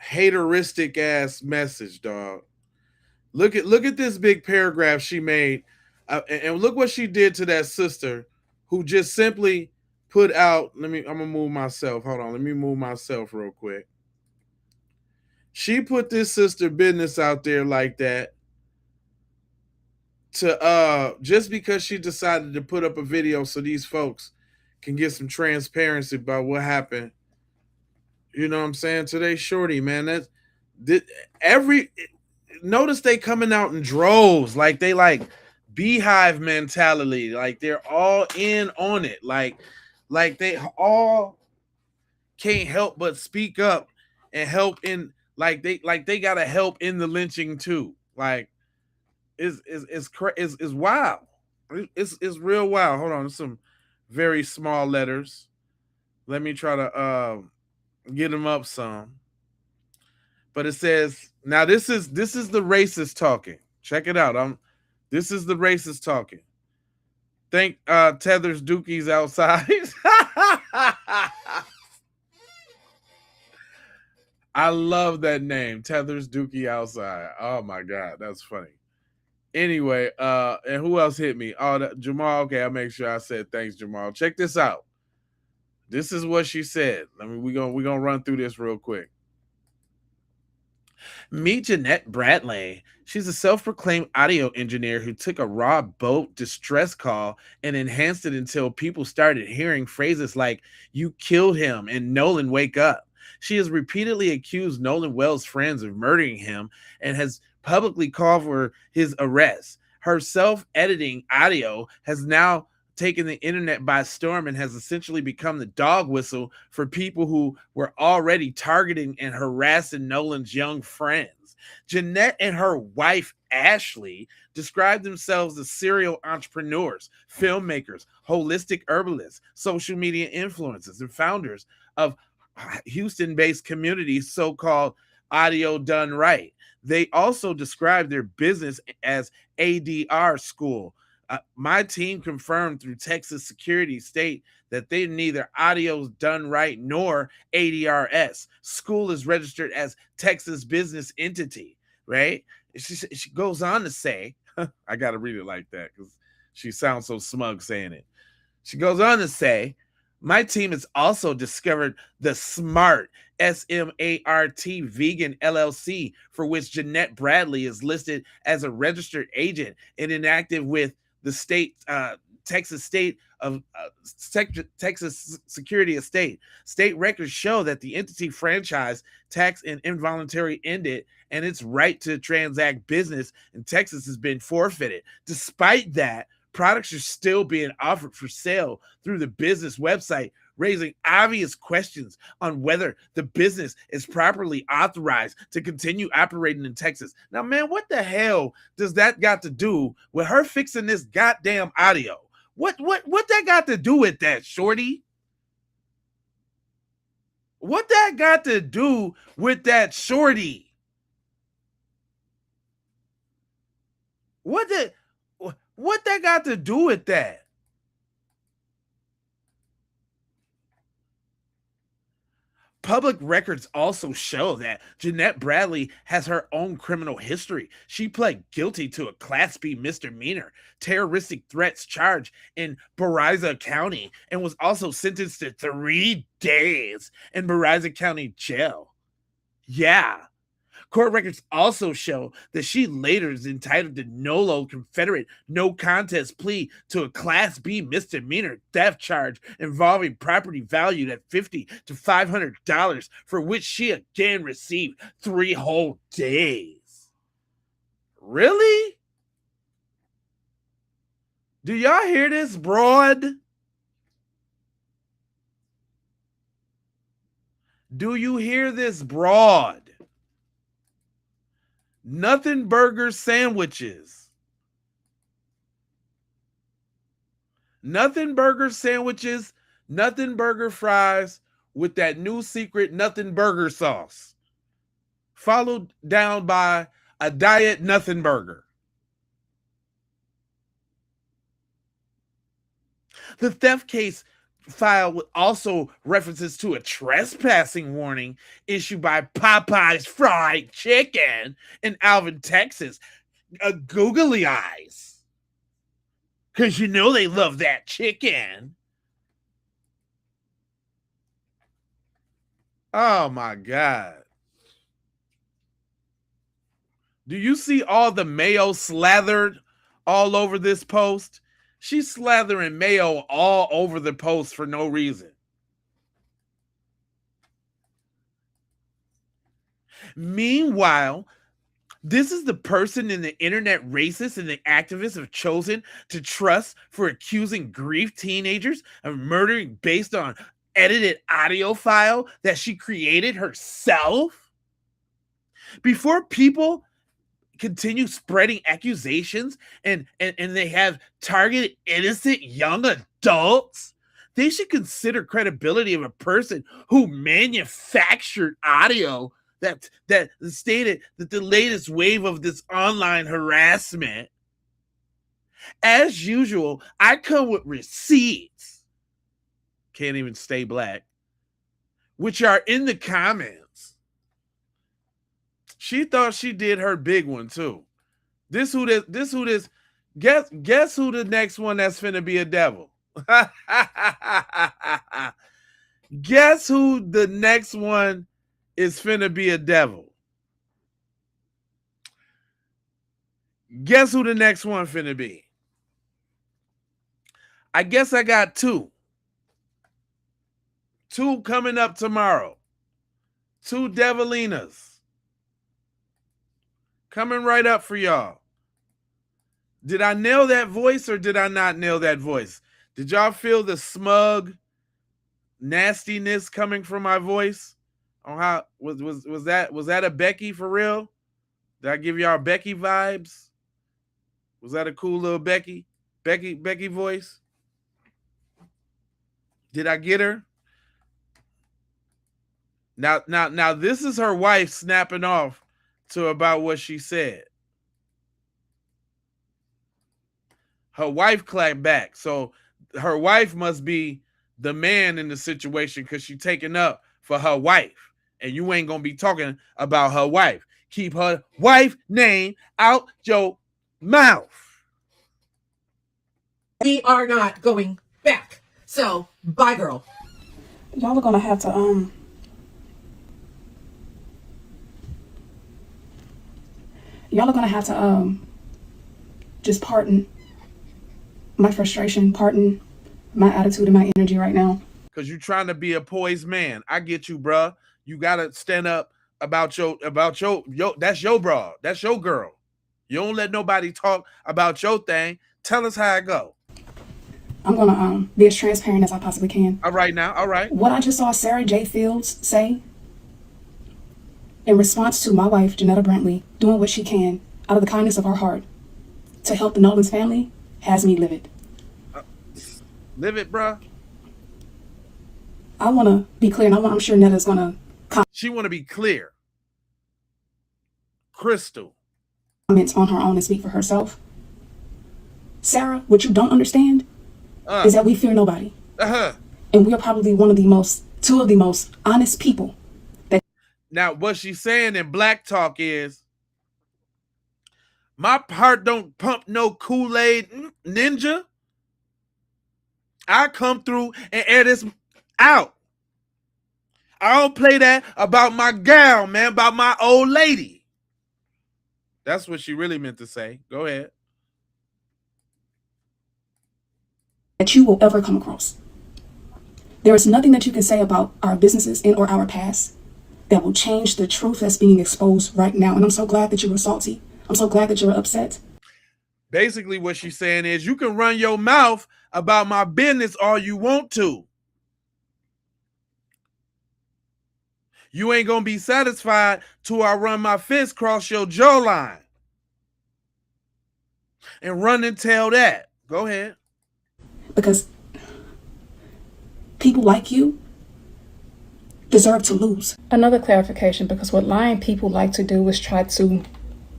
[SPEAKER 1] hateristic ass message, dog. Look at this big paragraph she made, and look what she did to that sister, who just simply put out. I'm gonna move myself. Hold on, let me move myself real quick. She put this sister business out there like that to just because she decided to put up a video so these folks can get some transparency about what happened. You know what I'm saying? Today, shorty, man. Every notice they coming out in droves, like they like beehive mentality, like they're all in on it, like they all can't help but speak up and help in, like they gotta help in the lynching too. Like it's wild. It's real wild. Hold on, there's some very small letters. Let me try to get them up some. But it says, now this is the racist talking. Check it out. This is the racist talking. Think Tethers Dookie's outside. I love that name, Tethers Dookie outside. Oh my god, that's funny. Anyway, and who else hit me? Oh, Jamal. Okay, I'll make sure I said thanks, Jamal. Check this out. This is what she said. We're gonna run through this real quick. Meet Jeanette Bradley. She's a self-proclaimed audio engineer who took a raw boat distress call and enhanced it until people started hearing phrases like, "You killed him," and "Nolan, wake up." She has repeatedly accused Nolan Wells' friends of murdering him and has publicly called for his arrest. Her self-editing audio has now taken the internet by storm and has essentially become the dog whistle for people who were already targeting and harassing Nolan's young friends. Jeanette and her wife, Ashley, described themselves as serial entrepreneurs, filmmakers, holistic herbalists, social media influencers, and founders of Houston-based communities, so-called Audio Done Right. They also described their business as ADR School. My team confirmed through Texas Security State that they neither Audio Done Right nor ADRS. School is registered as Texas business entity, right? She goes on to say, I got to read it like that because she sounds so smug saying it. She goes on to say, my team has also discovered the SMART, SMART Vegan LLC, for which Jeanette Bradley is listed as a registered agent and inactive with the state, Texas Security Estate. State records show that the entity franchise tax and involuntary ended, and its right to transact business in Texas has been forfeited. Despite that, products are still being offered for sale through the business website, raising obvious questions on whether the business is properly authorized to continue operating in Texas. Now, man, what the hell does that got to do with her fixing this goddamn audio? What that got to do with that, shorty? What that got to do with that, shorty? What that got to do with that? Public records also show that Jeanette Bradley has her own criminal history. She pled guilty to a Class B misdemeanor terroristic threats charge in Baraza County and was also sentenced to 3 days in Baraza County jail. Yeah. Court records also show that she later is entitled to NOLO Confederate no contest plea to a Class B misdemeanor theft charge involving property valued at $50 to $500, for which she again received 3 whole days. Really? Do y'all hear this, broad? Do you hear this, broad? Nothing burger sandwiches. Nothing burger sandwiches, nothing burger fries with that new secret nothing burger sauce. Followed down by a diet nothing burger. The theft case file also references to a trespassing warning issued by Popeye's Fried Chicken in Alvin, Texas. Googly eyes. Because you know they love that chicken. Oh my God. Do you see all the mayo slathered all over this post? She's slathering mayo all over the post for no reason. Meanwhile, this is the person in the internet racists and the activists have chosen to trust for accusing grief teenagers of murdering based on edited audio file that she created herself. Before people continue spreading accusations and they have targeted innocent young adults, they should consider credibility of a person who manufactured audio that stated that the latest wave of this online harassment. As usual, I come with receipts. Can't even stay black. Which are in the comments. She thought she did her big one too. Guess who this guess who the next one that's finna be a devil? Guess who the next one is finna be a devil? Guess who the next one finna be? I guess I got two. Two coming up tomorrow. Two devilinas. Coming right up for y'all. Did I nail that voice or did I not nail that voice? Did y'all feel the smug nastiness coming from my voice? On how was that a Becky for real? Did I give y'all Becky vibes? Was that a cool little Becky voice? Did I get her? Now this is her wife snapping off to about what she said. Her wife clapped back. So her wife must be the man in the situation because she's taking up for her wife. And you ain't going to be talking about her wife. Keep her wife name out your mouth.
[SPEAKER 7] We are not going back. So, bye, girl.
[SPEAKER 8] Y'all are gonna have to just pardon my frustration, pardon my attitude and my energy right now.
[SPEAKER 1] Because you're trying to be a poised man. I get you, bruh. You gotta stand up about your that's your bra. That's your girl. You don't let nobody talk about your thing. Tell us how it go.
[SPEAKER 8] I'm gonna be as transparent as I possibly can.
[SPEAKER 1] All right now, all right.
[SPEAKER 8] What I just saw Sarah J. Fields say in response to my wife, Janetta Brantley, doing what she can out of the kindness of her heart to help the Nolan's family has me livid.
[SPEAKER 1] Livid, bruh?
[SPEAKER 8] I want to be clear, and I'm sure Netta's going to
[SPEAKER 1] She want to be clear. Crystal.
[SPEAKER 8] Comment on her own and speak for herself. Sarah, what you don't understand is that we fear nobody. And we are probably two of the most honest people.
[SPEAKER 1] Now, what she's saying in Black Talk is, my heart don't pump no Kool-Aid ninja. I come through and air this out. I don't play that about my gal, man, about my old lady. That's what she really meant to say. Go ahead.
[SPEAKER 8] That you will ever come across. There is nothing that you can say about our businesses and or our past that will change the truth that's being exposed right now. And I'm so glad that you were salty. I'm so glad that you were upset.
[SPEAKER 1] Basically, what she's saying is you can run your mouth about my business all you want to. You ain't going to be satisfied till I run my fist across your jawline. And run and tell that. Go ahead.
[SPEAKER 8] Because people like you deserve to lose. Another clarification, because what lying people like to do is try to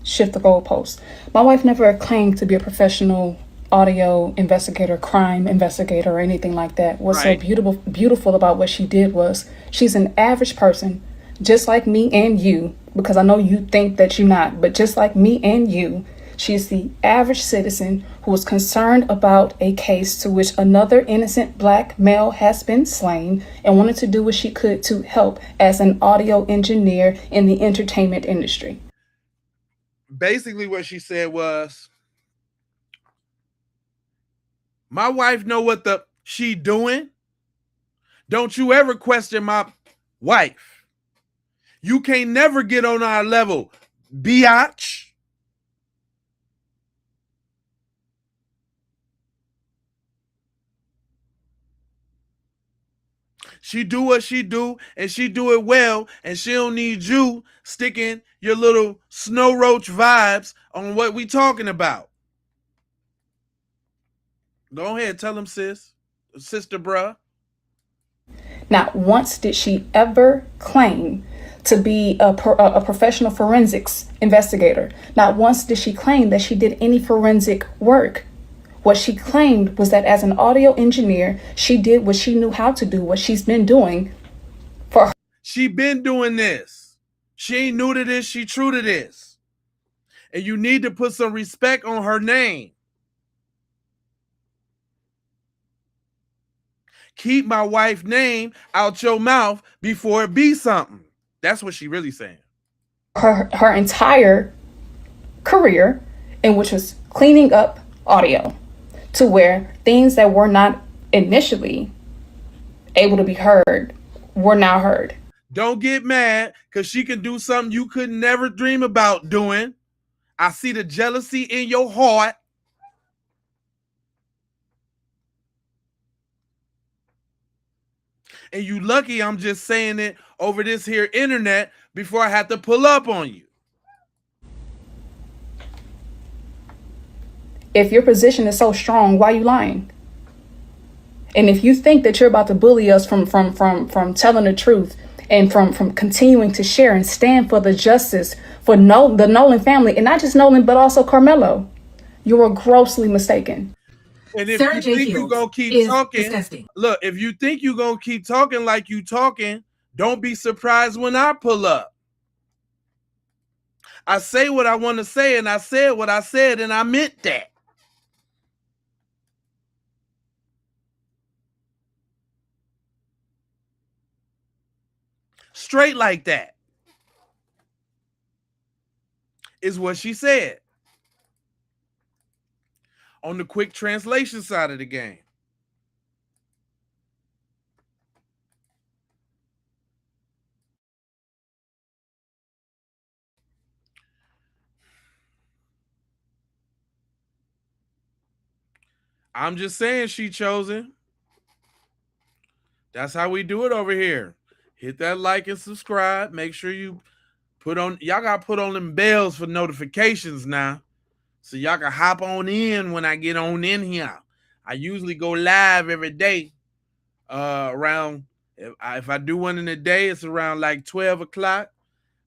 [SPEAKER 8] shift the goalposts. My wife never claimed to be a professional audio investigator, crime investigator, or anything like that. What's so
[SPEAKER 1] Right.
[SPEAKER 8] beautiful about what she did was she's an average person, just like me and you, because I know you think that you're not, but just like me and you, she's the average citizen who was concerned about a case to which another innocent black male has been slain and wanted to do what she could to help as an audio engineer in the entertainment industry.
[SPEAKER 1] Basically, what she said was, my wife know what the she doing. Don't you ever question my wife. You can't never get on our level, biatch. She do what she do, and she do it well, and she don't need you sticking your little snow roach vibes on what we talking about. Go ahead, tell them, sister, bruh.
[SPEAKER 8] Not once did she ever claim to be a professional forensics investigator. Not once did she claim that she did any forensic work. What she claimed was that as an audio engineer, she did what she knew how to do, what she's been doing for her.
[SPEAKER 1] She been doing this. She ain't new to this, she true to this. And you need to put some respect on her name. Keep my wife's name out your mouth before it be something. That's what she really saying.
[SPEAKER 8] Her entire career, in which was cleaning up audio to where things that were not initially able to be heard were now heard.
[SPEAKER 1] Don't get mad because she can do something you could never dream about doing. I see the jealousy in your heart. And you lucky I'm just saying it over this here internet before I have to pull up on you.
[SPEAKER 8] If your position is so strong, why are you lying? And if you think that you're about to bully us from telling the truth and from continuing to share and stand for the justice for the Nolan family, and not just Nolan, but also Carmelo, you are grossly mistaken.
[SPEAKER 1] And if
[SPEAKER 7] Sarah
[SPEAKER 1] you
[SPEAKER 7] J.
[SPEAKER 1] think
[SPEAKER 7] Fields
[SPEAKER 1] you're going to keep
[SPEAKER 7] is
[SPEAKER 1] talking,
[SPEAKER 7] disgusting.
[SPEAKER 1] look, if you think you're going to keep talking like you talking, don't be surprised when I pull up. I say what I want to say, and I said what I said, and I meant that. Straight like that is what she said. On the quick translation side of the game. I'm just saying she chosen. That's how we do it over here. Hit that like and subscribe. Make sure you y'all got to put on them bells for notifications now. So y'all can hop on in when I get on in here. I usually go live every day around, if I do one in the day, it's around like 12 o'clock.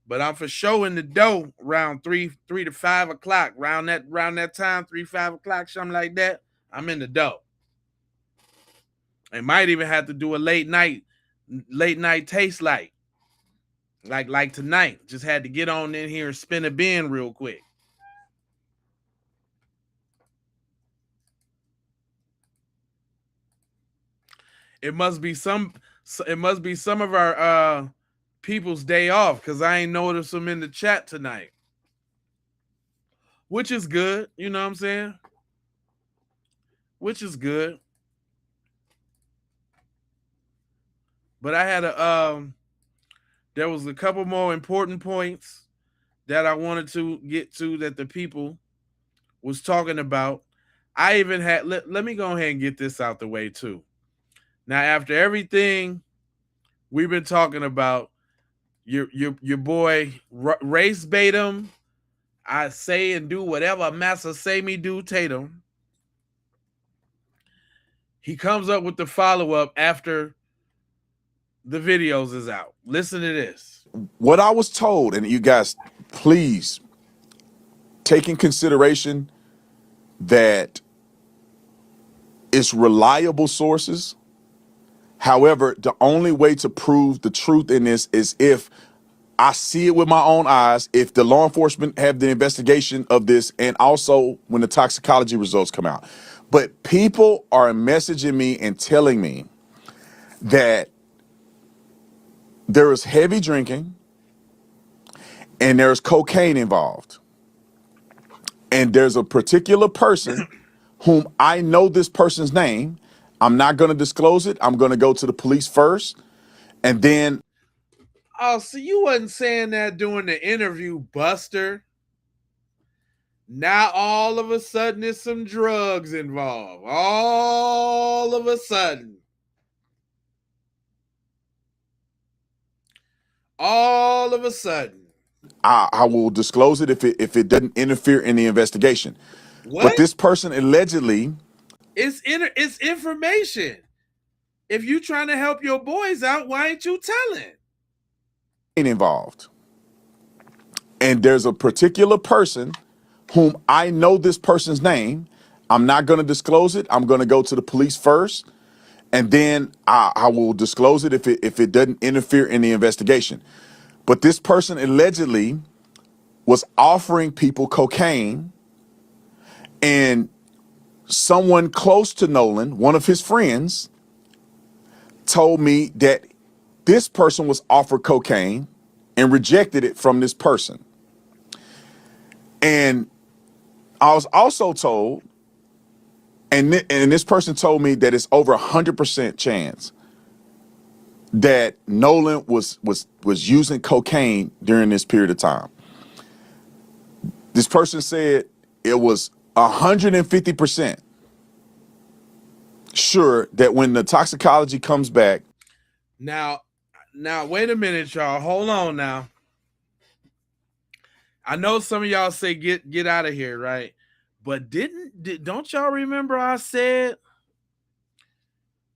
[SPEAKER 1] But I'm for sure in the dough around 3 to 5 o'clock. Around that time, 3, 5 o'clock, something like that. I'm in the dough. I might even have to do a late night taste light. Like tonight. Just had to get on in here and spin a bin real quick. It must be some of our people's day off because I ain't noticed them in the chat tonight. Which is good, you know what I'm saying? Which is good. But I had there was a couple more important points that I wanted to get to that the people was talking about. I even had let me go ahead and get this out the way too. Now, after everything we've been talking about, your boy race bait him. I say and do whatever Master say me do, Tatum. He comes up with the follow-up after the videos is out. Listen to this.
[SPEAKER 9] What I was told, and you guys, please take in consideration that It's reliable sources. However, the only way to prove the truth in this is if I see it with my own eyes, if the law enforcement have the investigation of this, and also when the toxicology results come out. But people are messaging me and telling me that there is heavy drinking and there's cocaine involved. And there's a particular person whom I know this person's name. I'm not going to disclose it. I'm going to go to the police first. And then.
[SPEAKER 1] Oh, so you wasn't saying that during the interview, Buster. Now all of a sudden there's some drugs involved. All of a sudden. All of a sudden.
[SPEAKER 9] I will disclose it if it doesn't interfere in the investigation.
[SPEAKER 1] What?
[SPEAKER 9] But this person allegedly.
[SPEAKER 1] It's information. If you trying to help your boys out, why ain't you telling?
[SPEAKER 9] Involved. And there's a particular person whom I know this person's name. I'm not going to disclose it. I'm going to go to the police first. And then I will disclose it if it doesn't interfere in the investigation. But this person allegedly was offering people cocaine, and someone close to Nolan, one of his friends, told me that this person was offered cocaine and rejected it from this person. And I was also told, and this person told me that it's over 100% chance that Nolan was using cocaine during this period of time. This person said it was 150% sure that when the toxicology comes back.
[SPEAKER 1] Now, wait a minute, y'all. Hold on now. I know some of y'all say get out of here, right? But don't y'all remember I said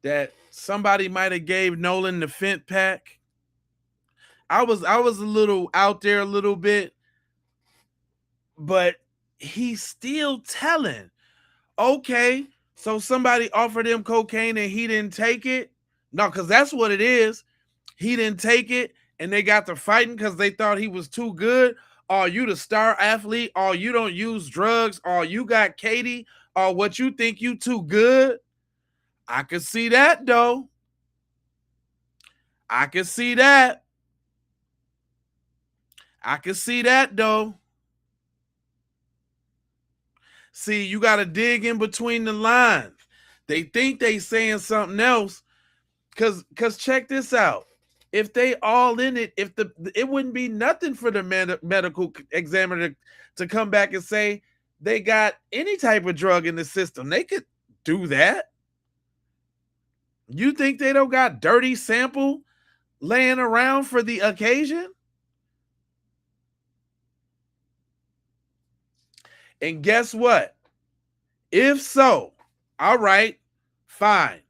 [SPEAKER 1] that somebody might have gave Nolan the Fent pack? I was a little out there a little bit, but he's still telling. Okay, so somebody offered him cocaine and he didn't take it? No, because that's what it is. He didn't take it and they got to fighting because they thought he was too good. Or you the star athlete, or you don't use drugs, or you got Katie, or what you think you too good. I could see that though. I could see that. I could see that though. See, you got to dig in between the lines. They think they saying something else. Cause check this out. If they all in it, it wouldn't be nothing for the medical examiner to come back and say they got any type of drug in the system. They could do that. You think they don't got dirty sample laying around for the occasion? And guess what? If so, all right, fine.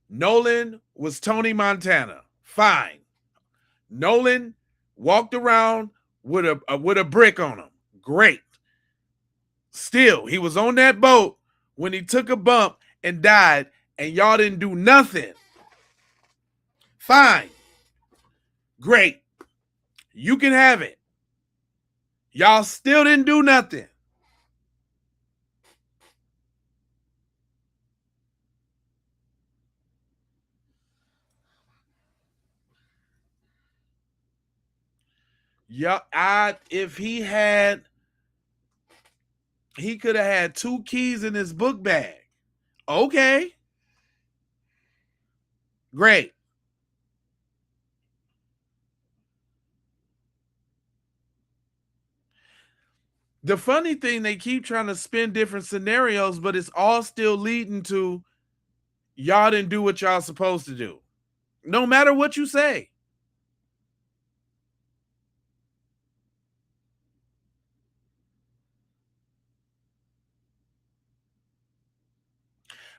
[SPEAKER 1] Nolan was Tony Montana. Fine. Nolan walked around with a brick on him. Great. Still, he was on that boat when he took a bump and died, and y'all didn't do nothing. Fine. Great. You can have it. Y'all still didn't do nothing. Yeah, if he could have had 2 keys in his book bag. Okay. Great. The funny thing, they keep trying to spin different scenarios, but it's all still leading to y'all didn't do what y'all supposed to do. No matter what you say.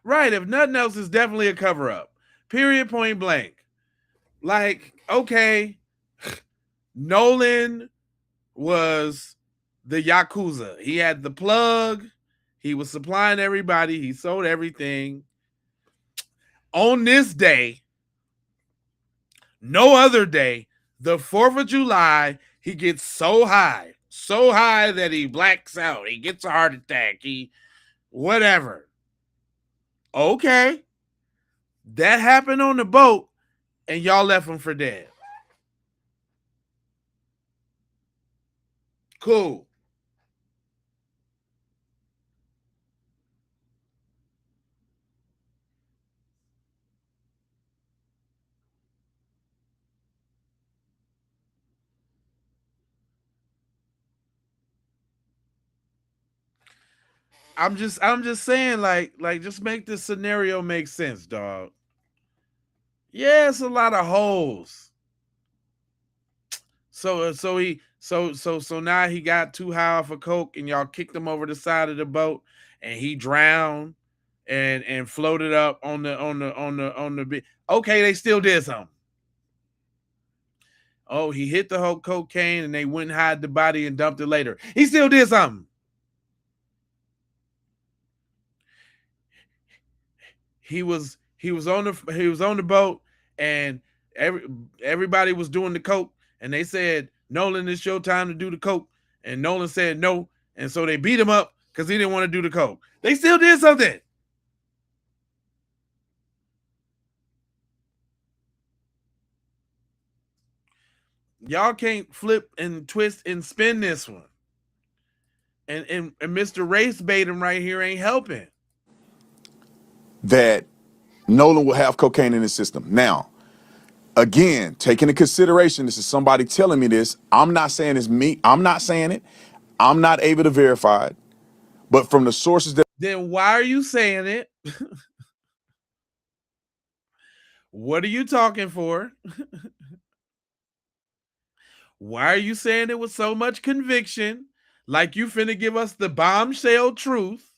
[SPEAKER 1] Right, if nothing else, it's definitely a cover-up. Period, point blank. Like, okay, Nolan was the Yakuza. He had the plug. He was supplying everybody. He sold everything. on this day, no other day, the 4th of July, he gets so high that he blacks out. He gets a heart attack. He, whatever. Okay. That happened on the boat, and y'all left him for dead. Cool. I'm just saying, like just make this scenario make sense, dog. Yeah, it's a lot of holes. So now he got too high off of coke, and y'all kicked him over the side of the boat, and he drowned and floated up on the. Okay, they still did something. Oh, he hit the whole cocaine, and they went and hid the body and dumped it later. He still did something. He was on the boat, and everybody was doing the coke, and they said, Nolan, it's your time to do the coke, and Nolan said no, and so they beat him up because he didn't want to do the coke. They still did something. Y'all can't flip and twist and spin this one. And Mr. Race Baiting right here ain't helping.
[SPEAKER 9] That Nolan will have cocaine in his system. Now, again, taking into consideration, this is somebody telling me this. I'm not saying it's me. I'm not saying it. I'm not able to verify it. But from the sources that...
[SPEAKER 1] Then why are you saying it? What are you talking for? Why are you saying it with so much conviction? Like you finna give us the bombshell truth.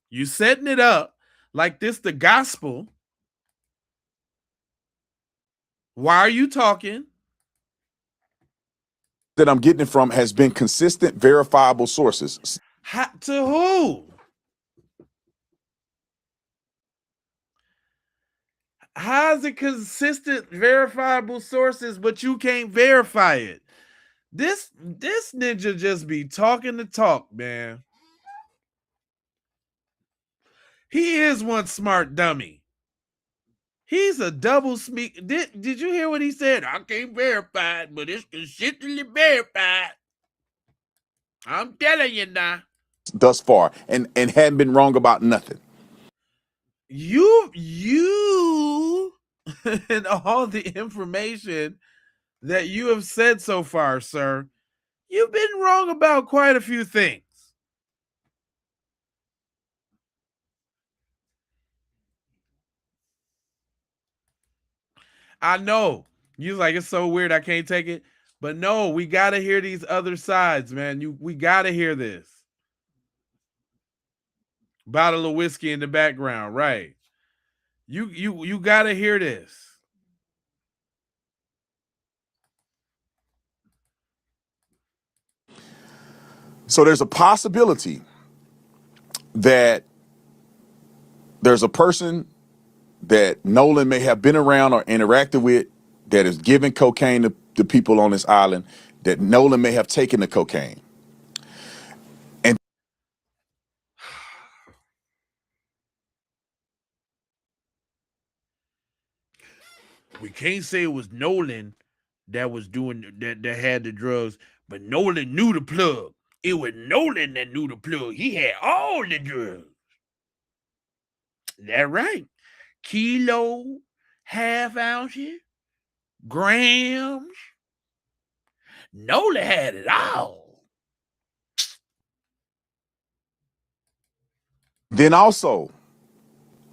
[SPEAKER 1] You setting it up like this the gospel. Why are you talking?
[SPEAKER 9] That I'm getting it from has been consistent, verifiable sources.
[SPEAKER 1] To who? How's it consistent, verifiable sources, but you can't verify it? This ninja just be talking the talk, man. He is one smart dummy. He's a double speak. Did you hear what he said? I can't verify it, but it's consistently verified. I'm telling you now.
[SPEAKER 9] Thus far, and hadn't been wrong about nothing.
[SPEAKER 1] You and all the information that you have said so far, sir, you've been wrong about quite a few things. I know. You're like, it's so weird, I can't take it. But no, we got to hear these other sides, man. We got to hear this. Bottle of whiskey in the background, right? You got to hear this.
[SPEAKER 9] So there's a possibility that there's a person that Nolan may have been around or interacted with that is giving cocaine to people on this island, that Nolan may have taken the cocaine. And
[SPEAKER 1] we can't say it was Nolan that was doing that had the drugs, but Nolan knew the plug. It was Nolan that knew the plug. He had all the drugs. That right. Kilo, half ounces, grams. Nolan had it all.
[SPEAKER 9] then also,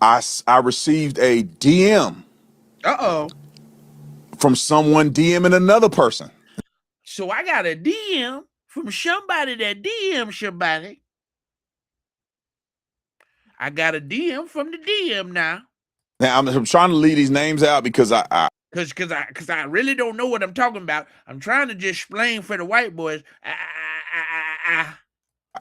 [SPEAKER 9] I received a DM. From someone DMing another person.
[SPEAKER 1] So I got a DM from somebody that DM somebody. I got a DM from the DM now.
[SPEAKER 9] Now I'm trying to leave these names out because I
[SPEAKER 1] really don't know what I'm talking about. I'm trying to just explain for the white boys.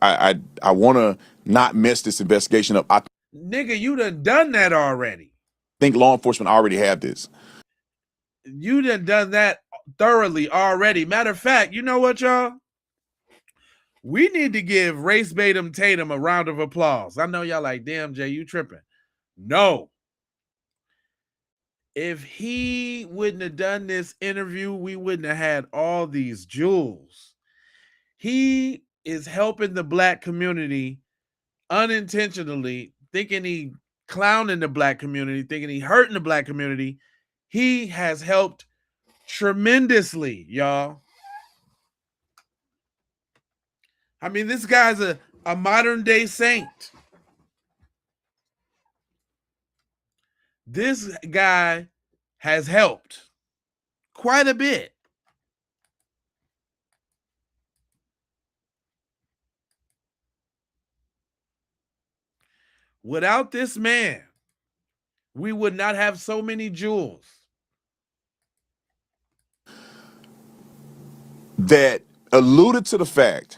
[SPEAKER 9] I want to not mess this investigation up.
[SPEAKER 1] Nigga, you done that already.
[SPEAKER 9] think law enforcement already have this.
[SPEAKER 1] You done that thoroughly already. Matter of fact, you know what, y'all? We need to give Race Batum Tatum a round of applause. I know y'all like, damn, Jay, you tripping. No. If he wouldn't have done this interview, we wouldn't have had all these jewels. He is helping the black community unintentionally, thinking he clowning the black community, thinking he hurting the black community. He has helped tremendously, y'all. I mean, this guy's a modern day saint. This guy has helped quite a bit. Without this man, we would not have so many jewels.
[SPEAKER 9] That alluded to the fact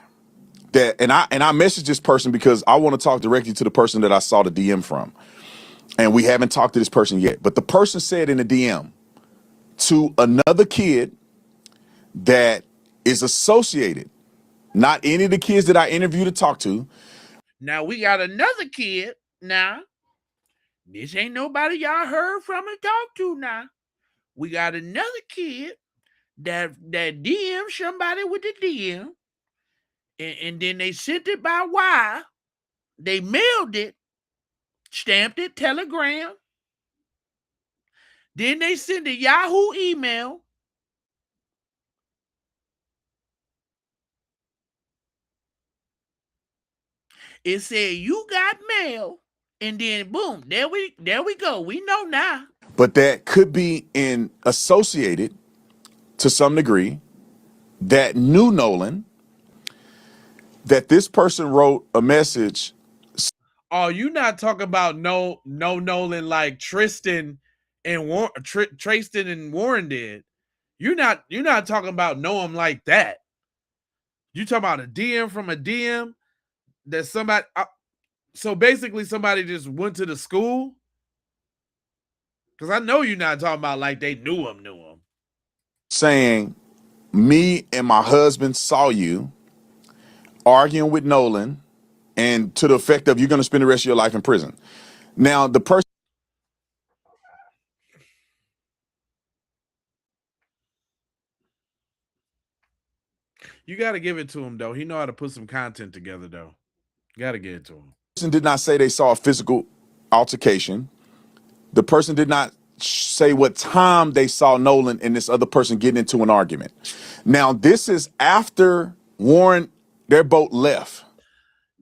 [SPEAKER 9] that, and I messaged this person because I want to talk directly to the person that I saw the DM from. And we haven't talked to this person yet. But the person said in the DM to another kid that is associated, not any of the kids that I interviewed to talk to.
[SPEAKER 1] Now we got another kid now. This ain't nobody y'all heard from and talked to now. We got another kid that DM somebody with the DM. And then they sent it by wire. They mailed it, stamped it, telegram. Then they sent a Yahoo email. It said you got mail, and then boom, there we go. We know now.
[SPEAKER 9] But that could be associated to some degree that knew Nolan, that this person wrote a message.
[SPEAKER 1] Oh, you not talking about no Nolan like Tristan and Tristan and Warren did. You're not talking about know him like that. You talking about a DM from a DM that somebody. So basically, somebody just went to the school. Because I know you're not talking about like they knew him.
[SPEAKER 9] Saying, me and my husband saw you arguing with Nolan, and to the effect of you're going to spend the rest of your life in prison. Now, the person.
[SPEAKER 1] You got to give it to him, though. He know how to put some content together, though. Got to give it to him.
[SPEAKER 9] The person did not say they saw a physical altercation. The person did not say what time they saw Nolan and this other person getting into an argument. Now, this is after Warren, their boat left.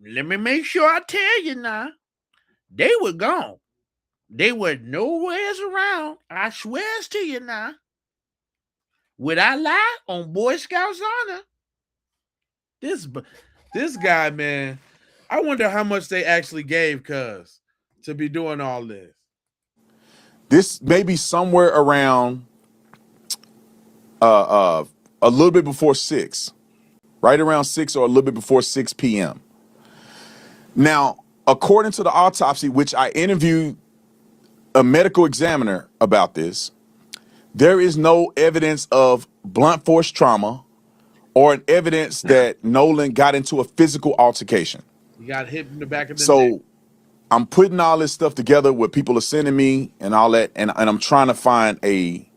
[SPEAKER 1] Let me make sure I tell you now. They were gone. They were nowheres around. I swears to you now. Would I lie on Boy Scouts honor? This guy, man, I wonder how much they actually gave Cuz to be doing all this.
[SPEAKER 9] This may be somewhere around a little bit before 6. Right around 6 or a little bit before 6 p.m. Now, according to the autopsy, which I interviewed a medical examiner about this, there is no evidence of blunt force trauma or an evidence that Nolan got into a physical altercation.
[SPEAKER 1] He got hit in the back of the neck.
[SPEAKER 9] So I'm putting all this stuff together, what people are sending me and all that, and I'm trying to find a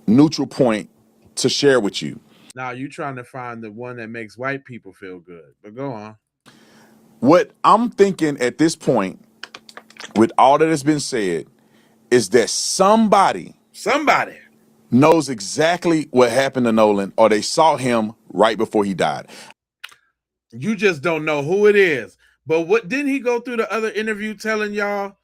[SPEAKER 9] neutral point to share with you.
[SPEAKER 1] Now you trying to find the one that makes white people feel good, but go on.
[SPEAKER 9] What I'm thinking at this point, with all that has been said, is that somebody knows exactly what happened to Nolan, or they saw him right before he died.
[SPEAKER 1] You just don't know who it is. But what didn't he go through the other interview telling y'all,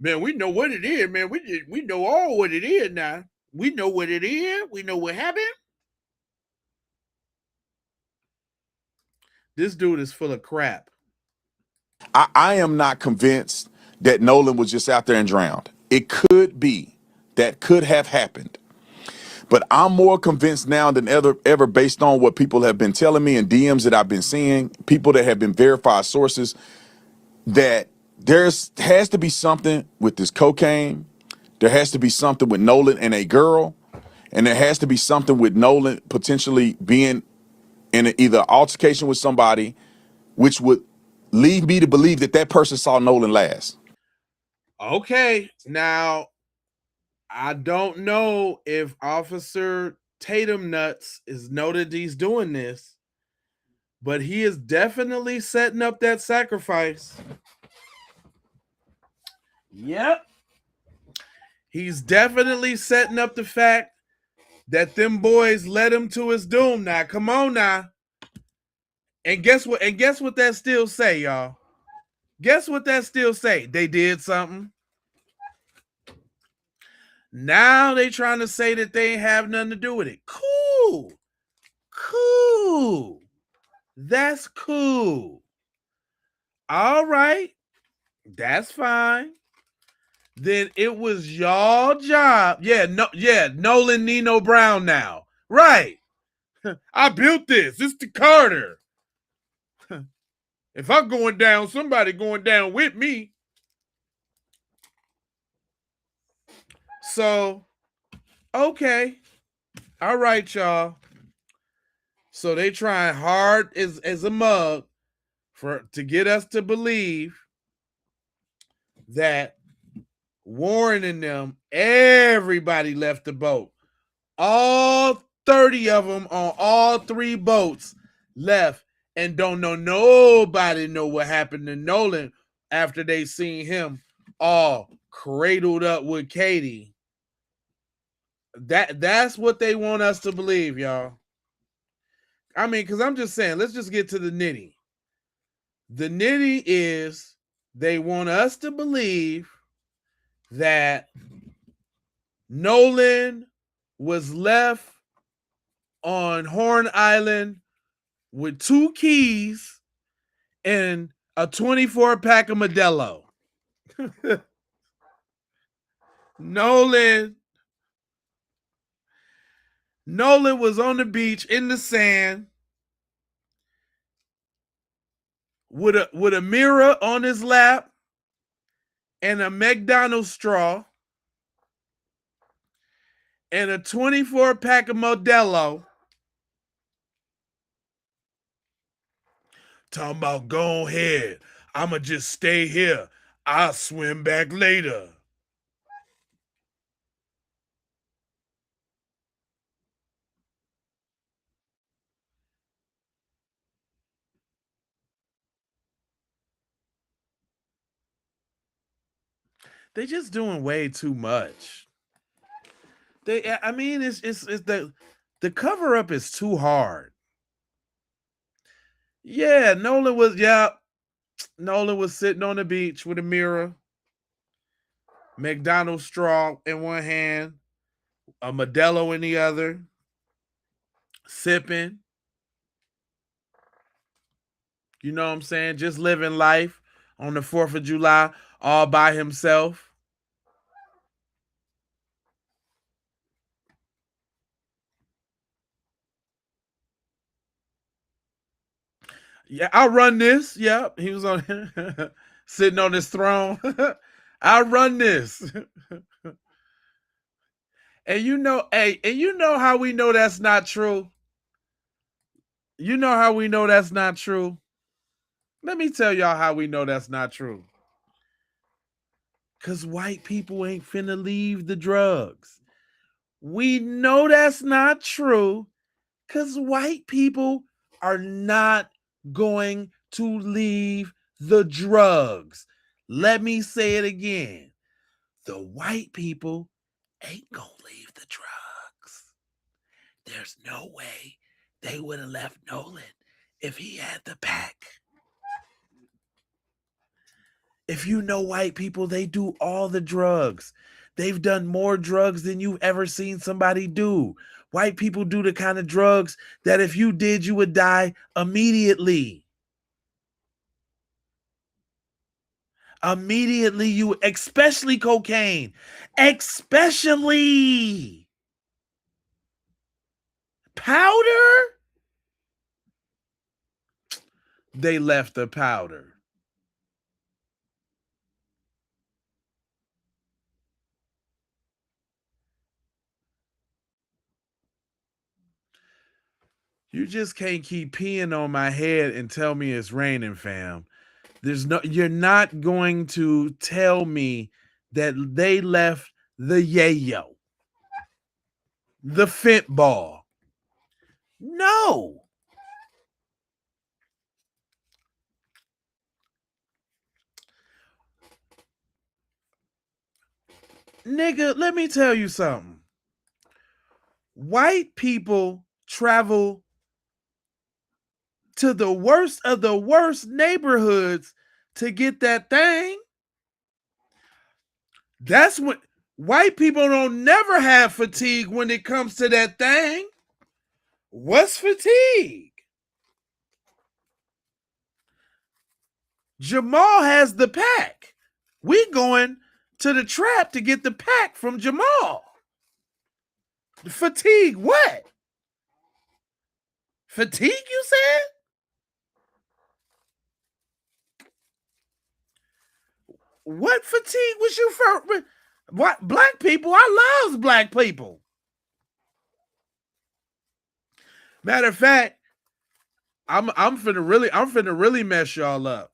[SPEAKER 1] man, we know what it is, man. We know all what it is now. We know what it is. We know what happened. This dude is full of crap.
[SPEAKER 9] I am not convinced that Nolan was just out there and drowned. It could be. That could have happened. But I'm more convinced now than ever based on what people have been telling me and DMs that I've been seeing, people that have been verified sources, that has to be something with this cocaine, There has to be something with Nolan and a girl, and there has to be something with Nolan potentially being in either altercation with somebody, which would lead me to believe that that person saw Nolan last.
[SPEAKER 1] Okay, now I don't know if Officer Tatum Nuts is noted he's doing this, but he is definitely setting up that sacrifice. Yep. He's definitely setting up the fact that them boys led him to his doom. Now, come on now. And guess what? And guess what that still say, y'all? Guess what that still say? They did something. Now they trying to say that they ain't have nothing to do with it. Cool. Cool. That's cool. All right. That's fine. Then it was y'all job. Nolan Nino Brown now. Right. I built this. It's the Carter. If I'm going down, somebody going down with me. So, okay. All right, y'all. So they trying hard as a mug to get us to believe that Warren and them, everybody left the boat. All 30 of them on all 3 boats left and don't know nobody know what happened to Nolan after they seen him all cradled up with Katie. That's what they want us to believe, y'all. I mean, because I'm just saying, let's just get to the nitty. The nitty is they want us to believe that Nolan was left on Horn Island with 2 keys and a 24 pack of Modelo. Nolan was on the beach in the sand with a mirror on his lap and a McDonald's straw and a 24 pack of Modelo. Talking about, go ahead. I'ma just stay here. I'll swim back later. They just doing way too much. It's the cover up is too hard. Yeah, Nolan was sitting on the beach with a mirror, McDonald's straw in one hand, a Modelo in the other, sipping. You know what I'm saying? Just living life on the 4th of July all by himself. Yeah, I'll run this. Yep, he was on sitting on his throne. I'll run this. And you know how we know that's not true? You know how we know that's not true? Let me tell y'all how we know that's not true. Because white people ain't finna leave the drugs. We know that's not true because white people are not going to leave the drugs. Let me say it again. The white people ain't gonna leave the drugs. There's no way they would have left Nolan if he had the pack. If you know white people, they do all the drugs. They've done more drugs than you've ever seen somebody do. White people do the kind of drugs that if you did, you would die immediately. Especially cocaine. Especially powder. They left the powder. You just can't keep peeing on my head and tell me it's raining, fam. You're not going to tell me that they left the yayo, the fent ball. No. Nigga, let me tell you something. White people travel to the worst of the worst neighborhoods to get that thing. That's what white people don't never have fatigue when it comes to that thing. What's fatigue? Jamal has the pack. We going to the trap to get the pack from Jamal. Fatigue what? Fatigue, you said? What fatigue was you for? What black people? I love black people. Matter of fact, I'm finna really mess y'all up.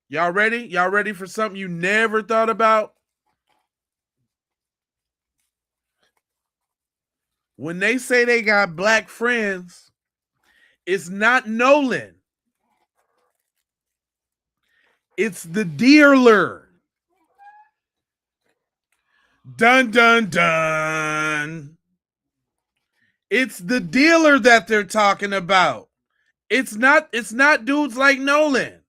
[SPEAKER 1] Y'all ready? Y'all ready for something you never thought about? When they say they got black friends, it's not Nolan. It's the dealer. Dun dun dun. It's the dealer that they're talking about. It's not dudes like Nolan.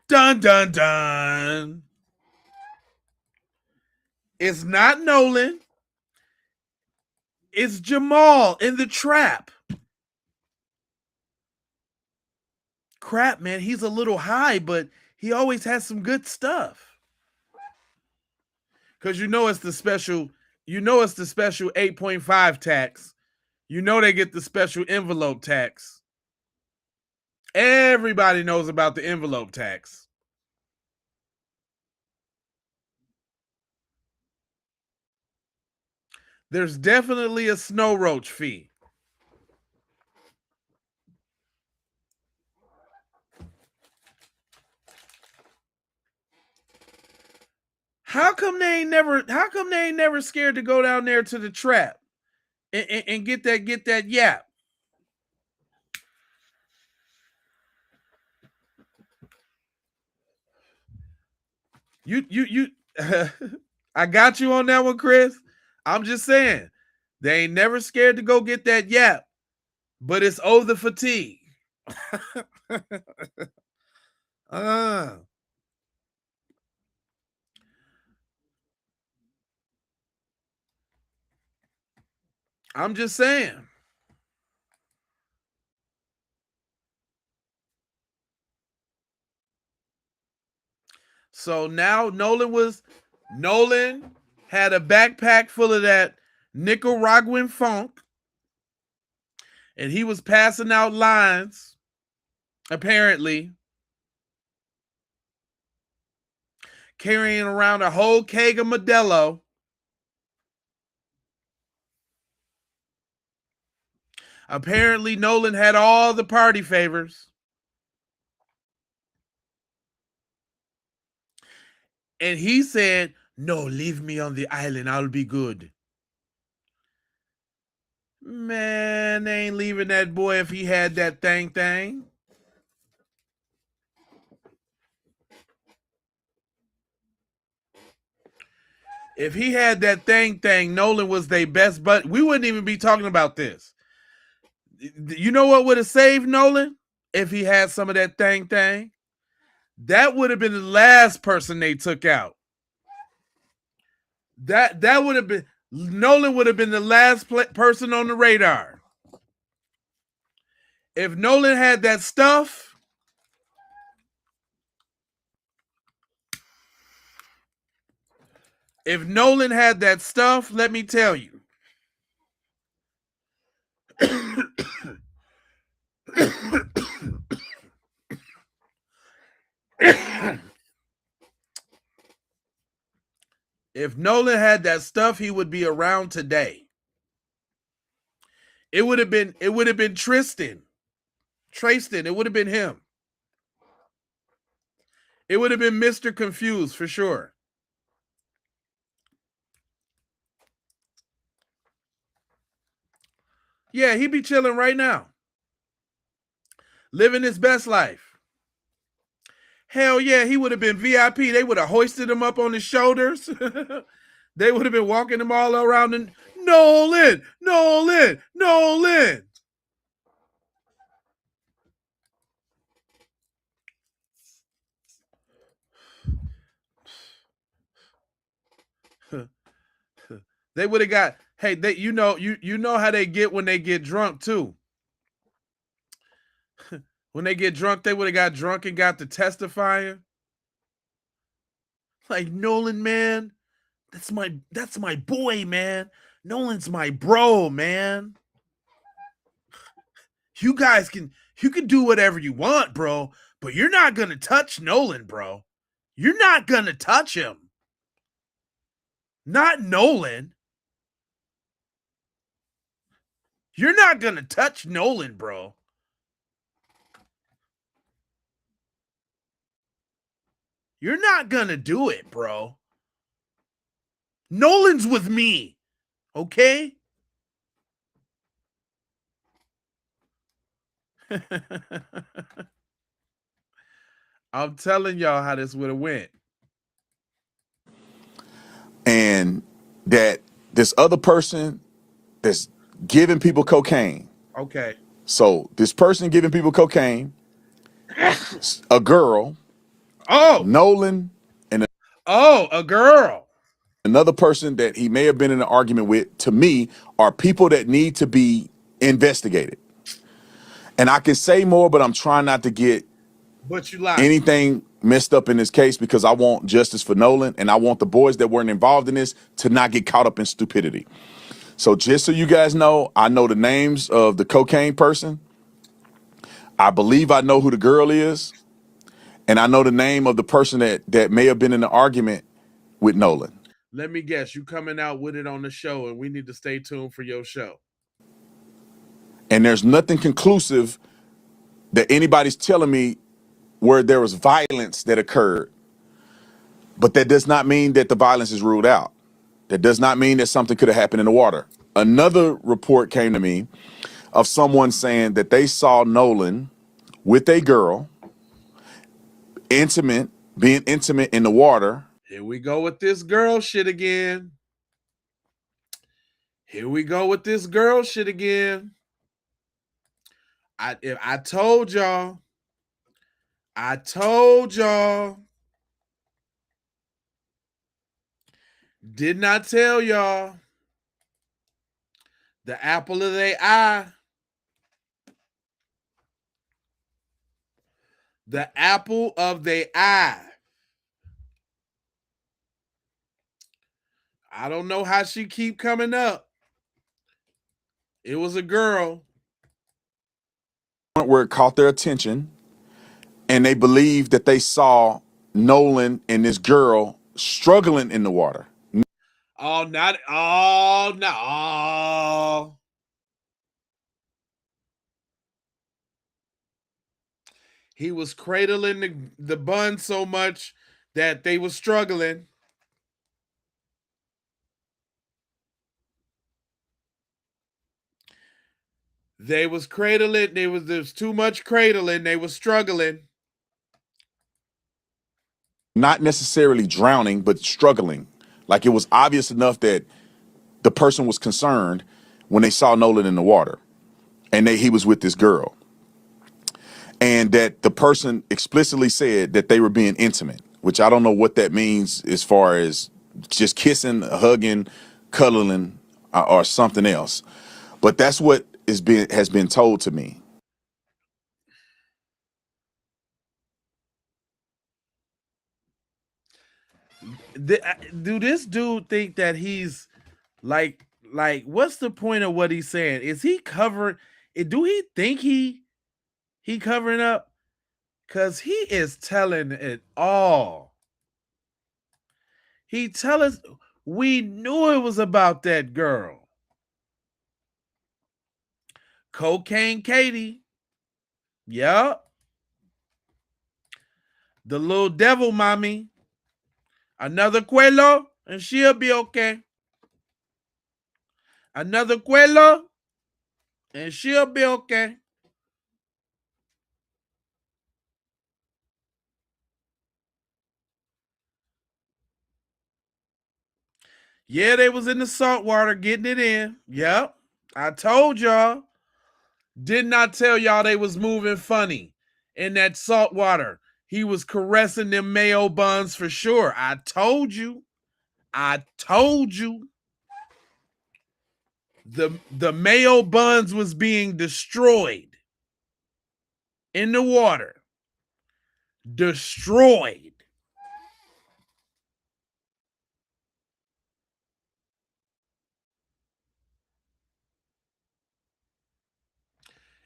[SPEAKER 1] Dun dun dun. It's not Nolan. It's Jamal in the trap. Crap, man, he's a little high, but he always has some good stuff. Cause it's the special 8.5 tax. They get the special envelope tax. Everybody knows about the envelope tax. There's definitely a snow roach fee. How come they ain't never scared to go down there to the trap and get that yap? You I got you on that one, Chris. I'm just saying, they ain't never scared to go get that yap, but it's the fatigue. I'm just saying. So now Nolan had a backpack full of that Nicaraguan funk, and he was passing out lines, apparently, carrying around a whole keg of Modelo. Apparently, Nolan had all the party favors. And he said, "No, leave me on the island. I'll be good." Man, they ain't leaving that boy if he had that thing. If he had that thing, Nolan was their best buddy. We wouldn't even be talking about this. You know what would have saved Nolan? If he had some of that thing? That would have been the last person they took out. That would have been Nolan would have been the last person on the radar. If Nolan had that stuff, let me tell you. If Nolan had that stuff, he would be around today. It would have been Tristan. It would have been him. It would have been Mr. Confused for sure. Yeah, he'd be chilling right now. Living his best life. Hell yeah, he would have been VIP. They would have hoisted him up on his shoulders. They would have been walking him all around and Nolan. They would have got, hey, you know how they get when they get drunk too. When they get drunk, they would have got drunk and got to testifying. Like, Nolan, man, that's my boy, man. Nolan's my bro, man. You can do whatever you want, bro, but you're not gonna touch Nolan, bro. You're not gonna touch him. Not Nolan. You're not gonna touch Nolan, bro. You're not gonna do it, bro. Nolan's with me, okay? I'm telling y'all how this would have went.
[SPEAKER 9] And that this other person that's giving people cocaine.
[SPEAKER 1] Okay.
[SPEAKER 9] So this person giving people cocaine, a girl, Nolan, and
[SPEAKER 1] a girl.
[SPEAKER 9] Another person that he may have been in an argument with, to me, are people that need to be investigated. And I can say more, but I'm trying not to get
[SPEAKER 1] But you lied.
[SPEAKER 9] anything messed up in this case because I want justice for Nolan and I want the boys that weren't involved in this to not get caught up in stupidity. So just so you guys know, I know the names of the cocaine person. I believe I know who the girl is. And I know the name of the person that may have been in the argument with Nolan.
[SPEAKER 1] Let me guess, you coming out with it on the show, and we need to stay tuned for your show.
[SPEAKER 9] And there's nothing conclusive that anybody's telling me where there was violence that occurred. But that does not mean that the violence is ruled out. That does not mean that something could have happened in the water. Another report came to me of someone saying that they saw Nolan with a girl, being intimate in the water.
[SPEAKER 1] Here we go with this girl shit again. I told y'all. Did not tell y'all. The apple of their eye. The apple of their eye. I don't know how she keep coming up. It was a girl.
[SPEAKER 9] Where it caught their attention, and they believed that they saw Nolan and this girl struggling in the water.
[SPEAKER 1] No. He was cradling the bun so much that they were struggling. They was cradling. There was too much cradling. They was struggling.
[SPEAKER 9] Not necessarily drowning, but struggling. Like it was obvious enough that the person was concerned when they saw Nolan in the water, and he was with this girl. And that the person explicitly said that they were being intimate, which I don't know what that means as far as just kissing, hugging, cuddling, or something else. But that's what has been told to me.
[SPEAKER 1] Do this dude think that he's like what's the point of what he's saying? Is he covering? Do he think he covering up? Because he is telling it all. He tell us We knew it was about that girl. Cocaine Katie. Yup. The little devil mommy. Another Quello, and she'll be okay. Another Quello, and she'll be okay. Yeah, they was in the salt water getting it in. Yep. I told y'all. Did not tell y'all they was moving funny in that salt water. He was caressing them mayo buns for sure. I told you. I told you. The mayo buns was being destroyed in the water. Destroyed.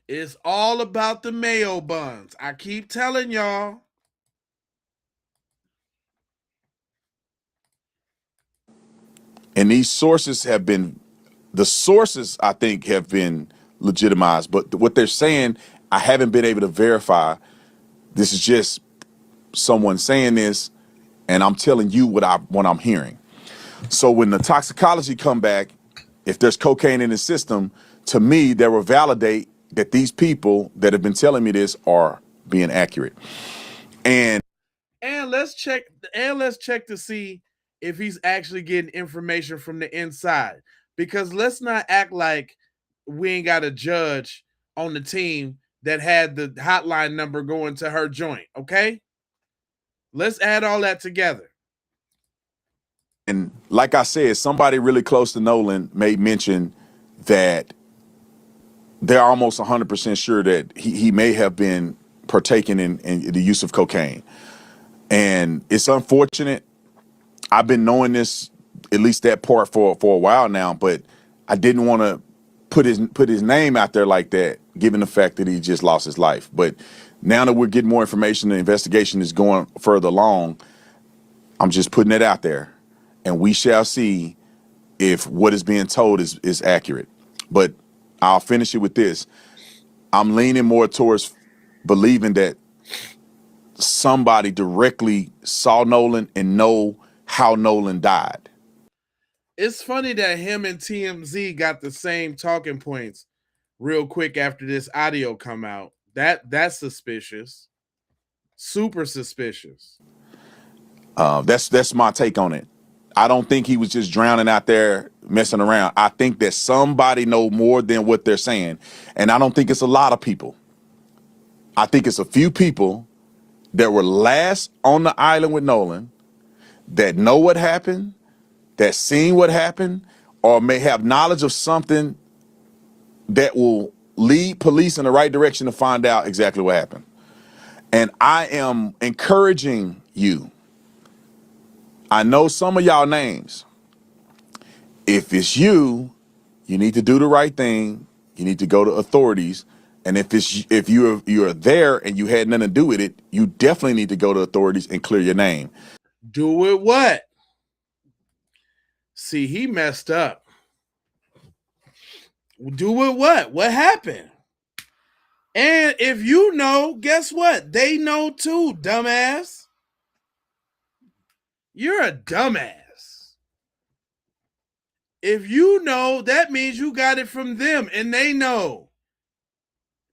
[SPEAKER 1] It's all about the mayo buns. I keep telling y'all.
[SPEAKER 9] And these sources have been, the sources I think have been legitimized, but what they're saying, I haven't been able to verify. This is just someone saying this, and I'm telling you what I'm hearing. So when the toxicology come back, if there's cocaine in the system, to me, that will validate that these people that have been telling me this are being accurate. And
[SPEAKER 1] let's check to see if he's actually getting information from the inside. Because let's not act like we ain't got a judge on the team that had the hotline number going to her joint, okay? Let's add all that together.
[SPEAKER 9] And like I said, somebody really close to Nolan made mention that they're almost 100% sure that he may have been partaking in the use of cocaine. And it's unfortunate. I've been knowing this, at least that part for a while now, but I didn't want to put his name out there like that, given the fact that he just lost his life. But now that we're getting more information, the investigation is going further along, I'm just putting it out there. And we shall see if what is being told is accurate. But I'll finish it with this. I'm leaning more towards believing that somebody directly saw Nolan and know how Nolan died.
[SPEAKER 1] It's funny that him and TMZ got the same talking points real quick after this audio come out. That's suspicious. Super suspicious.
[SPEAKER 9] That's my take on it. I don't think he was just drowning out there messing around. I think that somebody know more than what they're saying. And I don't think it's a lot of people. I think it's a few people that were last on the island with Nolan that know what happened, that seen what happened, or may have knowledge of something that will lead police in the right direction to find out exactly what happened. And I am encouraging you. I know some of y'all names. If it's you, you need to do the right thing. You need to go to authorities. And if you're there and you had nothing to do with it, you definitely need to go to authorities and clear your name.
[SPEAKER 1] Do it what? See, he messed up. Do it what? What happened? And if you know, guess what? They know too, dumbass. You're a dumbass. If you know, that means you got it from them and they know.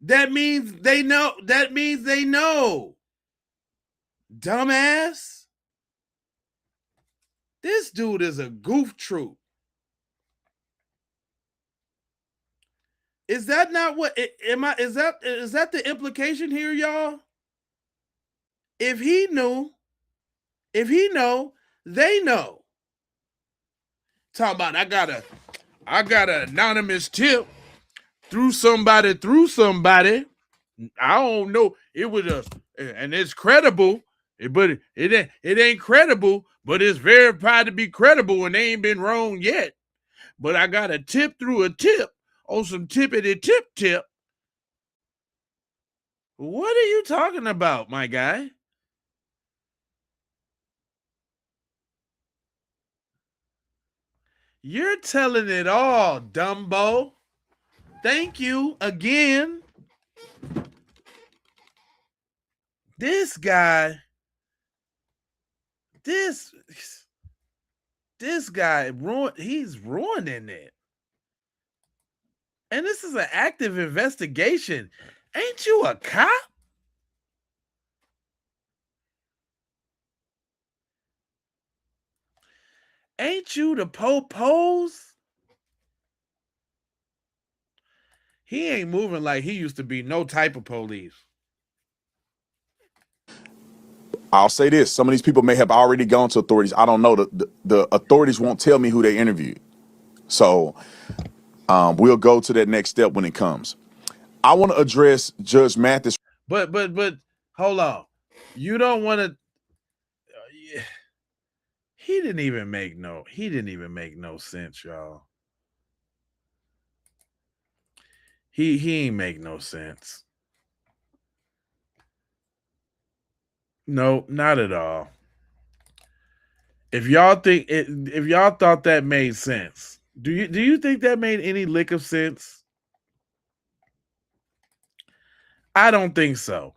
[SPEAKER 1] That means they know. That means they know. Dumbass. This dude is a goof troop. Is that not what is that the implication here, y'all? If he know, they know. Talk about I got an anonymous tip through somebody. I don't know. It was and it's credible, but it ain't credible, but it's verified to be credible and they ain't been wrong yet. But I got a tip through a tip on some tippity tip. What are you talking about, my guy? You're telling it all, Dumbo. Thank you again. This guy, this guy he's ruining it. And this is an active investigation. Ain't you a cop? Ain't you the po-pos? He ain't moving like he used to be no type of police.
[SPEAKER 9] I'll say this: some of these people may have already gone to authorities. I don't know. The authorities won't tell me who they interviewed, so we'll go to that next step when it comes. I want to address Judge Mathis.
[SPEAKER 1] But hold on. You don't want to. He didn't even make no sense, y'all. He ain't make no sense. No, not at all. If y'all thought that made sense, do you think that made any lick of sense? I don't think so.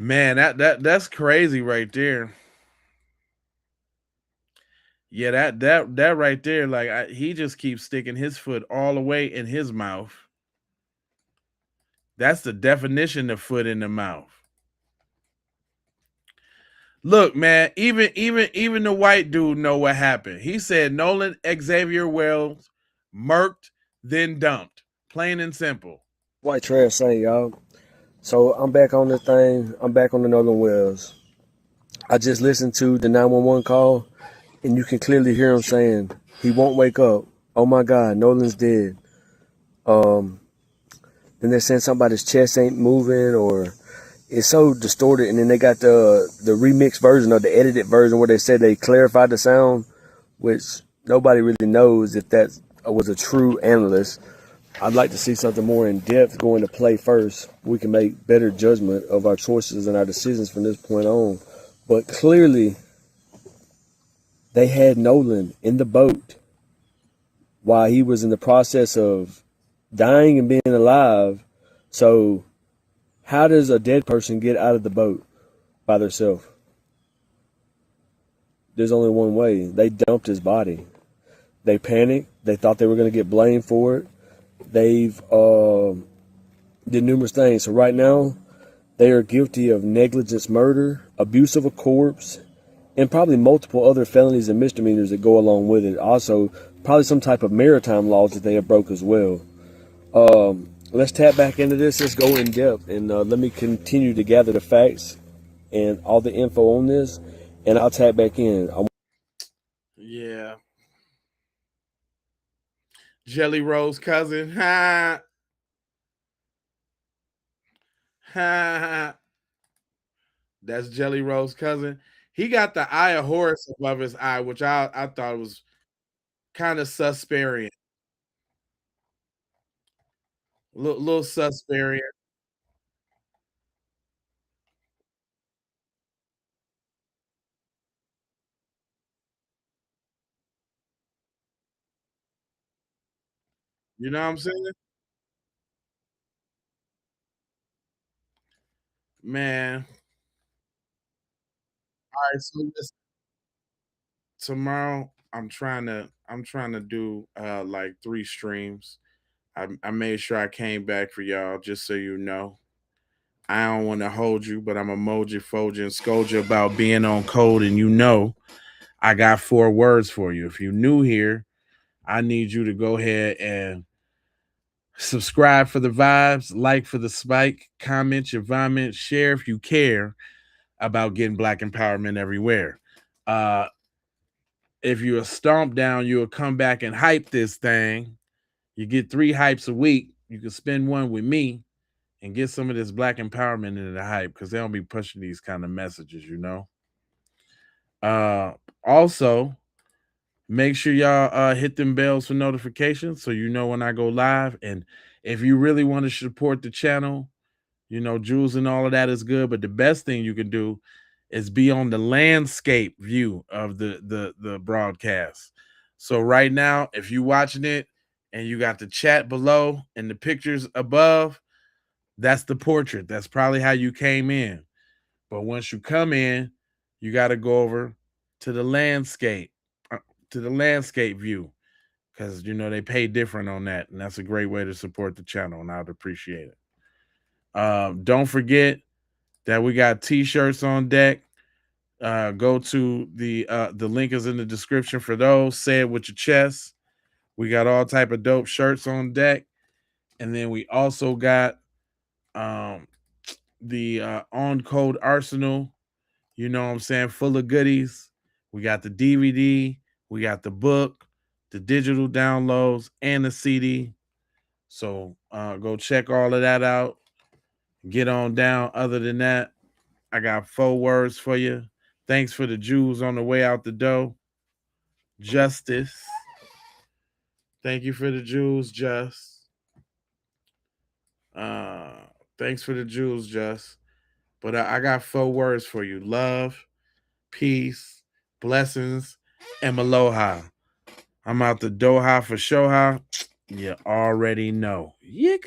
[SPEAKER 1] Man, that's crazy right there. Yeah, that right there, like he just keeps sticking his foot all the way in his mouth. That's the definition of foot in the mouth. Look, man, even the white dude know what happened. He said Nolan Xavier Wells murked, then dumped. Plain and simple.
[SPEAKER 10] White trash saying, y'all. So I'm back on the thing. I'm back on the Nolan Wells. I just listened to the 911 call, and you can clearly hear him saying he won't wake up. Oh my God, Nolan's dead. Then they're saying somebody's chest ain't moving, or it's so distorted. And then they got the remixed version or the edited version where they said they clarified the sound, which nobody really knows if that was a true analyst. I'd like to see something more in depth go into play first. We can make better judgment of our choices and our decisions from this point on. But clearly, they had Nolan in the boat while he was in the process of dying and being alive. So how does a dead person get out of the boat by themselves? There's only one way. They dumped his body. They panicked. They thought they were going to get blamed for it. They've did numerous things. So right now, they are guilty of negligence murder, abuse of a corpse, and probably multiple other felonies and misdemeanors that go along with it. Also, probably some type of maritime laws that they have broke as well. Let's tap back into this. Let's go in depth, and let me continue to gather the facts and all the info on this, and I'll tap back in.
[SPEAKER 1] Yeah. Jelly Roll's cousin. Ha. Ha. That's Jelly Roll's cousin. He got the eye of Horus above his eye, which I thought was kind of susparian. Little susparian. You know what I'm saying? Man. All right, so listen, tomorrow I'm trying to do like 3 streams. I made sure I came back for y'all just so you know. I don't want to hold you, but I'm a moji, foji, and scold you about being on code, and you know I got 4 words for you. If you're new here, I need you to go ahead and subscribe for the vibes, like for the spike, comment your vomit, share if you care about getting black empowerment everywhere. Uh, if you're a stomp down, you'll come back and hype this thing. You get 3 hypes a week. You can spend one with me and get some of this black empowerment into the hype because they don't be pushing these kind of messages, you know. Also, Make sure y'all hit them bells for notifications so you know when I go live. And if you really want to support the channel, Jules and all of that is good. But the best thing you can do is be on the landscape view of the broadcast. So right now, if you're watching it and you got the chat below and the pictures above, that's the portrait. That's probably how you came in. But once you come in, you got to go over to the landscape view, because they pay different on that, and that's a great way to support the channel, and I'd appreciate it. Don't forget that we got t-shirts on deck. Go to the link is in the description for those. Say it with your chest. We got all type of dope shirts on deck, and then we also got the on code arsenal. You know what I'm saying? Full of goodies. We got the DVD, we got the book, the digital downloads, and the CD. So go check all of that out. Get on down. Other than that, I got 4 words for you. Thanks for the Jews on the way out the door. Justice. Thank you for the Jews, Just. Thanks for the Jews, Just. But I got 4 words for you. Love, peace, blessings, and aloha. I'm out the Doha for Shoha. You already know.